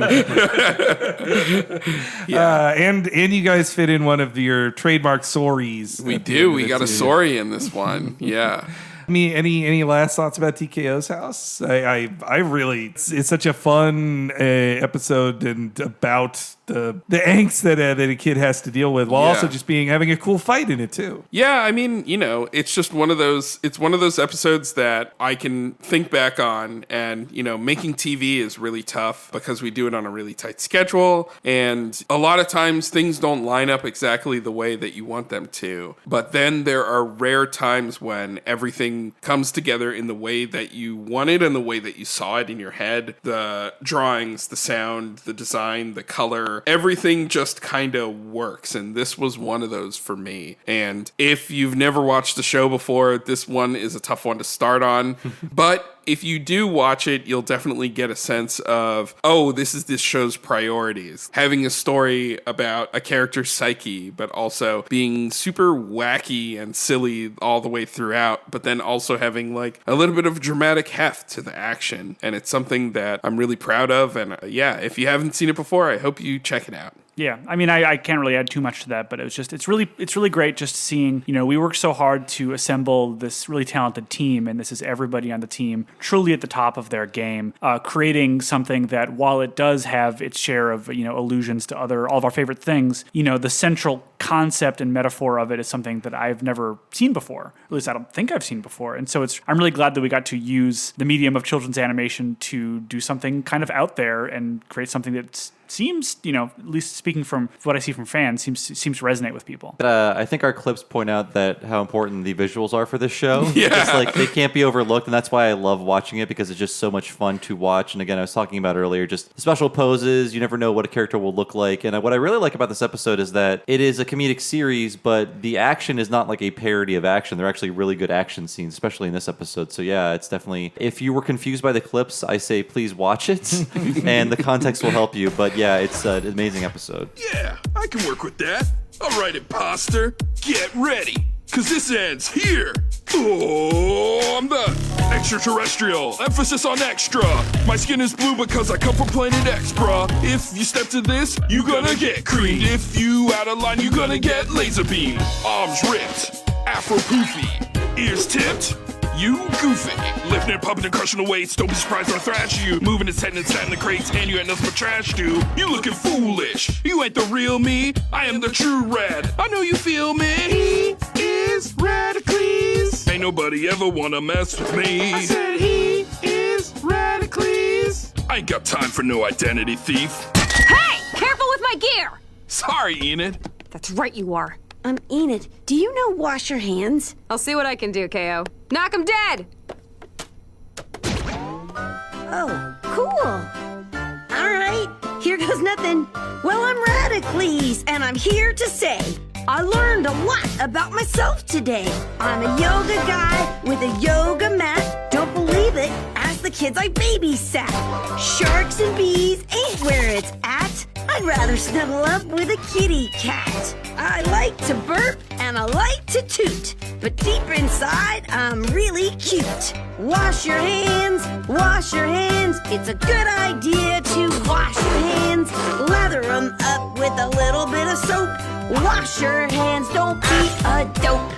And you guys fit in one of your trademark sorries. We do. We got a sorry in this one. Yeah. Any last thoughts about TKO's house? I really, it's such a fun episode and about the angst that a kid has to deal with while also just having a cool fight in it too. Yeah, I mean, you know, it's just one of those episodes that I can think back on, and you know, making TV is really tough because we do it on a really tight schedule, and a lot of times things don't line up exactly the way that you want them to. But then there are rare times when everything comes together in the way that you wanted and the way that you saw it in your head. The drawings, the sound, the design, the color, everything just kind of works, and this was one of those for me. And if you've never watched the show before, this one is a tough one to start on, but if you do watch it, you'll definitely get a sense of, oh, this is this show's priorities. Having a story about a character's psyche, but also being super wacky and silly all the way throughout, but then also having like a little bit of dramatic heft to the action. And it's something that I'm really proud of. And if you haven't seen it before, I hope you check it out. Yeah, I mean, I can't really add too much to that, but it's really great just seeing, you know, we worked so hard to assemble this really talented team, and this is everybody on the team truly at the top of their game, creating something that, while it does have its share of, you know, allusions to all of our favorite things, you know, the central concept and metaphor of it is something that I've never seen before. At least I don't think I've seen before. And so I'm really glad that we got to use the medium of children's animation to do something kind of out there and create something that seems, you know, at least speaking from what I see from fans, seems to resonate with people. I think our clips point out that how important the visuals are for this show. Yeah. Just like they can't be overlooked, and that's why I love watching it, because it's just so much fun to watch. And again, I was talking about earlier, just the special poses, you never know what a character will look like. And what I really like about this episode is that it is a comedic series, but the action is not like a parody of action. They're actually really good action scenes, especially in this episode. So yeah, it's definitely, if you were confused by the clips, I say please watch it, and the context will help you. But yeah, it's an amazing episode. Yeah, I can work with that. All right, imposter, get ready, because this ends here. Oh, I'm the extraterrestrial. Emphasis on extra. My skin is blue because I come from planet X, bruh. If you step to this, you gonna get creamed. If you out of line, you gonna get laser beamed. Arms ripped, afro poofy, ears tipped. You goofy. Lifting and pumping and crushing the weights. Don't be surprised when I thrash you. Moving his head and sat in the crates, and you ain't nothing but trash, dude. You looking foolish. You ain't the real me. I am the true Red. I know you feel me. He is Radicles. Ain't nobody ever wanna mess with me. I said he is Radicles. I ain't got time for no identity thief. Hey! Careful with my gear! Sorry, Enid. That's right, you are. Enid, do you know wash your hands? I'll see what I can do, K.O. Knock him dead! Oh, cool. All right, here goes nothing. Well, I'm Radicles, and I'm here to say I learned a lot about myself today. I'm a yoga guy with a yoga mat. Don't believe it? Ask the kids I babysat. Sharks and bees ain't where it's at. I'd rather snuggle up with a kitty cat. I like to burp and I like to toot, but deep inside I'm really cute. Wash your hands, wash your hands. It's a good idea to wash your hands. Lather them up with a little bit of soap. Wash your hands, don't be a dope.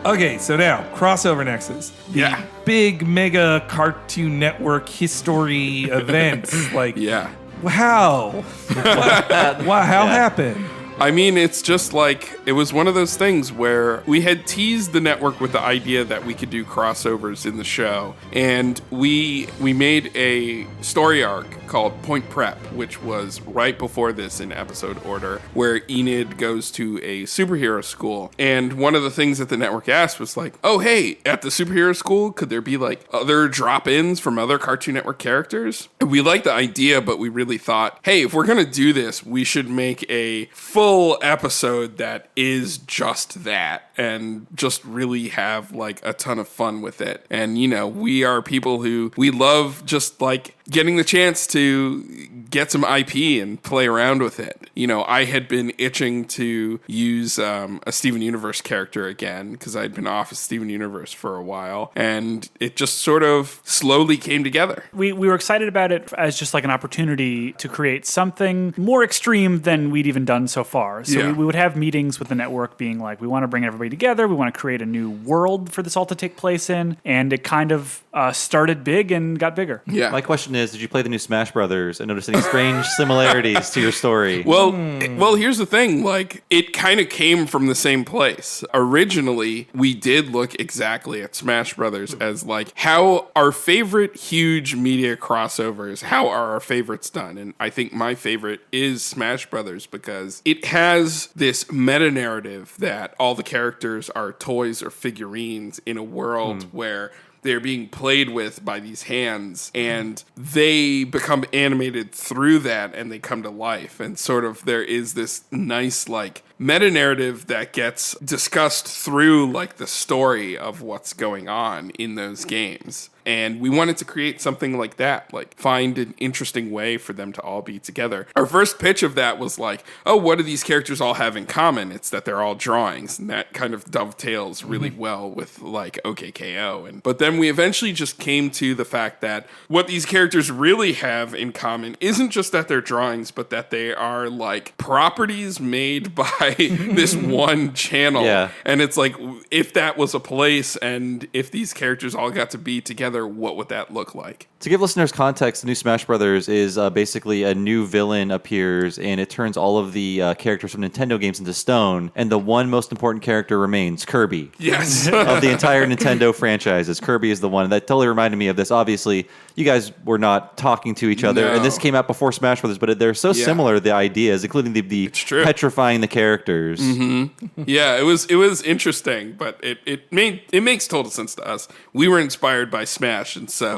Okay, so now, Crossover Nexus. The big mega Cartoon Network history event. Like, yeah. How? How happened? I mean, it's just like, it was one of those things where we had teased the network with the idea that we could do crossovers in the show. And we made a story arc called Point Prep, which was right before this in episode order, where Enid goes to a superhero school. And one of the things that the network asked was like, oh, hey, at the superhero school, could there be like other drop-ins from other Cartoon Network characters? And we liked the idea, but we really thought, hey, if we're going to do this, we should make a full episode that is just that and just really have like a ton of fun with it. And, you know, we are people who we love just like getting the chance to get some IP and play around with it. You know, I had been itching to use a Steven Universe character again because I'd been off of Steven Universe for a while, and it just sort of slowly came together. We were excited about it as just like an opportunity to create something more extreme than we'd even done so far. So we would have meetings with the network being like, we want to bring everybody together, we want to create a new world for this all to take place in, and it kind of started big and got bigger. Yeah. My question is, did you play the new Smash Brothers and notice any strange similarities to your story? Well, here's the thing. Like, it kind of came from the same place. Originally, we did look exactly at Smash Brothers as like, how our favorite huge media crossovers, how are our favorites done? And I think my favorite is Smash Brothers because it has this meta-narrative that all the characters are toys or figurines in a world where they're being played with by these hands, and they become animated through that, and they come to life. And sort of there is this nice, like, meta-narrative that gets discussed through, like, the story of what's going on in those games. And we wanted to create something like that, like find an interesting way for them to all be together. Our first pitch of that was like, oh, what do these characters all have in common? It's that they're all drawings, and that kind of dovetails really well with like OK.K.O. But then we eventually just came to the fact that what these characters really have in common isn't just that they're drawings, but that they are like properties made by this one channel. Yeah. And it's like, if that was a place and if these characters all got to be together, what would that look like? To give listeners context, the new Smash Brothers is basically a new villain appears, and it turns all of the characters from Nintendo games into stone, and the one most important character remains, Kirby. Yes. Of the entire Nintendo franchises, Kirby is the one. That totally reminded me of this. Obviously, you guys were not talking to each other, and this came out before Smash Brothers, but they're so similar, the ideas, including the petrifying the characters. Mm-hmm. Yeah, it was interesting, but it makes total sense to us. We were inspired by Smash, and so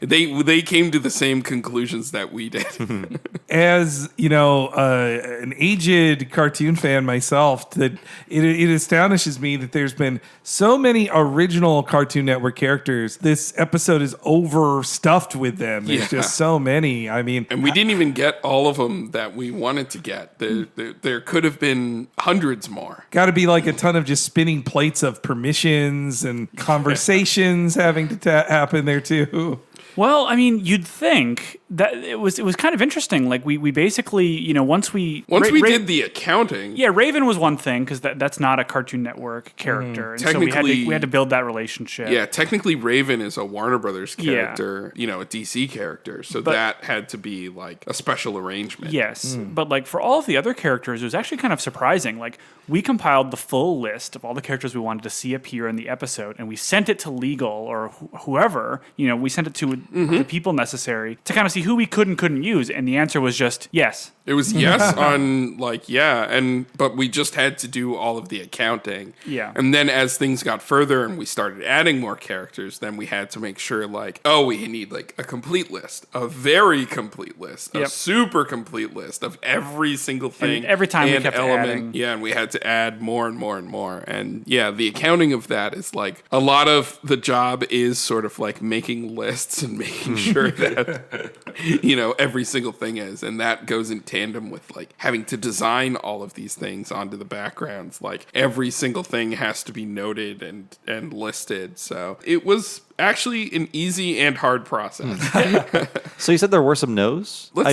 they came to the same conclusions that we did. As you know, an aged cartoon fan myself, that it astonishes me that there's been so many original Cartoon Network characters. This episode is overstuffed with them. There's just so many. I mean, and we didn't even get all of them that we wanted to get. There could have been hundreds more. Got to be like a ton of just spinning plates of permissions and conversations having to happen there too. Well, I mean, you'd think that it was kind of interesting. Like we basically, you know, once we did the accounting. Yeah, Raven was one thing because that's not a Cartoon Network character, and so we had to build that relationship. Yeah, technically Raven is a Warner Brothers character, you know, a DC character, so that had to be like a special arrangement. Yes, but like for all of the other characters, it was actually kind of surprising. Like we compiled the full list of all the characters we wanted to see appear in the episode, and we sent it to legal or whoever. You know, we sent it to the people necessary to kind of see who we could and couldn't use, and the answer was just yes. It was yes on like but we just had to do all of the accounting. Yeah. And then as things got further and we started adding more characters, then we had to make sure like, oh, we need like a complete list, a very complete list, a super complete list of every single thing. And every time we kept adding. Yeah, and we had to add more and more and more. And yeah, the accounting of that is like a lot of the job is sort of like making lists and making sure that you know every single thing is, and that goes in tandem with like having to design all of these things onto the backgrounds. Like every single thing has to be noted and listed. So it was actually an easy and hard process. So you said there were some no's? I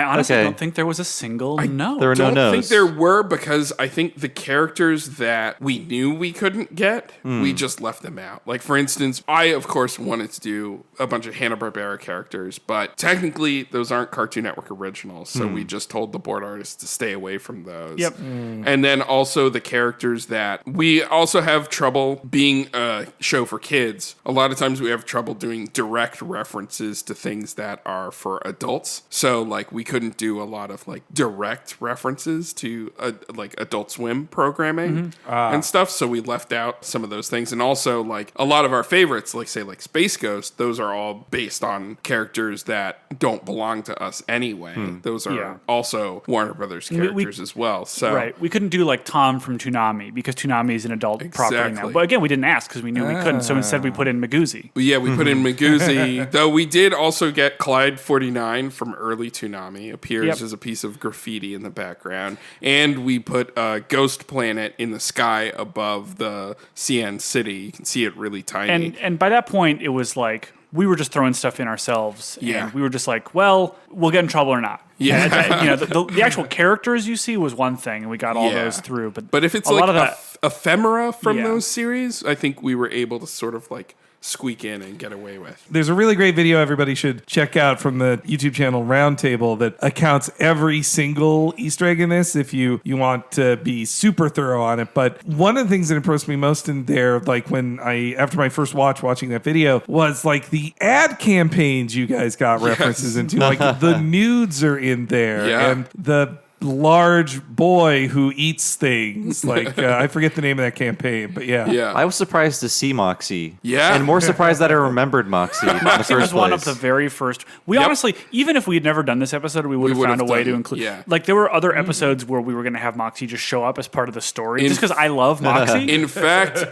honestly don't think there was a single no. There were no no's. I don't think there were, because I think the characters that we knew we couldn't get, we just left them out. Like, for instance, I, of course, wanted to do a bunch of Hanna-Barbera characters, but technically those aren't Cartoon Network originals, so we just told the board artists to stay away from those. Yep. And then also the characters that we also have trouble being a show for kids. A lot of times we have trouble doing direct references to things that are for adults. So like we couldn't do a lot of like direct references to like Adult Swim programming and stuff. So we left out some of those things. And also like a lot of our favorites, like say like Space Ghost, those are all based on characters that don't belong to us anyway. Those are also Warner Brothers characters as well. So right, we couldn't do like Tom from Toonami because Toonami is an adult property now. But again, we didn't ask because we knew we couldn't. So instead, we put in Magoozy. Yeah, we put in Magoozy. Though we did also get Clyde 49 from early Toonami appears as a piece of graffiti in the background, and we put Ghost Planet in the sky above the CN City. You can see it really tiny. And by that point, it was like we were just throwing stuff in ourselves. Yeah. And we were just like, well, we'll get in trouble or not. Yeah. You know, the actual characters you see was one thing, and we got all those through. But if it's a like lot of that ephemera from those series, I think we were able to sort of like squeak in and get away with. There's a really great video everybody should check out from the YouTube channel Roundtable that accounts every single Easter egg in this if you want to be super thorough on it. But one of the things that impressed me most in there, like when after my first watching that video, was like the ad campaigns you guys got references into. Like the nudes are in there and the large boy who eats things. Like I forget the name of that campaign, but I was surprised to see Moxie. Yeah. And more surprised that I remembered Moxie in the Moxie first was one of place. the very first. We honestly, even if we had never done this episode, we would have found a way to include. Yeah. Like there were other episodes where we were going to have Moxie just show up as part of the story, just because I love Moxie. In fact,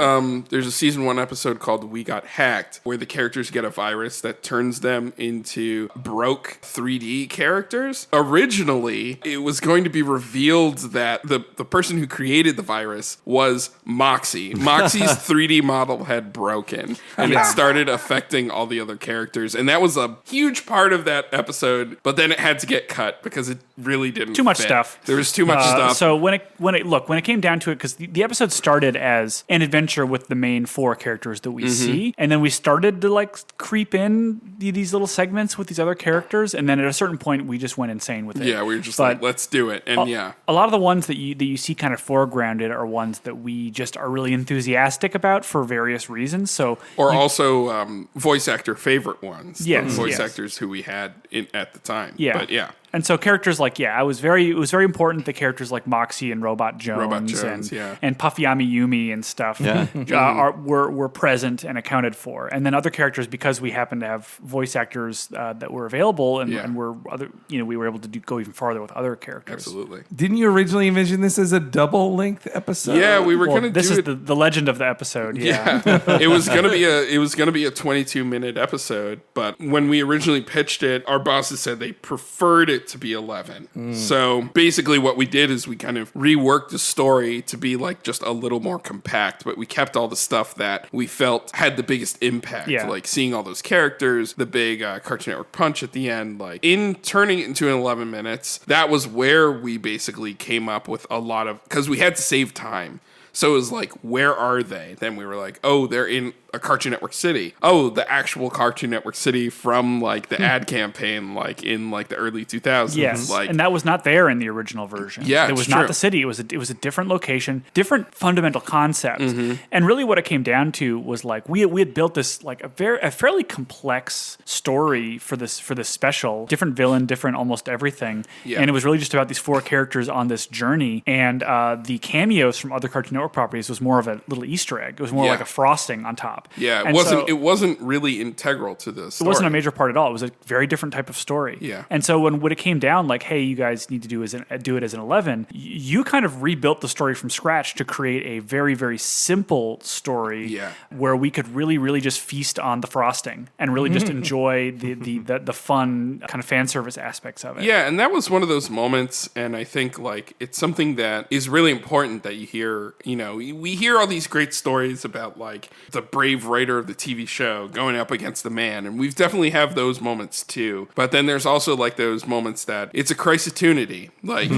there's a season 1 episode called We Got Hacked, where the characters get a virus that turns them into broke 3D characters. Originally, it was going to be revealed that the person who created the virus was Moxie. Moxie's 3D model had broken, and it started affecting all the other characters. And that was a huge part of that episode, but then it had to get cut because it really didn't Too much fit. stuff. There was too much stuff. So when it came down to it, because the episode started as an adventure with the main 4 characters that we see, and then we started to like creep in these little segments with these other characters, and then at a certain point we just went insane with it. Yeah, we were just like, let's do it. And a lot of the ones that you see kind of foregrounded are ones that we just are really enthusiastic about for various reasons. So also voice actor favorite ones. Yes, voice actors who we had at the time. Yeah. But yeah. And so characters like, it was very important that characters like Moxie and Robot Jones, and Puffy Yumi and stuff were present and accounted for. And then other characters, because we happen to have voice actors that were available and we were able to go even farther with other characters. Absolutely. Didn't you originally envision this as a double-length episode? Yeah, we were going to do this is the legend of the episode. Yeah. It was going to be a 22-minute episode, but when we originally pitched it, our bosses said they preferred it to be 11. So basically what we did is we kind of reworked the story to be like just a little more compact, but we kept all the stuff that we felt had the biggest impact, like seeing all those characters, the big Cartoon Network punch at the end, like in turning it into 11 minutes, that was where we basically came up with a lot of, because we had to save time. So it was like, where are they? Then we were like, oh, they're in a Cartoon Network city. Oh, the actual Cartoon Network city from like the ad campaign, like in like the early 2000s. Yes, like, and that was not there in the original version. Yeah, it was not the city. It was a different location, different fundamental concept. And really, what it came down to was like we had built this like a fairly complex story for this special, different villain, different almost everything. Yeah. And it was really just about these 4 characters on this journey. And the cameos from other Cartoon Network properties was more of a little Easter egg. It was more like a frosting on top. Yeah, it wasn't really integral to this story. It wasn't a major part at all. It was a very different type of story. Yeah. And so when it came down, like, hey, you guys need to do it as an 11, you kind of rebuilt the story from scratch to create a very, very simple story where we could really, really just feast on the frosting and really just enjoy the fun kind of fan service aspects of it. Yeah, and that was one of those moments, and I think like it's something that is really important that you hear, we hear all these great stories about like the brave writer of the TV show going up against the man, and we've definitely have those moments too. But then there's also like those moments that it's a crisis-tunity. Like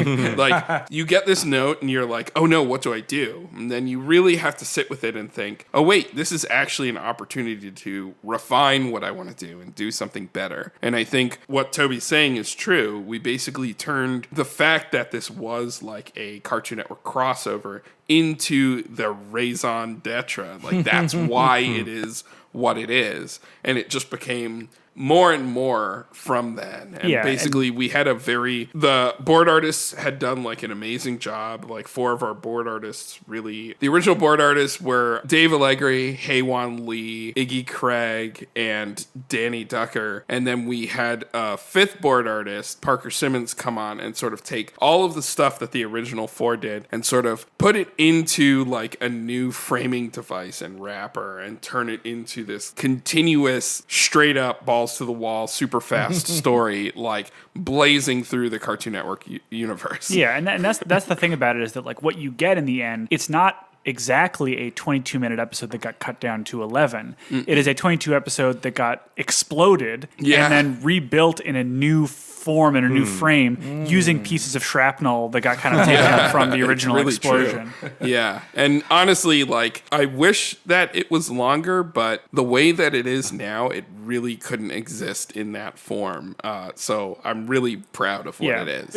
you get this note and you're like, oh no, what do I do? And then you really have to sit with it and think, oh wait, this is actually an opportunity to refine what I want to do and do something better. And I think what Toby's saying is true. We basically turned the fact that this was like a Cartoon Network crossover into the raison d'etre. Like that's why it is what it is. And it just became more and more from then. And basically we had the board artists had done like an amazing job. Like 4 of our board artists really, the original board artists were Dave Allegri, Haewon Lee, Iggy Craig, and Danny Ducker. And then we had a 5th board artist, Parker Simmons, come on and sort of take all of the stuff that the original 4 did and sort of put it into like a new framing device and wrapper and turn it into this continuous, straight up balls to the wall, super fast story, like blazing through the Cartoon Network universe. Yeah, and that's the thing about it is that like what you get in the end, it's not exactly a 22-minute episode that got cut down to 11. It is a 22 episode that got exploded and then rebuilt in a new form and a new frame using pieces of shrapnel that got kind of taken from the original really explosion. Yeah. And honestly, like, I wish that it was longer, but the way that it is now, it really couldn't exist in that form. So I'm really proud of what it is.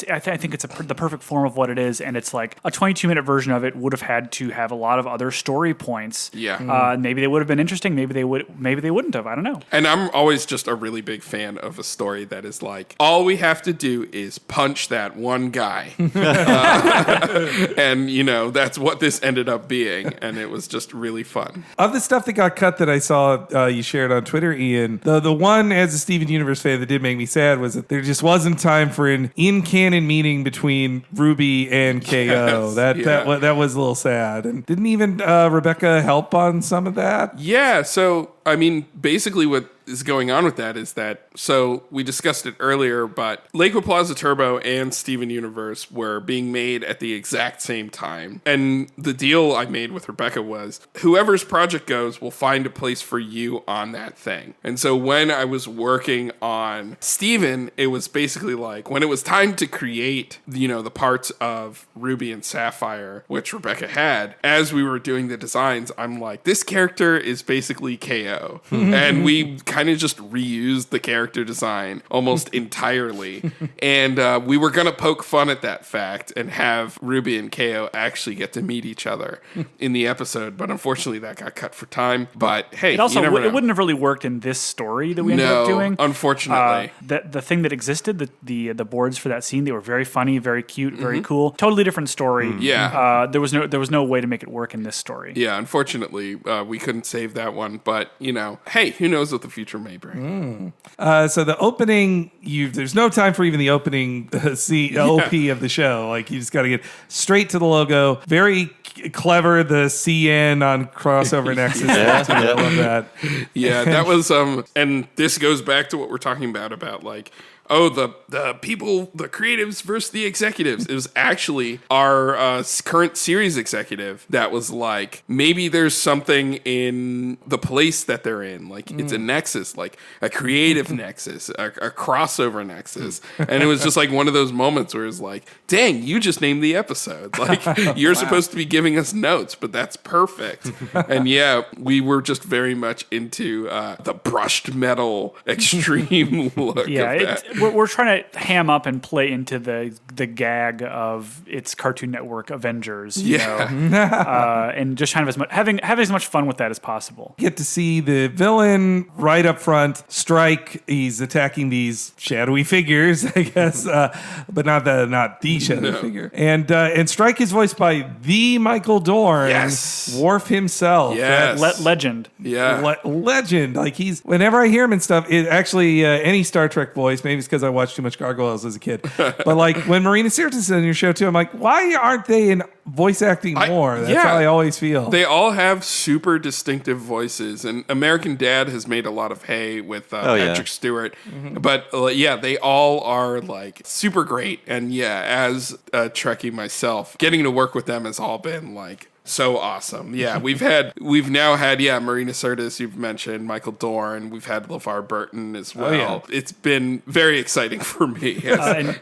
I think it's the perfect form of what it is, and it's like a 22-minute version of it would have had to have a lot of other story points. Yeah. Maybe they would have been interesting. Maybe they wouldn't have. I don't know. And I'm always just a really big fan of a story that is like, all we have to do is punch that one guy. And, that's what this ended up being. And it was just really fun. Of the stuff that got cut that I saw you shared on Twitter, Ian, the one as a Steven Universe fan that did make me sad was that there just wasn't time for an in-canon meeting between Ruby and K.O. That was a little sad. And didn't even Rebecca help on some of that? Yeah, so, I mean, basically what is going on with that is that, so we discussed it earlier, but Lakewood Plaza Turbo and Steven Universe were being made at the exact same time. And the deal I made with Rebecca was, whoever's project goes will find a place for you on that thing. And so when I was working on Steven, it was basically like, when it was time to create, the parts of Ruby and Sapphire, which Rebecca had, as we were doing the designs, I'm like, this character is basically K.O. And we kind of just reused the character design almost entirely. And we were going to poke fun at that fact and have Ruby and K.O. actually get to meet each other in the episode. But unfortunately, that got cut for time. But hey, it wouldn't have really worked in this story that we ended up doing. Unfortunately. The thing that existed, the boards for that scene, they were very funny, very cute, very cool. Totally different story. Yeah. There was no way to make it work in this story. Yeah, unfortunately, we couldn't save that one. But, hey, who knows what the future may bring. So the opening, there's no time for even the opening OP of the show. Like, you just got to get straight to the logo. Very clever, the CN on crossover Nexus. I love that. Yeah, that was, and this goes back to what we're talking about like, the people, the creatives versus the executives. It was actually our current series executive that was like, maybe there's something in the place that they're in. Like, it's a nexus, like a creative nexus, a crossover nexus. And it was just like one of those moments where it's like, dang, you just named the episode. Like, you're supposed to be giving us notes, but that's perfect. And yeah, we were just very much into the brushed metal extreme look of that. We're trying to ham up and play into the gag of it's Cartoon Network Avengers, and just kind of having as much fun with that as possible. Get to see the villain right up front. Strike, he's attacking these shadowy figures, I guess, but not the shadowy figure. And Strike is voiced by the Michael Dorn, Worf himself. Yes, legend. Yeah, legend. Like, whenever I hear him and stuff, it actually any Star Trek voice, maybe it's because I watched too much Gargoyles as a kid. But like when Marina Sirtis is on your show too, I'm like, why aren't they in voice acting more? That's how I always feel. They all have super distinctive voices, and American Dad has made a lot of hay with Patrick Stewart. But they all are like super great. And as a Trekkie myself, getting to work with them has all been like so awesome. Yeah, we've now had Marina Sirtis, you've mentioned, Michael Dorn, we've had LeVar Burton as well. It's been very exciting for me. And,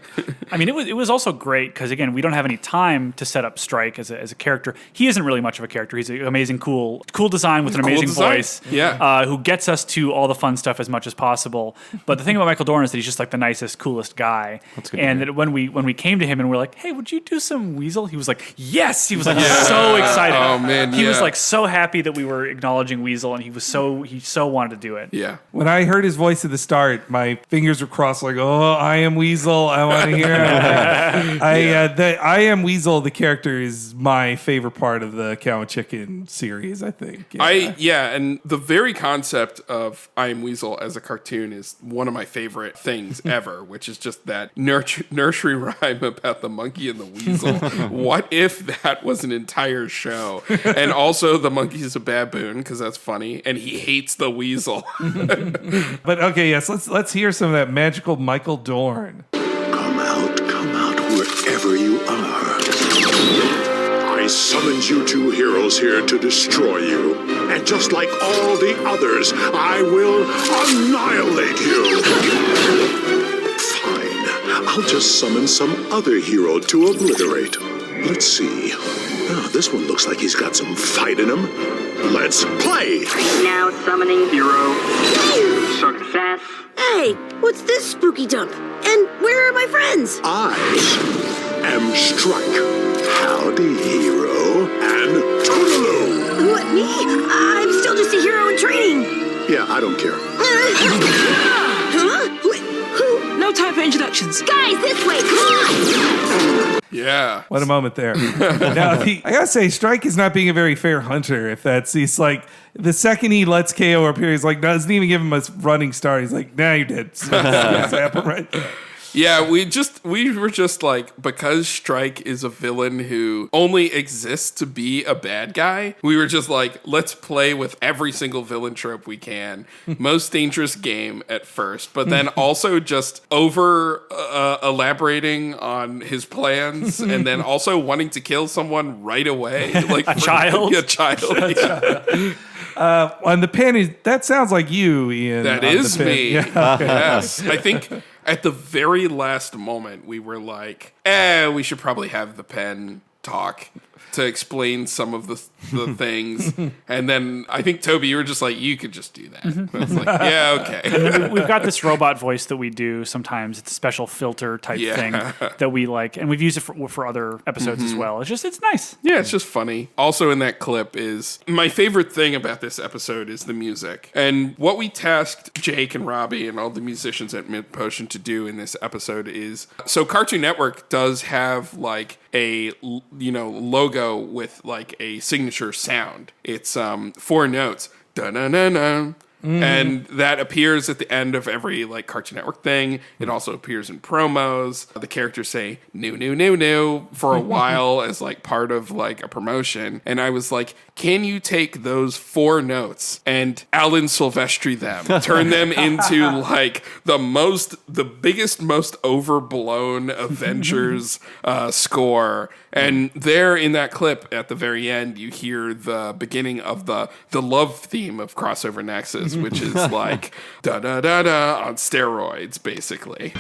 I mean, it was also great because, again, we don't have any time to set up Strike as a character. He isn't really much of a character. He's an amazing, cool design with an amazing voice. Who gets us to all the fun stuff as much as possible. But the thing about Michael Dorn is that he's just like the nicest, coolest guy. And that when we came to him and we're like, hey, would you do some Weasel? He was like, yes! He was like so excited. Oh man, he was like so happy that we were acknowledging Weasel, and he so wanted to do it. Yeah. When I heard his voice at the start, my fingers were crossed like, oh, I am Weasel. I want to hear it. I am Weasel. The character is my favorite part of the Cow and Chicken series, I think. And the very concept of I am Weasel as a cartoon is one of my favorite things ever, which is just that nursery rhyme about the monkey and the weasel. What if that was an entire show? And also the monkey's a baboon because that's funny, and he hates the weasel. But okay, yes, let's hear some of that magical Michael Dorn. Come out, wherever you are. I summoned you two heroes here to destroy you. And just like all the others, I will annihilate you. Fine, I'll just summon some other hero to obliterate. Let's see. Oh, this one looks like he's got some fight in him. Let's play! Now summoning hero. Success. Hey, what's this spooky dump? And where are my friends? I am Strike. Howdy, hero. And Toodaloo! What, me? I'm still just a hero in training. Yeah, I don't care. Huh? Who? No time for introductions. Guys, this way, come on! Yeah. What a moment there. Now, I gotta say, Strike is not being a very fair hunter. He's like, the second he lets KO appear, he's like, doesn't even give him a running start. He's like, nah, you're dead. Right there. Yeah, we were just like, because Strike is a villain who only exists to be a bad guy, we were just like, let's play with every single villain trope we can. Most dangerous game at first, but then also just over elaborating on his plans, and then also wanting to kill someone right away. Like a child. On the pen, that sounds like you, Ian. That is me. Yeah, okay. Yes. I think at the very last moment, we were like, we should probably have the pen talk to explain some of the things. And then I think, Toby, you were just like, you could just do that. I was like, yeah, okay. And then we've got this robot voice that we do sometimes. It's a special filter type thing that we like. And we've used it for other episodes as well. It's nice. Yeah, it's just funny. Also in that clip is, my favorite thing about this episode is the music. And what we tasked Jake and Robbie and all the musicians at Mid Potion to do in this episode is, so Cartoon Network does have like a logo with like a signature sound. It's 4 notes. Da-na-na-na. And that appears at the end of every like Cartoon Network thing. It also appears in promos. The characters say new for a while as like part of like a promotion. And I was like, can you take those 4 notes and Alan Silvestri them, turn them into like the biggest, most overblown Avengers score? And there in that clip at the very end, you hear the beginning of the love theme of Crossover Nexus, which is like da-da-da-da on steroids, basically.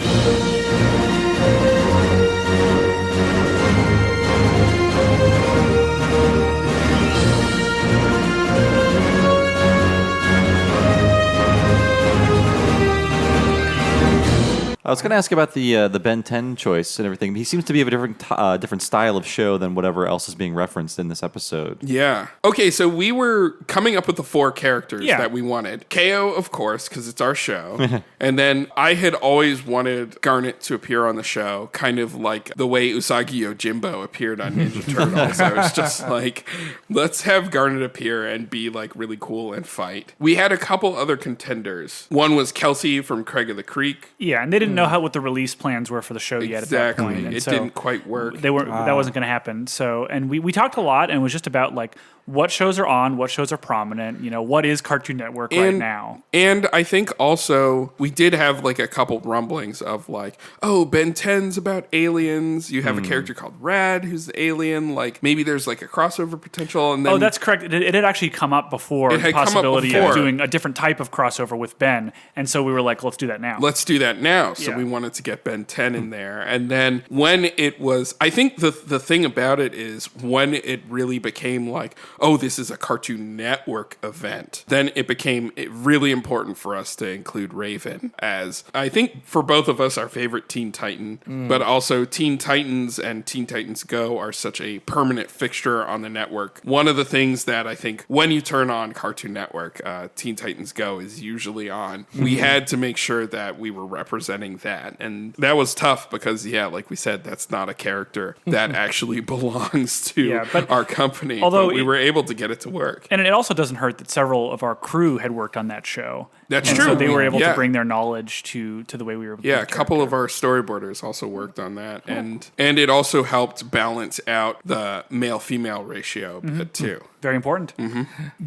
I was going to ask about the Ben 10 choice and everything. He seems to be of a different style of show than whatever else is being referenced in this episode. Yeah. Okay, so we were coming up with the 4 characters that we wanted. K.O., of course, because it's our show. And then I had always wanted Garnet to appear on the show, kind of like the way Usagi Yojimbo appeared on Ninja Turtles. I was just like, let's have Garnet appear and be like really cool and fight. We had a couple other contenders. One was Kelsey from Craig of the Creek. Yeah, and they didn't know what the release plans were for the show yet at that point. And it so didn't quite work. That wasn't going to happen. So, and we talked a lot, and it was just about like what shows are on, what shows are prominent, what is Cartoon Network right now. And I think also we did have like a couple rumblings of like, oh, Ben 10's about aliens. You have a character called Rad who's the alien. Like maybe there's like a crossover potential. And then that's correct. It had actually come up before the possibility of doing a different type of crossover with Ben. And so we were like, let's do that now. Let's do that now. So we wanted to get Ben 10 in there. And then when it was, I think the thing about it is when it really became like, oh, this is a Cartoon Network event, then it became really important for us to include Raven as, I think for both of us, our favorite Teen Titan, but also Teen Titans and Teen Titans Go are such a permanent fixture on the network. One of the things that I think when you turn on Cartoon Network, Teen Titans Go is usually on. We had to make sure that we were representing that. And that was tough because, like we said, that's not a character that actually belongs to our company. Although but we were able to get it to work. And it also doesn't hurt that several of our crew had worked on that show. That's true. So they were able to bring their knowledge to the way we were. Yeah, a couple of our storyboarders also worked on that, and it also helped balance out the male-female ratio too. Very important.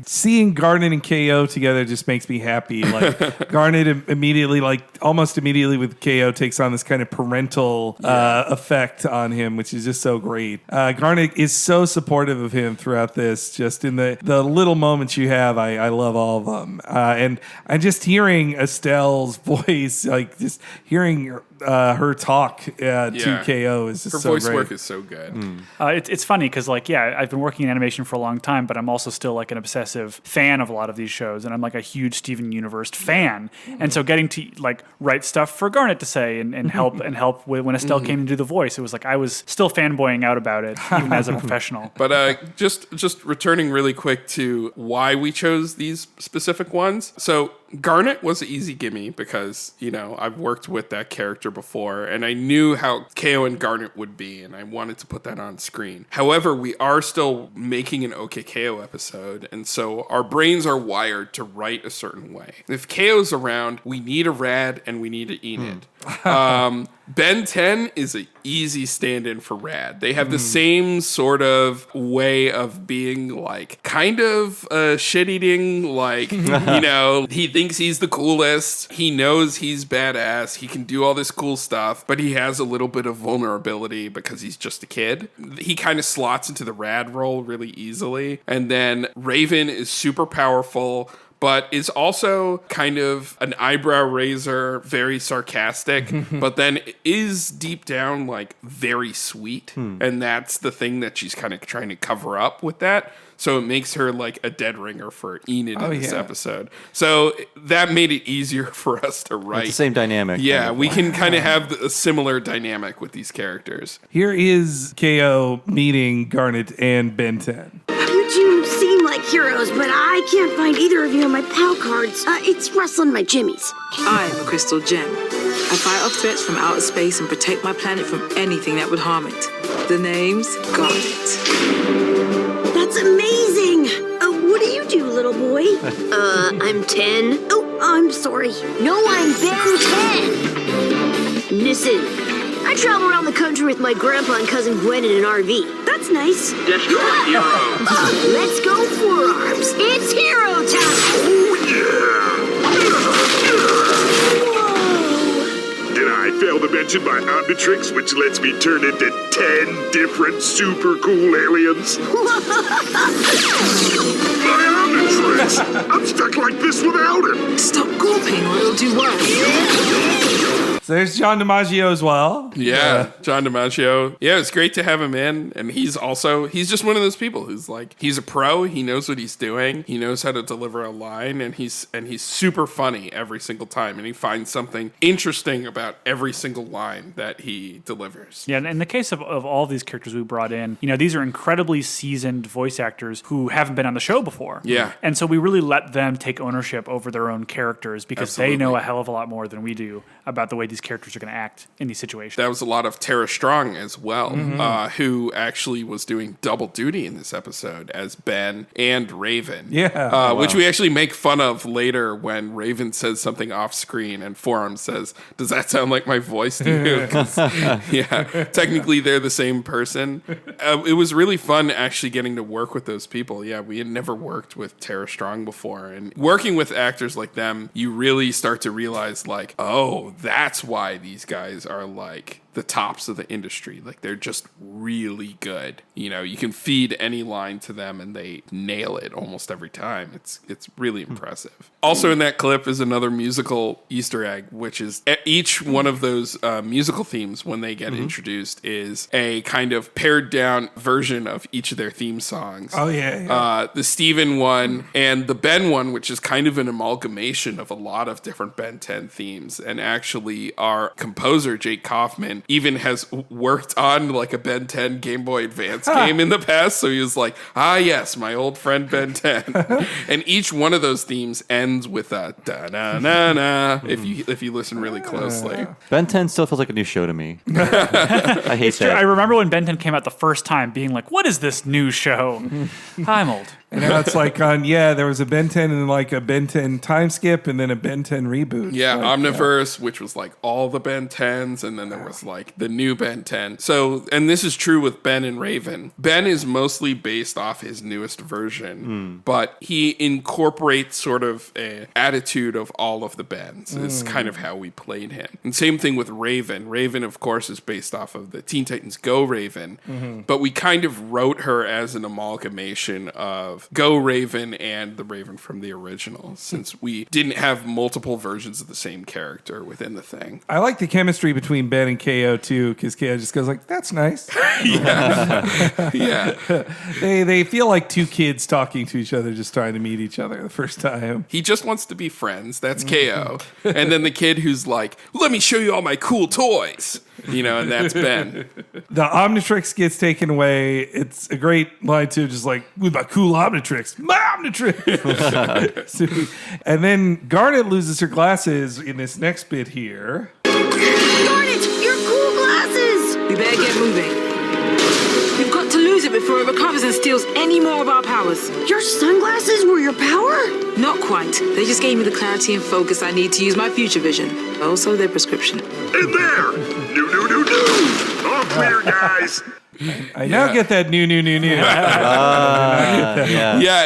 Seeing Garnet and K.O. together just makes me happy. Like Garnet immediately, almost immediately with K.O. takes on this kind of parental effect on him, which is just so great. Garnet is so supportive of him throughout this. Just in the little moments you have, I love all of them. And I'm just hearing Estelle's voice, just hearing her talk to K.O. is just so great. Her voice work is so good. It's funny because I've been working in animation for a long time, but I'm also still an obsessive fan of a lot of these shows, and I'm a huge Steven Universe fan. And so getting to write stuff for Garnet to say and help when Estelle came to do the voice, it was I was still fanboying out about it even as a professional. But just returning really quick to why we chose these specific ones. So Garnet was an easy gimme because, I've worked with that character before and I knew how K.O. and Garnet would be and I wanted to put that on screen. However, we are still making an OK.K.O. episode and so our brains are wired to write a certain way. If K.O.'s around, we need a Rad and we need an Enid. Ben 10 is an easy stand-in for Rad. They have the same sort of way of being kind of shit-eating, he thinks he's the coolest. He knows he's badass. He can do all this cool stuff, but he has a little bit of vulnerability because he's just a kid. He kind of slots into the Rad role really easily. And then Raven is super powerful, but is also kind of an eyebrow raiser, very sarcastic, but then is deep down very sweet. And that's the thing that she's kind of trying to cover up with that. So it makes her a dead ringer for Enid in this episode. So that made it easier for us to write. It's the same dynamic. Yeah, we can kind of have a similar dynamic with these characters. Here is K.O. meeting Garnet and Ben 10. You two seem like heroes, but I can't find either of you on my PAL cards. It's rustling my jimmies. I am a crystal gem. I fight off threats from outer space and protect my planet from anything that would harm it. The name's Garnet. That's amazing! What do you do, little boy? I'm 10. Oh, I'm sorry. No, I'm Ben 10. Listen, I travel around the country with my grandpa and cousin Gwen in an RV. That's nice. Destroy heroes. Let's go forearms. It's hero time. Did I fail to mention my Omnitrix, which lets me turn into 10 different super cool aliens? My Omnitrix! I'm stuck like this without it! Stop gulping or it'll do worse. So there's John DiMaggio as well. Yeah, John DiMaggio. Yeah, it's great to have him in. And he's just one of those people who's he's a pro. He knows what he's doing. He knows how to deliver a line. And he's super funny every single time. And he finds something interesting about every single line that he delivers. Yeah, and in the case of all these characters we brought in, these are incredibly seasoned voice actors who haven't been on the show before. Yeah. And so we really let them take ownership over their own characters because they know a hell of a lot more than we do about the way these these characters are going to act in these situations. That was a lot of Tara Strong as well, who actually was doing double duty in this episode as Ben and Raven. Yeah. Which we actually make fun of later when Raven says something off screen and Forum says, "Does that sound like my voice to you?" 'Cause, technically they're the same person. It was really fun actually getting to work with those people. Yeah, we had never worked with Tara Strong before, and working with actors like them, you really start to realize like, oh, that's why these guys are like the tops of the industry. Like, they're just really good. You know, you can feed any line to them and they nail it almost every time. It's really impressive. Also in that clip is another musical Easter egg, which is each one of those musical themes when they get introduced is a kind of pared down version of each of their theme songs. Oh, yeah. The Steven one and the Ben one, which is kind of an amalgamation of a lot of different Ben 10 themes. And actually our composer, Jake Kaufman, even has worked on like a Ben 10 Game Boy Advance game in the past. So he was like, yes, my old friend Ben 10. And each one of those themes ends with a da-na-na-na if you listen really closely. Ben 10 still feels like a new show to me. I hate that. I remember when Ben 10 came out the first time being like, what is this new show? I'm old. And now it's like there was a Ben 10 and like a Ben 10 time skip and then a Ben 10 reboot. Yeah, like, Omniverse, which was like all the Ben 10s, and then there was like the new Ben 10. So, and this is true with Ben and Raven. Ben is mostly based off his newest version, but he incorporates sort of an attitude of all of the Bens. Is kind of how we played him. And same thing with Raven. Raven, of course, is based off of the Teen Titans Go Raven, but we kind of wrote her as an amalgamation of Go Raven and the Raven from the original, since we didn't have multiple versions of the same character within the thing. I like the chemistry between Ben and K.O. too, because K.O. just goes like, "That's nice." Yeah. They feel like two kids talking to each other, just trying to meet each other the first time. He just wants to be friends. That's K.O. And then the kid who's like, "Let me show you all my cool toys." You know, and that's Ben. The Omnitrix gets taken away. It's a great line too, just like, "With my cool Omnitrix, my Omnitrix." And then Garnet loses her glasses in this next bit here. Garnet, your cool glasses! We better get moving. We've got to lose it before it recovers and steals any more of our powers. Your sunglasses were your power? Not quite. They just gave me the clarity and focus I need to use my future vision. Also their prescription. In there! New. All clear, guys. I now get that new.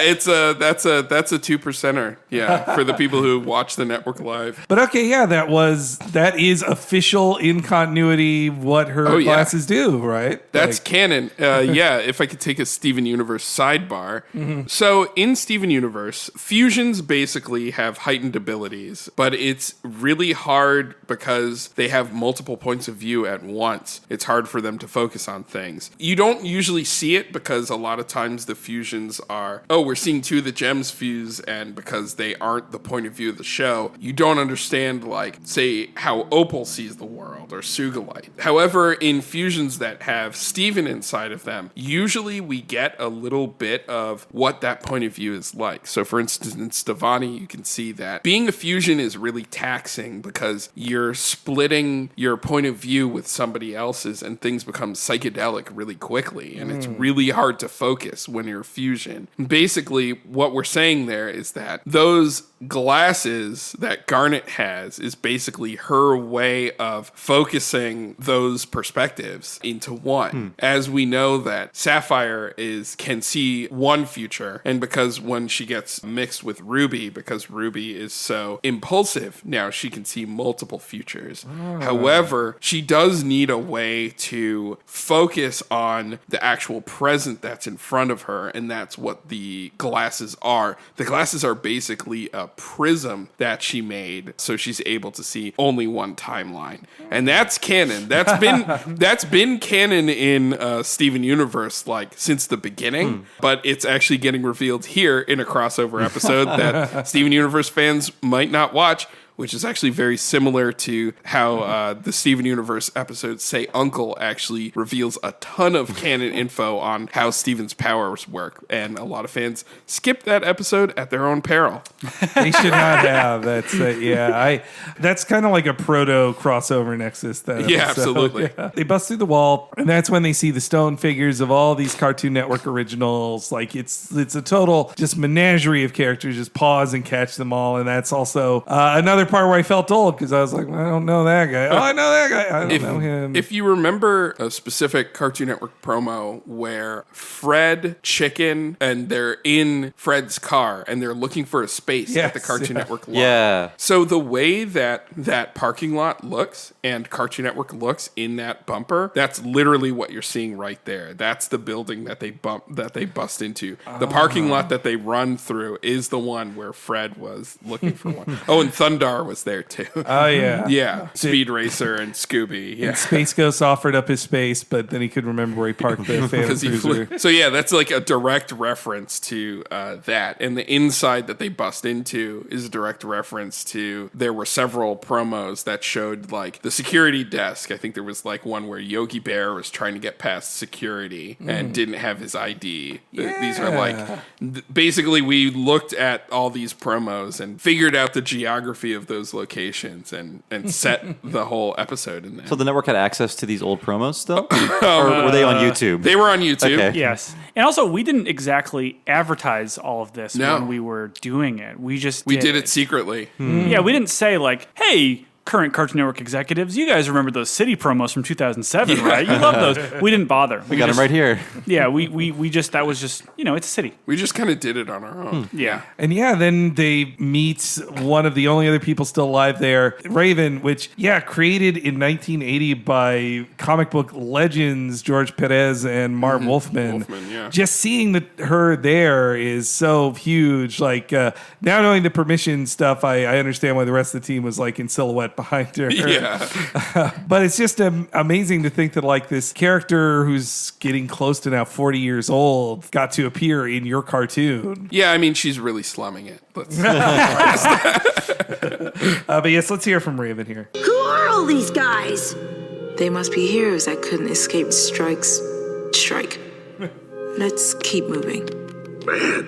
It's that's a 2%er. Yeah, for the people who watch the network live. But okay, that is official in continuity what her glasses do, right? That's canon. If I could take a Steven Universe sidebar. So in Steven Universe, fusions basically have heightened abilities, but it's really hard because they have multiple points of view at once. It's hard for them to focus on things. You don't usually see it because a lot of times the fusions are, we're seeing two of the gems fuse, and because they aren't the point of view of the show, you don't understand, like, say, how Opal sees the world or Sugalite. However, in fusions that have Steven inside of them, usually we get a little bit of what that point of view is like. So for instance, in Stevani, you can see that being a fusion is really taxing because you're splitting your point of view with somebody else's and things become psychedelic really quickly, and it's really hard to focus when you're a fusion. Basically, what we're saying there is that those glasses that Garnet has is basically her way of focusing those perspectives into one. As we know that Sapphire can see one future, and because when she gets mixed with Ruby, because Ruby is so impulsive, now she can see multiple futures. However, she does need a way to focus on the actual present that's in front of her, and that's what the glasses are. The glasses are basically a prism that she made, so she's able to see only one timeline, and that's canon. That's been canon in Steven Universe like since the beginning, but it's actually getting revealed here in a crossover episode that Steven Universe fans might not watch. which is actually very similar to how the Steven Universe episode Say Uncle actually reveals a ton of canon info on how Steven's powers work. And a lot of fans skip that episode at their own peril. They should not have. That's kind of like a proto crossover Nexus. That Yeah, episode. absolutely. Yeah. They bust through the wall, and that's when they see the stone figures of all these Cartoon Network originals. Like it's a total just menagerie of characters. Just pause and catch them all, and that's also another part where I felt old because I was like, I don't know that guy. Oh, I know that guy. I don't know him. If you remember a specific Cartoon Network promo where Fred, Chicken, and they're in Fred's car and they're looking for a space at the Cartoon Network lot. Yeah. So the way that parking lot looks and Cartoon Network looks in that bumper, that's literally what you're seeing right there. That's the building that they bust into. The parking lot that they run through is the one where Fred was looking for one. Oh, and Thundar was there too. Oh, yeah. Yeah. Speed Racer and Scooby. Yeah. And Space Ghost offered up his space, but then he couldn't remember where he parked the Phantom Cruiser. So yeah, that's like a direct reference to that. And the inside that they bust into is a direct reference to, there were several promos that showed like the security desk. I think there was like one where Yogi Bear was trying to get past security and didn't have his ID. These are like, basically we looked at all these promos and figured out the geography of those locations and set the whole episode in there. So the network had access to these old promos still? Or were they on YouTube? They were on YouTube. Okay. Yes. And also, we didn't exactly advertise all of this when we were doing it. We did it secretly. Yeah, we didn't say like, hey, current Cartoon Network executives, you guys remember those city promos from 2007, right? You love those. We didn't bother. We got them right here. Yeah, we just, that was just, it's a city. We just kind of did it on our own. Yeah. And then they meet one of the only other people still alive there, Raven, which, created in 1980 by comic book legends George Perez and Marv Wolfman. Just seeing her there is so huge. Like, now knowing the permission stuff, I understand why the rest of the team was like in silhouette behind her. Yeah. But it's just amazing to think that like this character who's getting close to now 40 years old got to appear in your cartoon. Yeah, I mean, she's really slumming it. But yes, let's hear from Raven here. Who are all these guys? They must be heroes that couldn't escape Strike's strike. Let's keep moving. Man,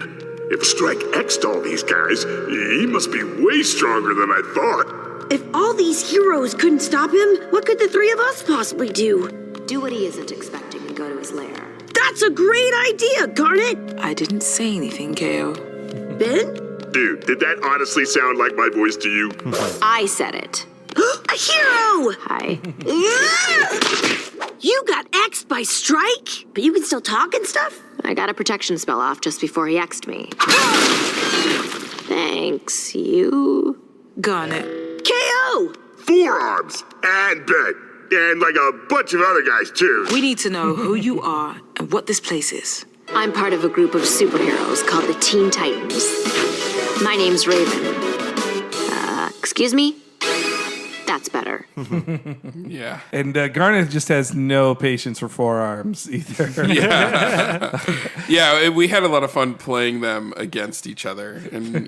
if Strike X'd all these guys, he must be way stronger than I thought. If all these heroes couldn't stop him, what could the three of us possibly do? Do what he isn't expecting and go to his lair. That's a great idea, Garnet! I didn't say anything, K.O. Ben? Dude, did that honestly sound like my voice to you? I said it. A hero! Hi. You got X'd by Strike? But you can still talk and stuff? I got a protection spell off just before he X'd me. Thanks, you. Garnet. K.O. Forearms and Ben. And like a bunch of other guys, too. We need to know who you are and what this place is. I'm part of a group of superheroes called the Teen Titans. My name's Raven. Excuse me? That's better. Yeah. And Garnet just has no patience for forearms either. Yeah, we had a lot of fun playing them against each other. And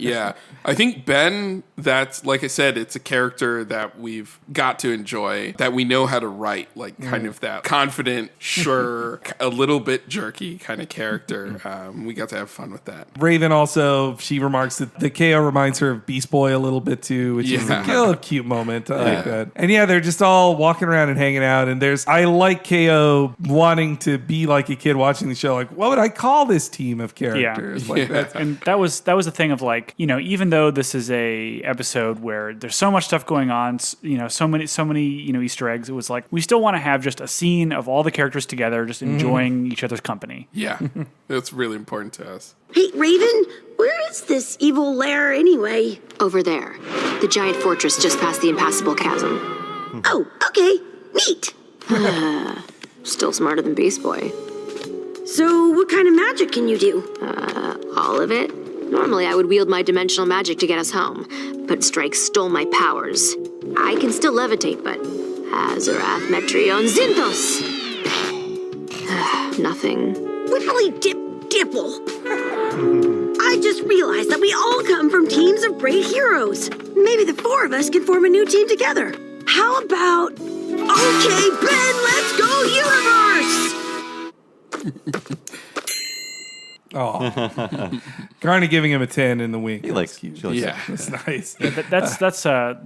I think Ben, that's, like I said, it's a character that we've got to enjoy, that we know how to write, like kind of that confident, sure, a little bit jerky kind of character. We got to have fun with that. Raven also, she remarks that the K.O. reminds her of Beast Boy a little bit too, which is a cute moment. I like that. And they're just all walking around and hanging out. And I like K.O. wanting to be like a kid watching the show. Like, what would I call this team of characters? And that was the thing of like, even though this is a episode where there's so much stuff going on, so many Easter eggs, it was like, we still want to have just a scene of all the characters together, just enjoying each other's company. Yeah. It's really important to us. Hey, Raven, where is this evil lair anyway? Over there. The giant fortress just past the impassable chasm. Oh, okay. Neat. Still smarter than Beast Boy. So what kind of magic can you do? All of it. Normally I would wield my dimensional magic to get us home, but Strike stole my powers. I can still levitate, but Azarath, Metrion, Zinthos! Nothing. Whipply Dipple. I just realized that we all come from teams of great heroes. maybe the four of us can form a new team together. How about, okay, Ben, let's go universe! Oh, Garnet giving him a 10 in the wink. He likes cute. Yeah, that's nice. Yeah,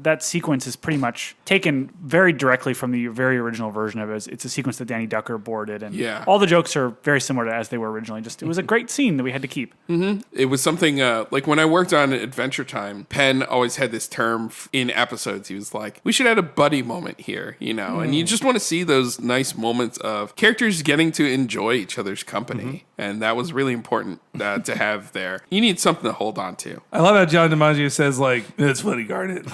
that sequence is pretty much taken very directly from the very original version of it. It's a sequence that Danny Ducker boarded, and all the jokes are very similar to as they were originally. Just it was a great scene that we had to keep. Mm-hmm. It was something like when I worked on Adventure Time, Penn always had this term in episodes. He was like, "We should add a buddy moment here," and you just want to see those nice moments of characters getting to enjoy each other's company, and that was really important to have there. You need something to hold on to. I love how John DiMaggio says, like, "That's funny, Garnet."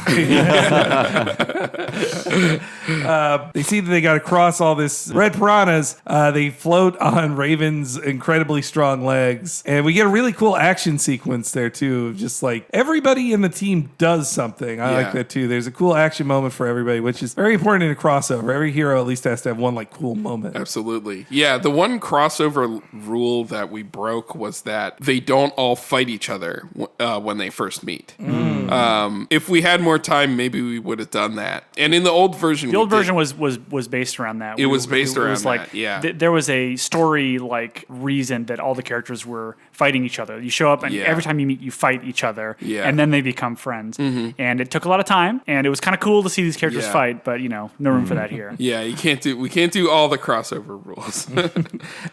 They see that they got to cross all this red piranhas. They float on Raven's incredibly strong legs, and we get a really cool action sequence there too. Just like everybody in the team does something. I like that too. There's a cool action moment for everybody, which is very important in a crossover. Every hero at least has to have one like cool moment. Absolutely. Yeah, the one crossover rule that we broke was that they don't all fight each other when they first meet. If we had more time, maybe we would have done that. And in the old version, the old version was based around that. It was based around like, that. Yeah, there was a story like reason that all the characters were fighting each other. You show up, and every time you meet, you fight each other, and then they become friends. And it took a lot of time, and it was kind of cool to see these characters fight. But no room for that here. Yeah, we can't do all the crossover rules.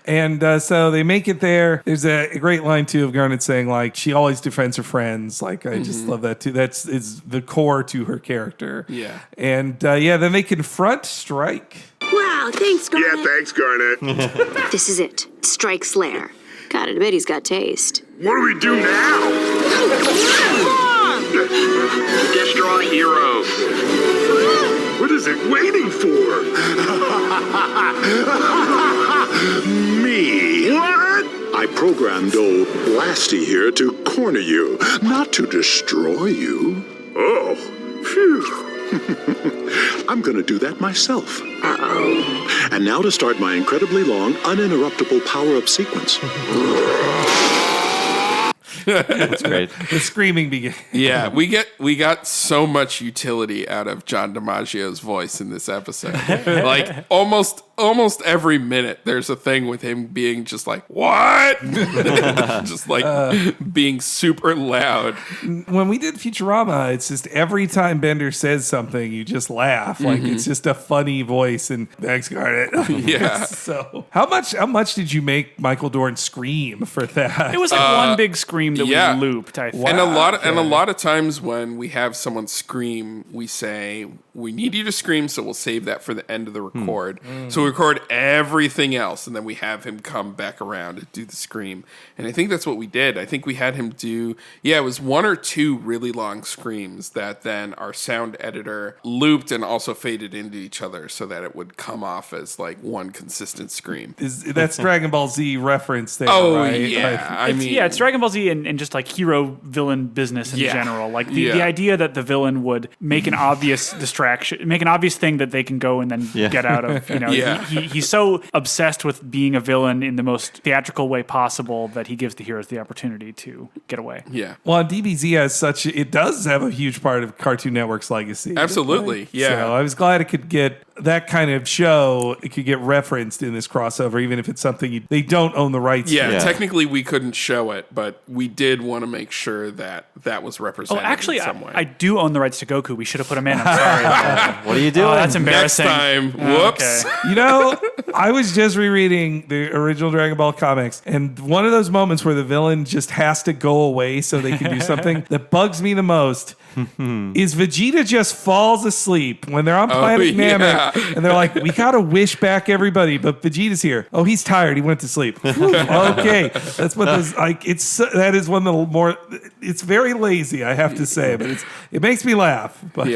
And so they make it there. There's a great line too of Garnet saying like she always defends her friends. Like I just love that too. That's is the core to her character. Yeah. And then they confront Strike. Wow, thanks, Garnet. Yeah, thanks, Garnet. This is it. Strike's lair. God, I bet he's got taste. What do we do now? Destroy heroes. What is it waiting for? Me. What? I programmed old Blasty here to corner you, not to destroy you. Oh, phew. I'm going to do that myself. Uh-oh. And now to start my incredibly long, uninterruptible power-up sequence. That's great. The screaming begins. Yeah, we got so much utility out of John DiMaggio's voice in this episode. Like almost every minute there's a thing with him being just like, what? Just like being super loud. When we did Futurama, it's just every time Bender says something, you just laugh. Like it's just a funny voice, and thanks, Garnet. Yeah. So how much did you make Michael Dorn scream for that? It was like one big scream that we looped, I think. And a lot of times when we have someone scream, we say, we need you to scream, so we'll save that for the end of the record. So we record everything else, and then we have him come back around and do the scream. And I think that's what we did. I think we had him do, it was one or two really long screams that then our sound editor looped and also faded into each other so that it would come off as like one consistent scream. That's Dragon Ball Z reference there, oh, right? yeah. It's Dragon Ball Z and just like hero villain business in general. Like the idea that the villain would make an obvious distraction, make an obvious thing that they can go and then get out of. He's so obsessed with being a villain in the most theatrical way possible that he gives the heroes the opportunity to get away. Yeah. Well, DBZ has it does have a huge part of Cartoon Network's legacy. Absolutely. Right? Yeah. So I was glad it could get that kind of show. It could get referenced in this crossover, even if it's something they don't own the rights to. Yeah, technically we couldn't show it, but we did want to make sure that was represented in some way. I do own the rights to Goku. We should have put him in. I'm sorry. What are you doing? Oh, that's embarrassing. Next time. Whoops. Okay. I was just rereading the original Dragon Ball comics, and one of those moments where the villain just has to go away so they can do something that bugs me the most is Vegeta just falls asleep when they're on Planet Namek, and they're like, we gotta wish back everybody, but Vegeta's here. Oh, he's tired. He went to sleep. Okay, that's what this like. That is one of the more. It's very lazy, I have to say, but it makes me laugh. But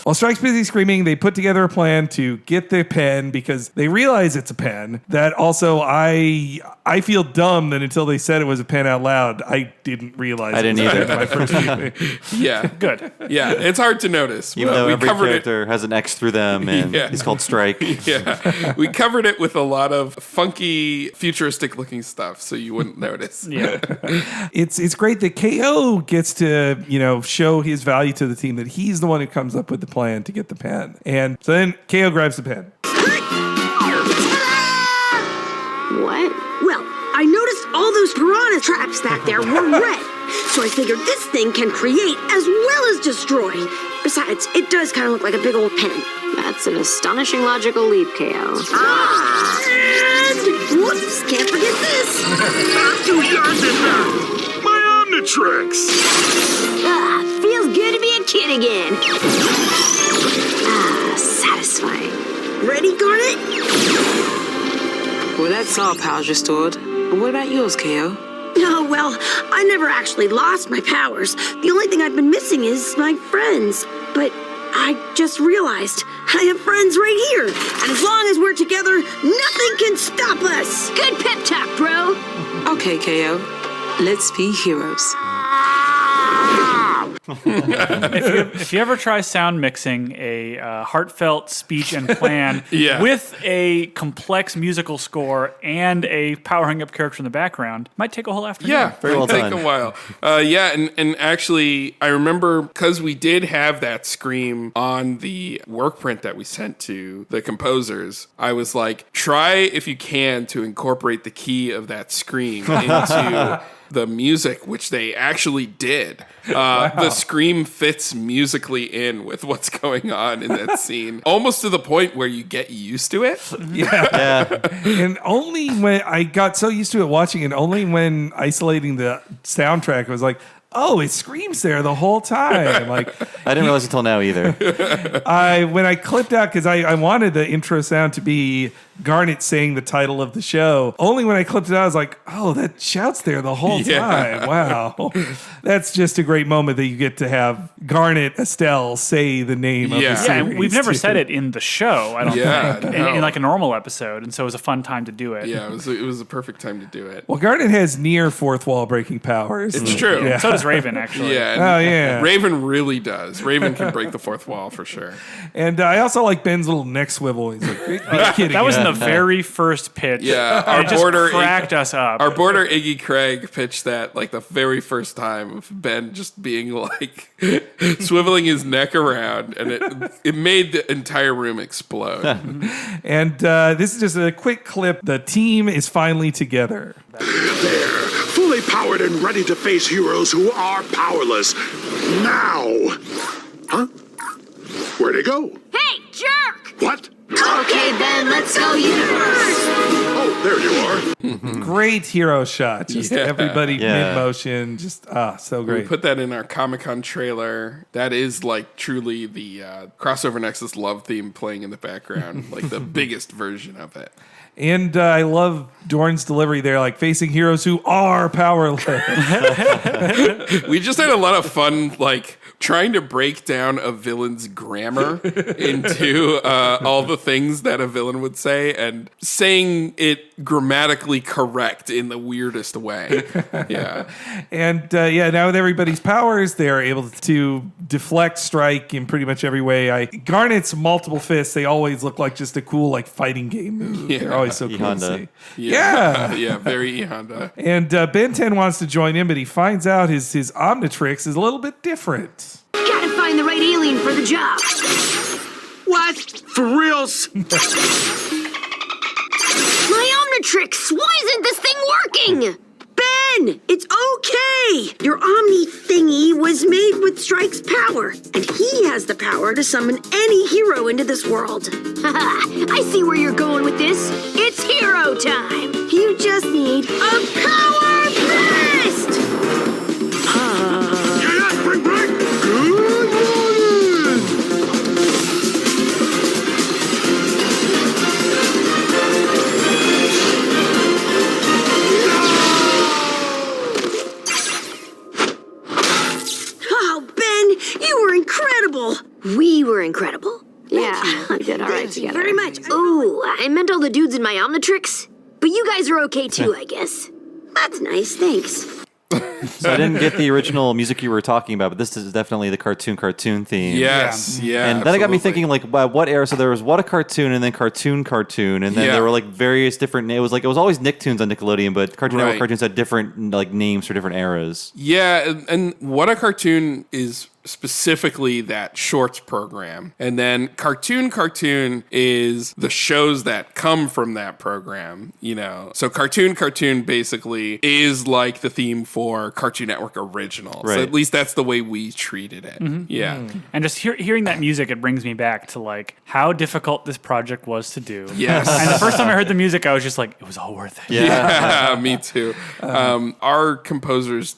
while Strike's busy screaming, they put together a plan to get the pen because they realize realize it's a pen. That also, I feel dumb that until they said it was a pen out loud, I didn't realize I didn't it was either. a pen in my first viewing. Yeah. Good. Yeah, it's hard to notice. Even though we every covered character has an X through them, and he's called Strike. Yeah, we covered it with a lot of funky, futuristic-looking stuff, so you wouldn't notice. Yeah. It's great that K.O. gets to, show his value to the team, that he's the one who comes up with the plan to get the pen. And so then K.O. grabs the pen. What? Well, I noticed all those piranha traps back there were red. So I figured this thing can create as well as destroy. Besides, it does kind of look like a big old pen. That's an astonishing logical leap, K.O. And whoops, can't forget this. You got it now! My Omnitrix! Feels good to be a kid again. Satisfying. Ready, Garnet? Well, that's our powers restored. But what about yours, K.O.? Oh, well, I never actually lost my powers. The only thing I've been missing is my friends. But I just realized I have friends right here. And as long as we're together, nothing can stop us. Good pep talk, bro. Okay, K.O. Let's be heroes. If you ever try sound mixing a heartfelt speech and plan with a complex musical score and a powering up character in the background, it might take a whole afternoon. Yeah, very well done. Take a while. And actually, I remember because we did have that scream on the work print that we sent to the composers, I was like, try if you can to incorporate the key of that scream into the music, which they actually did. The scream fits musically in with what's going on in that scene, almost to the point where you get used to it. Yeah. And only when I got so used to it watching it, only when isolating the soundtrack, I was like, oh, it screams there the whole time. Like, I didn't realize until now either. When I clipped out, because I wanted the intro sound to be Garnet saying the title of the show. Only when I clipped it out, I was like, oh, that shouts there the whole time. Wow. That's just a great moment that you get to have Garnet Estelle say the name of the series. Yeah, and we've never said it in the show, I don't think, no. in like a normal episode. And so it was a fun time to do it. Yeah, it was a perfect time to do it. Well, Garnet has near fourth wall breaking powers. It's true. Yeah. So does Raven, actually. Yeah. Raven really does. Raven can break the fourth wall for sure. And I also like Ben's little neck swivel. He's like, are you kidding? That was in the very first pitch. Yeah, our border cracked us up. Our border Iggy Craig pitched that like the very first time of Ben just being like swiveling his neck around, and it made the entire room explode. And this is just a quick clip. The team is finally together. There, fully powered and ready to face heroes who are powerless. Now! Huh? Where'd he go? Hey, jerk! What? Okay, Ben, let's go you first. Oh, there you are. Great hero shot. Just everybody Yeah. mid-motion. Just, so We great. put that in our Comic-Con trailer. That is like truly the crossover Nexus love theme playing in the background, like the biggest version of it. And I love Dorn's delivery there, like facing heroes who are powerless. We just had a lot of fun, like trying to break down a villain's grammar into all the things that a villain would say and saying it grammatically correct in the weirdest way. Yeah. And now with everybody's powers, they are able to deflect, strike in pretty much every way. Garnet's multiple fists, they always look like just a cool like fighting game move. Yeah. They're always so cool to E-Honda. see. Yeah. Yeah, very E-Honda. And Ben 10 wants to join in, but he finds out his Omnitrix is a little bit different. Gotta find the right alien for the job. What? For reals? My Omnitrix! Why isn't this thing working? Ben, it's okay. Your Omni thingy was made with Strike's power, and he has the power to summon any hero into this world. Haha, I see where you're going with this. It's hero time. You just need a power fist! Yeah, bring. Good morning. Oh, Ben, you were incredible. We were incredible. Yeah, we did all right Thank you together. very much. Ooh, I meant all the dudes in my Omnitrix. But you guys are okay too, I guess. That's nice, thanks. So I didn't get the original music you were talking about, but this is definitely the cartoon theme. Yes, yeah. And then it got me thinking, like, what era? So there was What a Cartoon, and then Cartoon, and then there were like various different. It was always Nicktoons on Nickelodeon, but Cartoon Network cartoons had different like names for different eras. Yeah, and What a Cartoon is specifically that shorts program, and then Cartoon is the shows that come from that program, you know. So Cartoon basically is like the theme for Cartoon Network originals. Right. So at least that's the way we treated it. Yeah. And just hearing that music, it brings me back to like how difficult this project was to do. Yes. And the first time I heard the music, I was just like, it was all worth it. Yeah, me too. Our composers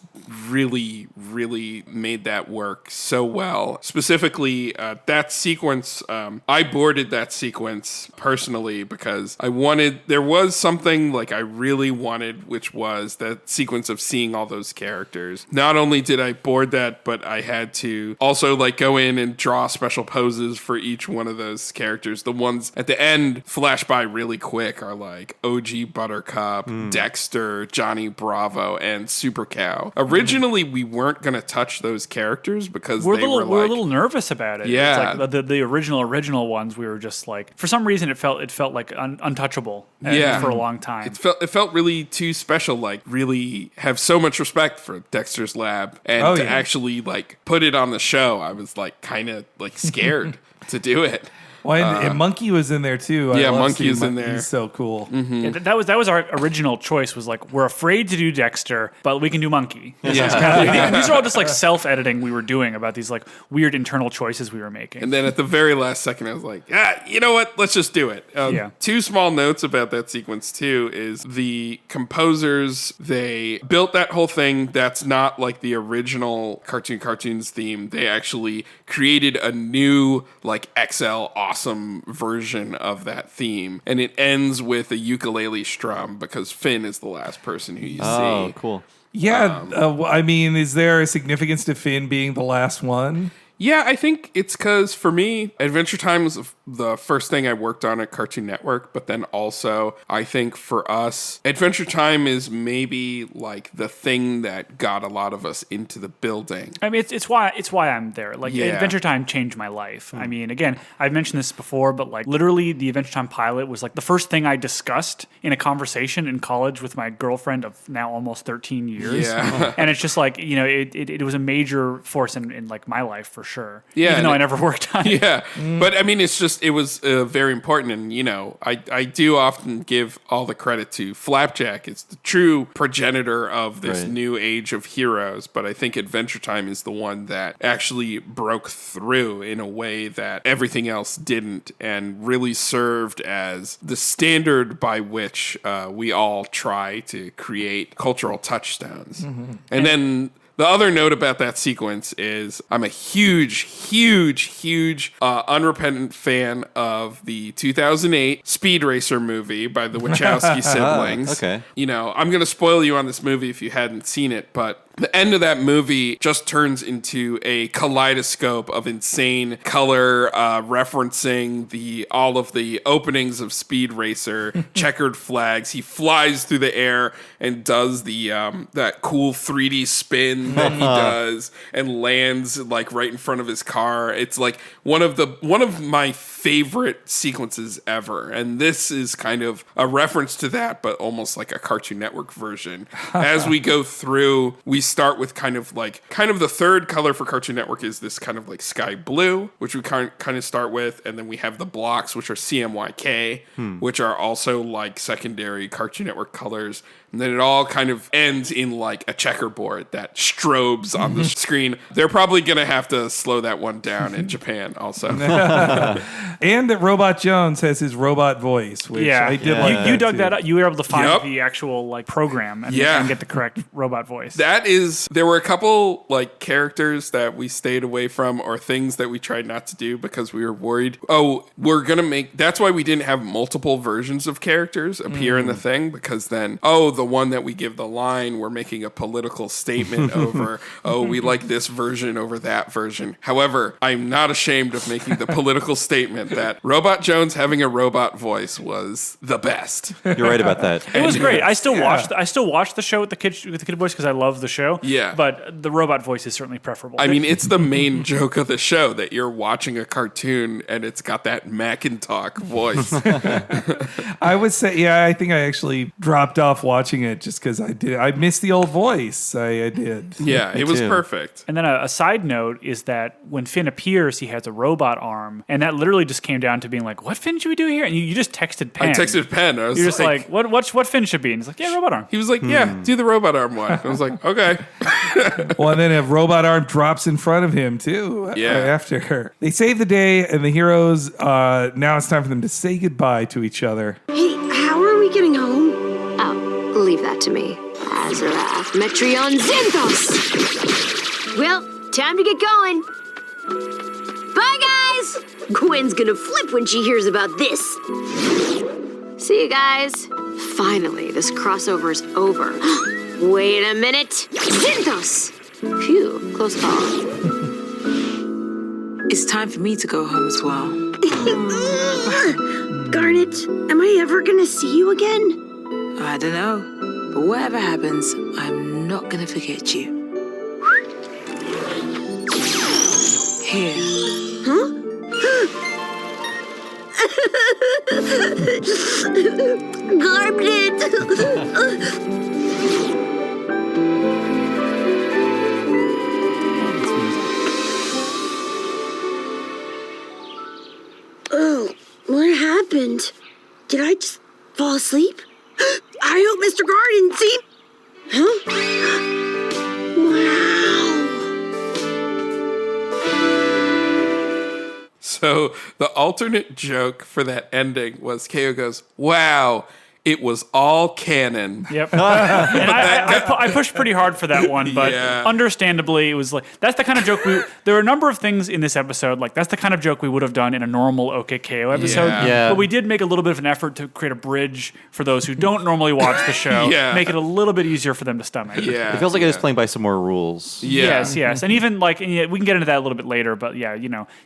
really made that work so well. Specifically, that sequence, I boarded that sequence personally because there was something like I really wanted, which was that sequence of seeing all those characters. Not only did I board that, but I had to also like go in and draw special poses for each one of those characters. The ones at the end flash by really quick are like OG Buttercup, Dexter, Johnny Bravo, and Super Cow. Originally, we weren't going to touch those characters because we're they were a little nervous about it. Yeah. It's like the original ones, we were just like, for some reason it felt like untouchable for a long time. It felt really too special, like really have so much respect for Dexter's Lab and to actually like put it on the show. I was like kind of like scared to do it. Well, and Monkey was in there too. Yeah, Monkey was in there. He's so cool. Yeah, that was our original choice. Was like we're afraid to do Dexter, but we can do Monkey. And these are all just like self-editing we were doing about these like weird internal choices we were making. And then at the very last second, I was like, you know what? Let's just do it. Two small notes about that sequence too is the composers, they built that whole thing that's not like the original Cartoons theme. They actually created a new like XL awesome version of that theme, and it ends with a ukulele strum because Finn is the last person who you see. Oh, cool. Yeah, I mean, is there a significance to Finn being the last one? Yeah, I think it's because for me, Adventure Time was the first thing I worked on at Cartoon Network, but then also I think for us, Adventure Time is maybe like the thing that got a lot of us into the building. I mean, it's why I'm there. Like Adventure Time changed my life. I mean, again, I've mentioned this before, but like literally the Adventure Time pilot was like the first thing I discussed in a conversation in college with my girlfriend of now almost 13 years. Yeah. And it's just like, you know, it was a major force in like my life for sure. Yeah, even though I never worked on it. Yeah, but I mean, it's just it was very important, and you know, I do often give all the credit to Flapjack. It's the true progenitor of this new age of heroes, but I think Adventure Time is the one that actually broke through in a way that everything else didn't, and really served as the standard by which we all try to create cultural touchstones. And then the other note about that sequence is I'm a huge, unrepentant fan of the 2008 Speed Racer movie by the Wachowski siblings. Okay. You know, I'm going to spoil you on this movie if you hadn't seen it, but the end of that movie just turns into a kaleidoscope of insane color, referencing all of the openings of Speed Racer, checkered flags. He flies through the air and does the that cool 3D spin that he does, and lands like right in front of his car. It's like one of my favorite sequences ever, and this is kind of a reference to that, but almost like a Cartoon Network version. As we go through, we start with kind of the third color for Cartoon Network is this kind of like sky blue, which we kind of start with, and then we have the blocks, which are CMYK, which are also like secondary Cartoon Network colors. And then it all kind of ends in like a checkerboard that strobes on the screen. They're probably going to have to slow that one down in Japan also. And that Robot Jones has his robot voice, which I did like. You dug that up. You were able to find Yep. the actual like program and get the correct robot voice. That there were a couple like characters that we stayed away from or things that we tried not to do because we were worried, that's why we didn't have multiple versions of characters appear in the thing, because then, the one that we give the line, we're making a political statement over, we like this version over that version. However, I'm not ashamed of making the political statement that Robot Jones having a robot voice was the best. You're right about that. It was great. I still watch the show with the kid voice because I love the show. Yeah. But the robot voice is certainly preferable. I mean, it's the main joke of the show that you're watching a cartoon and it's got that Macintalk voice. I would say, I think I actually dropped off watching it just because I missed the old voice. I did. Yeah, it was perfect. And then a side note is that when Finn appears, he has a robot arm, and that literally just came down to being like, "What Finn should we do here?" And you just texted Penn. I texted Penn. I was You're just like, "What Finn should be?" And he's like, "Yeah, robot arm." He was like, "Yeah, do the robot arm one." I was like, "Okay." Well, and then a robot arm drops in front of him too. Yeah. After they save the day, and the heroes, now it's time for them to say goodbye to each other. Hey, how are we getting home? Oh, leave that to me. Azarath, Metreon, Xanthos! Well, time to get going. Bye, guys! Gwen's gonna flip when she hears about this. See you guys. Finally, this crossover's over. Wait a minute. Xanthos! Phew, close call. It's time for me to go home as well. Garnet, am I ever gonna see you again? I don't know, but whatever happens, I'm not gonna forget you. Here. Huh? Garnet! Oh, what happened? Did I just fall asleep? I hope Mr. Garden see. Huh? Wow. So the alternate joke for that ending was K.O. goes, "Wow, it was all canon." Yep. And I pushed pretty hard for that one, but understandably, it was like, that's the kind of joke there were a number of things in this episode, like that's the kind of joke we would have done in a normal OK.K.O. episode. Yeah. But we did make a little bit of an effort to create a bridge for those who don't normally watch the show, make it a little bit easier for them to stomach. It feels like it is playing by some more rules. Yes. And even like, we can get into that a little bit later, but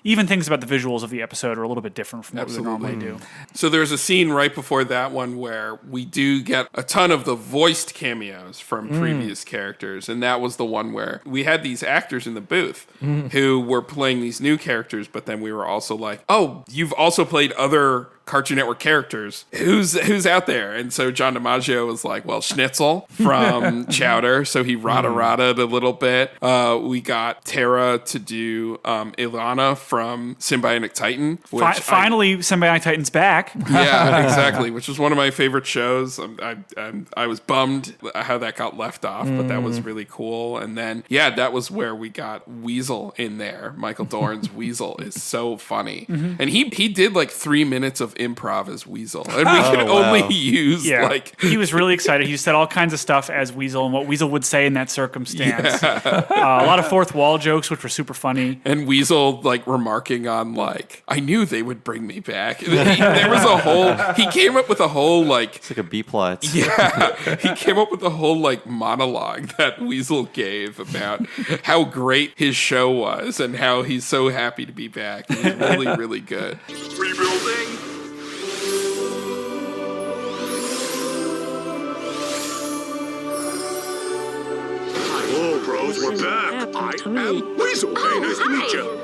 even things about the visuals of the episode are a little bit different from what we would normally do. So there's a scene right before that one where we do get a ton of the voiced cameos from previous characters, and that was the one where we had these actors in the booth who were playing these new characters, but then we were also like, "Oh, you've also played other Cartoon Network characters. Who's out there?" And so John DiMaggio was like, "Well, Schnitzel from Chowder," so he rada-rada'd a little bit. We got Tara to do Ilana from Symbiotic Titan. Which finally, Symbiotic Titan's back. Yeah, exactly, which was one of my favorite shows. I was bummed how that got left off, but that was really cool. And then, that was where we got Weasel in there. Michael Dorn's Weasel is so funny. And he did like 3 minutes of improv as Weasel, and we could only use he was really excited. He said all kinds of stuff as Weasel and what Weasel would say in that circumstance. A lot of fourth wall jokes, which were super funny, and Weasel like remarking on like, "I knew they would bring me back." There was a whole he came up with a whole like, it's like a B plot. He came up with a whole like monologue that Weasel gave about how great his show was and how he's so happy to be back. It was really, really good. Rebuilding. Hello, bros. We're back. I am Weasel. Hey, nice to meet you.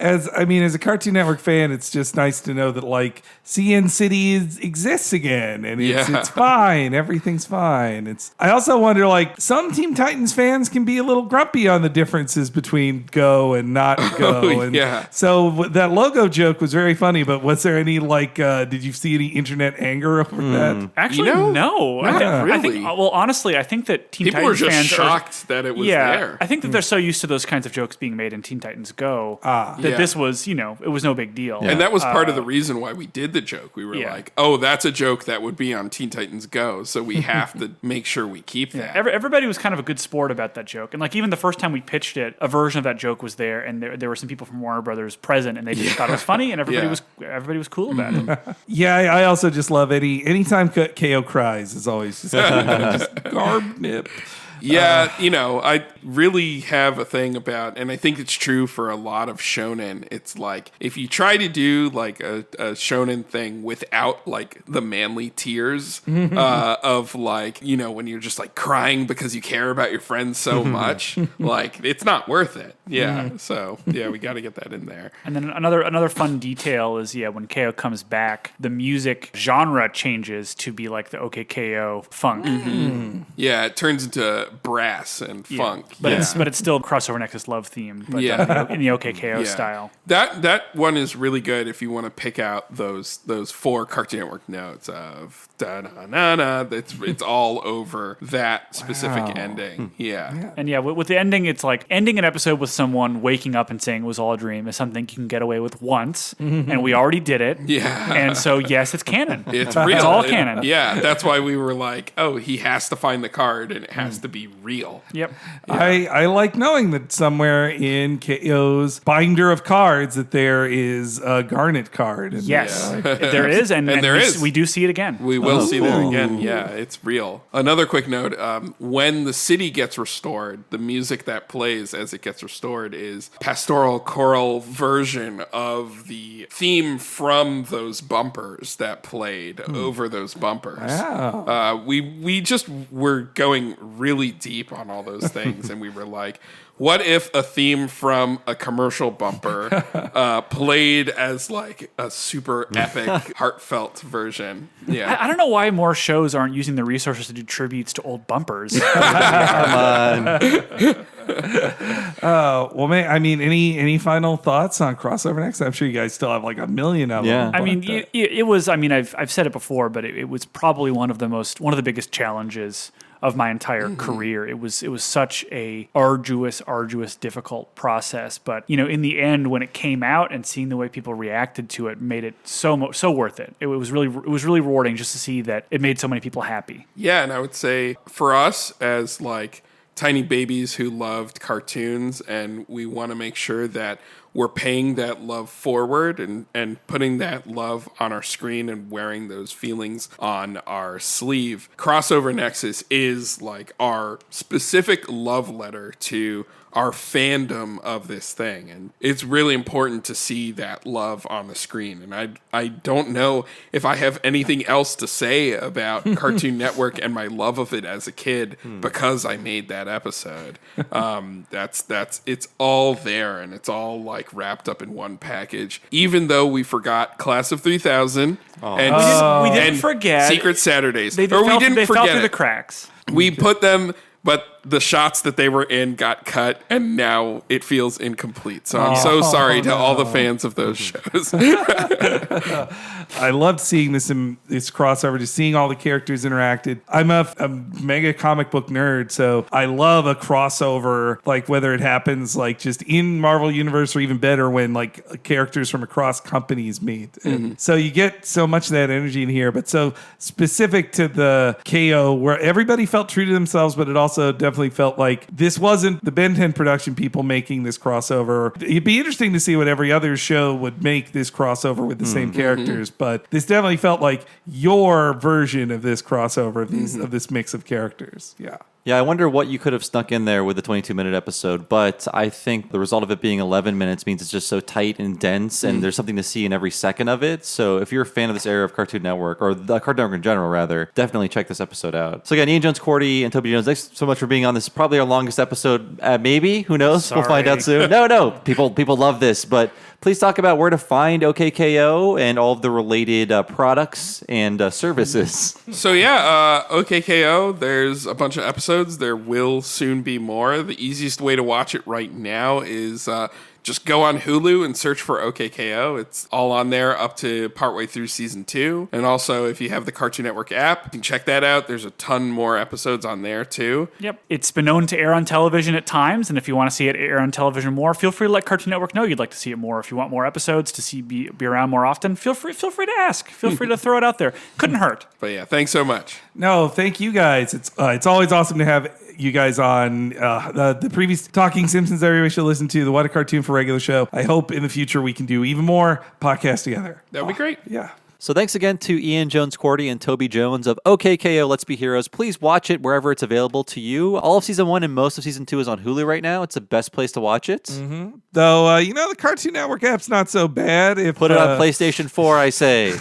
As a Cartoon Network fan, it's just nice to know that like CN City exists again, and it's fine. Everything's fine. I also wonder, like, some Teen Titans fans can be a little grumpy on the differences between Go and not Go. So that logo joke was very funny, but was there any like? Did you see any internet anger over that? Actually, no. Not really. I think, honestly, I think that Teen People Titans were just fans shocked that it was there. I think that they're so used to those kinds of jokes being made in Teen Titans Go that that this was, it was no big deal. And that was part of the reason why we did the joke. We were like, oh, that's a joke that would be on Teen Titans Go, so we have to make sure we keep that. Everybody was kind of a good sport about that joke. And like even the first time we pitched it, a version of that joke was there, and there were some people from Warner Brothers present, and they just thought it was funny, and everybody was cool about it. Yeah, I also just love anytime K.O. cries is always just garb nip. Yeah, I really have a thing about, and I think it's true for a lot of shonen. It's like if you try to do like a shonen thing without like the manly tears of like, when you're just like crying because you care about your friends so much, like it's not worth it. Yeah. So we got to get that in there. And then another fun detail is when K.O. comes back, the music genre changes to be like the OK.K.O. funk. Yeah, it turns into brass and funk. But it's still crossover Nexus love theme, but in the OK.K.O. style. That one is really good if you want to pick out those 4 Cartoon Network notes of da na na na. It's all over that specific ending. Yeah. And with the ending, it's like ending an episode with someone waking up and saying it was all a dream is something you can get away with once, and we already did it. Yeah. And so yes, it's canon. It's real. It's all canon. Yeah. That's why we were like, oh, he has to find the card and it has to be real. Yep. Yeah. I like knowing that somewhere in K.O.'s binder of cards that there is a Garnet card. Yes, there is, and there is. We do see it again. We will see that again. Yeah, it's real. Another quick note: when the city gets restored, the music that plays as it gets restored is pastoral choral version of the theme from those bumpers that played over those bumpers. Wow. We just were going really deep on all those things, and we were like, what if a theme from a commercial bumper played as like a super epic, heartfelt version? Yeah, I don't know why more shows aren't using the resources to do tributes to old bumpers. Come on. Well, man, I mean, any final thoughts on Crossover Next? I'm sure you guys still have like a million of them. I mean, it was. I mean, I've said it before, but it was probably one of the biggest challenges of my entire career. It was such a arduous, difficult process. But in the end, when it came out and seeing the way people reacted to it, made it so worth it. It was really rewarding just to see that it made so many people happy. Yeah, and I would say for us as like tiny babies who loved cartoons, and we want to make sure that we're paying that love forward and putting that love on our screen and wearing those feelings on our sleeve. Crossover Nexus is like our specific love letter to our fandom of this thing, and it's really important to see that love on the screen. And I don't know if I have anything else to say about Cartoon Network and my love of it as a kid because I made that episode. It's all there, and it's all like wrapped up in one package. Even though we forgot Class of 3000 and we didn't forget Secret Saturdays, they fell through the cracks. We put them. But the shots that they were in got cut, and now it feels incomplete. So I'm so sorry to all the fans of those shows. I loved seeing this crossover, just seeing all the characters interacted. I'm a mega comic book nerd, so I love a crossover, like whether it happens like just in Marvel Universe or even better when like characters from across companies meet. And so you get so much of that energy in here, but so specific to the K.O. where everybody felt true to themselves, but it also definitely felt like this wasn't the Ben 10 production people making this crossover. It'd be interesting to see what every other show would make this crossover with the same characters, but this definitely felt like your version of this crossover of this mix of characters. Yeah, I wonder what you could have snuck in there with the 22-minute episode, but I think the result of it being 11 minutes means it's just so tight and dense, and there's something to see in every second of it. So if you're a fan of this era of Cartoon Network, or the Cartoon Network in general, rather, definitely check this episode out. So again, Ian Jones-Cordy and Toby Jones, thanks so much for being on. This is probably our longest episode, maybe. Who knows? Sorry. We'll find out soon. No. People love this, but please talk about where to find OK.K.O. and all of the related products and services. So yeah, OK.K.O., there's a bunch of episodes. There will soon be more. The easiest way to watch it right now is just go on Hulu and search for OKKO. It's all on there up to partway through season 2. And also, if you have the Cartoon Network app, you can check that out. There's a ton more episodes on there, too. Yep. It's been known to air on television at times, and if you want to see it air on television more, feel free to let Cartoon Network know you'd like to see it more. If you want more episodes to be around more often, feel free to ask. Feel free to throw it out there. Couldn't hurt. But yeah, thanks so much. No, thank you guys. It's always awesome to have you guys on the previous Talking Simpsons everybody should listen to, the What a Cartoon for Regular show. I hope in the future we can do even more podcasts together. That would be great. Yeah. So thanks again to Ian Jones-Cordy and Toby Jones of OKKO Let's Be Heroes. Please watch it wherever it's available to you. All of Season 1 and most of Season 2 is on Hulu right now. It's the best place to watch it. Mm-hmm. Though, the Cartoon Network app's not so bad. Put it on PlayStation 4, I say.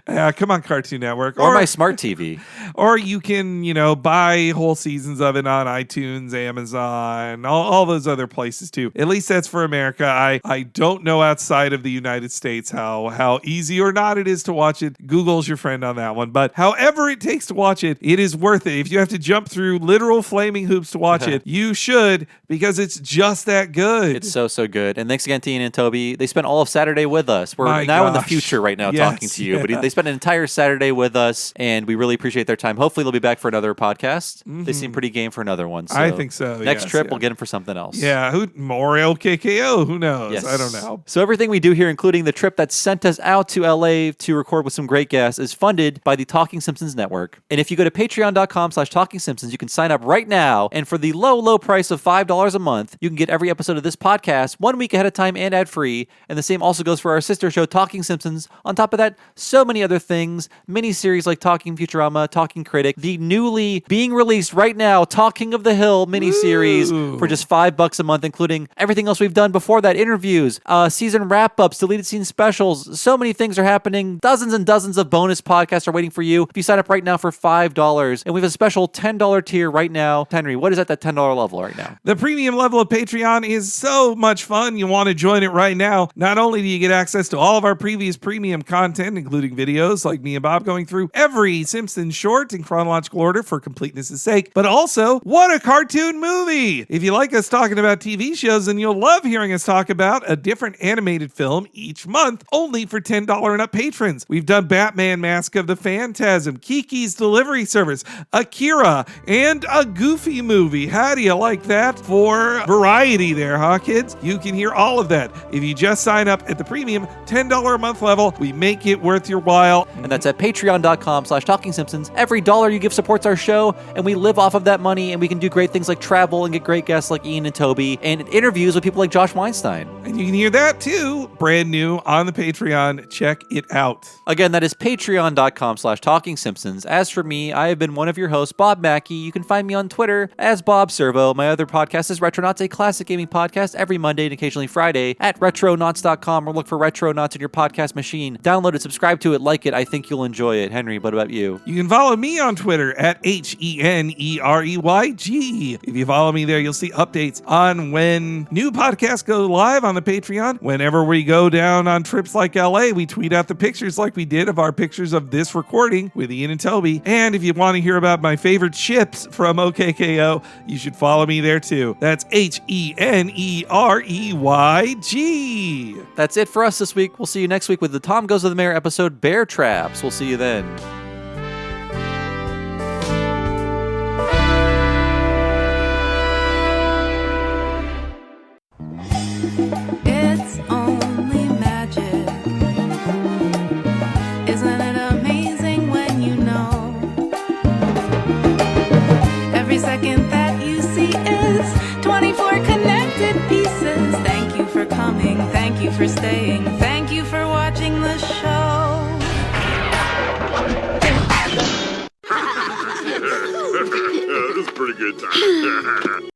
Come on, Cartoon Network. Or my smart TV. Or you can, buy whole seasons of it on iTunes, Amazon, all those other places too. At least that's for America. I don't know outside of the United States how easy or not it is to watch it. Google's your friend on that one. But however it takes to watch it, it is worth it. If you have to jump through literal flaming hoops to watch it, you should, because it's just that good. It's so good. And thanks again to Ian and Toby. They spent all of Saturday with us. We're in the future right now talking to you. But they spent an entire Saturday with us, and we really appreciate their time. Hopefully they'll be back for another podcast. Mm-hmm. They seem pretty game for another one. So I think so. Next trip, we'll get them for something else. Yeah, more LKKO. Who knows? Yes. I don't know. So everything we do here, including the trip that sent us out to LA to record with some great guests, is funded by the Talking Simpsons Network. And if you go to patreon.com/Talking Simpsons, you can sign up right now. And for the low price of $5 a month, you can get every episode of this podcast 1 week ahead of time and ad-free. And the same also goes for our sister show, Talking Simpsons. On top of that, so many other things. Mini-series like Talking Futurama, Talking Critic, the newly being released right now, Talking of the Hill mini-series for just $5 a month, including everything else we've done before that, interviews, season wrap-ups, deleted scene specials. So many things are happening. Dozens and dozens of bonus podcasts are waiting for you if you sign up right now for $5. And we have a special $10 tier right now. Henry, what is at that $10 level right now? The premium level of Patreon is so much fun. You want to join it right now. Not only do you get access to all of our previous premium content, including videos like me and Bob going through every Simpsons short in chronological order for completeness' sake, but also, what a cartoon movie! If you like us talking about TV shows, then you'll love hearing us talk about a different animated film each month, only for $10 and up patrons. We've done Batman Mask of the Phantasm, Kiki's Delivery Service, Akira, and a Goofy movie. How do you like that for variety there, huh, kids? You can hear all of that if you just sign up at the premium $10 a month level. We make it worth your while. And that's at patreon.com/Talking Simpsons. Every dollar you give supports our show, and we live off of that money, and we can do great things like travel and get great guests like Ian and Toby, and interviews with people like Josh Weinstein. And you can hear that too, brand new on the Patreon. Check it out. Again, that is patreon.com/Talking Simpsons. As for me, I have been one of your hosts, Bob Mackey. You can find me on Twitter as Bob Servo. My other podcast is Retronauts, a classic gaming podcast every Monday and occasionally Friday at retronauts.com, or look for Retronauts in your podcast machine. Download it, subscribe to it, like it. I think you'll enjoy it. Henry, what about you? You can follow me on Twitter at HENEREYG. If you follow me there, you'll see updates on when new podcasts go live on the Patreon. Whenever we go down on trips like LA, we tweet out the pictures like we did of our pictures of this recording with Ian and Toby. And if you want to hear about my favorite ships from OKKO, you should follow me there too. That's HENEREYG. That's it for us this week. We'll see you next week with the Tom Goes to the Mayor episode, Bear Traps. We'll see you then. It's only magic. Isn't it amazing when you know? Every second that you see is 24 connected pieces. Thank you for coming. Thank you for staying. Thank you for watching the show. This is a pretty good time.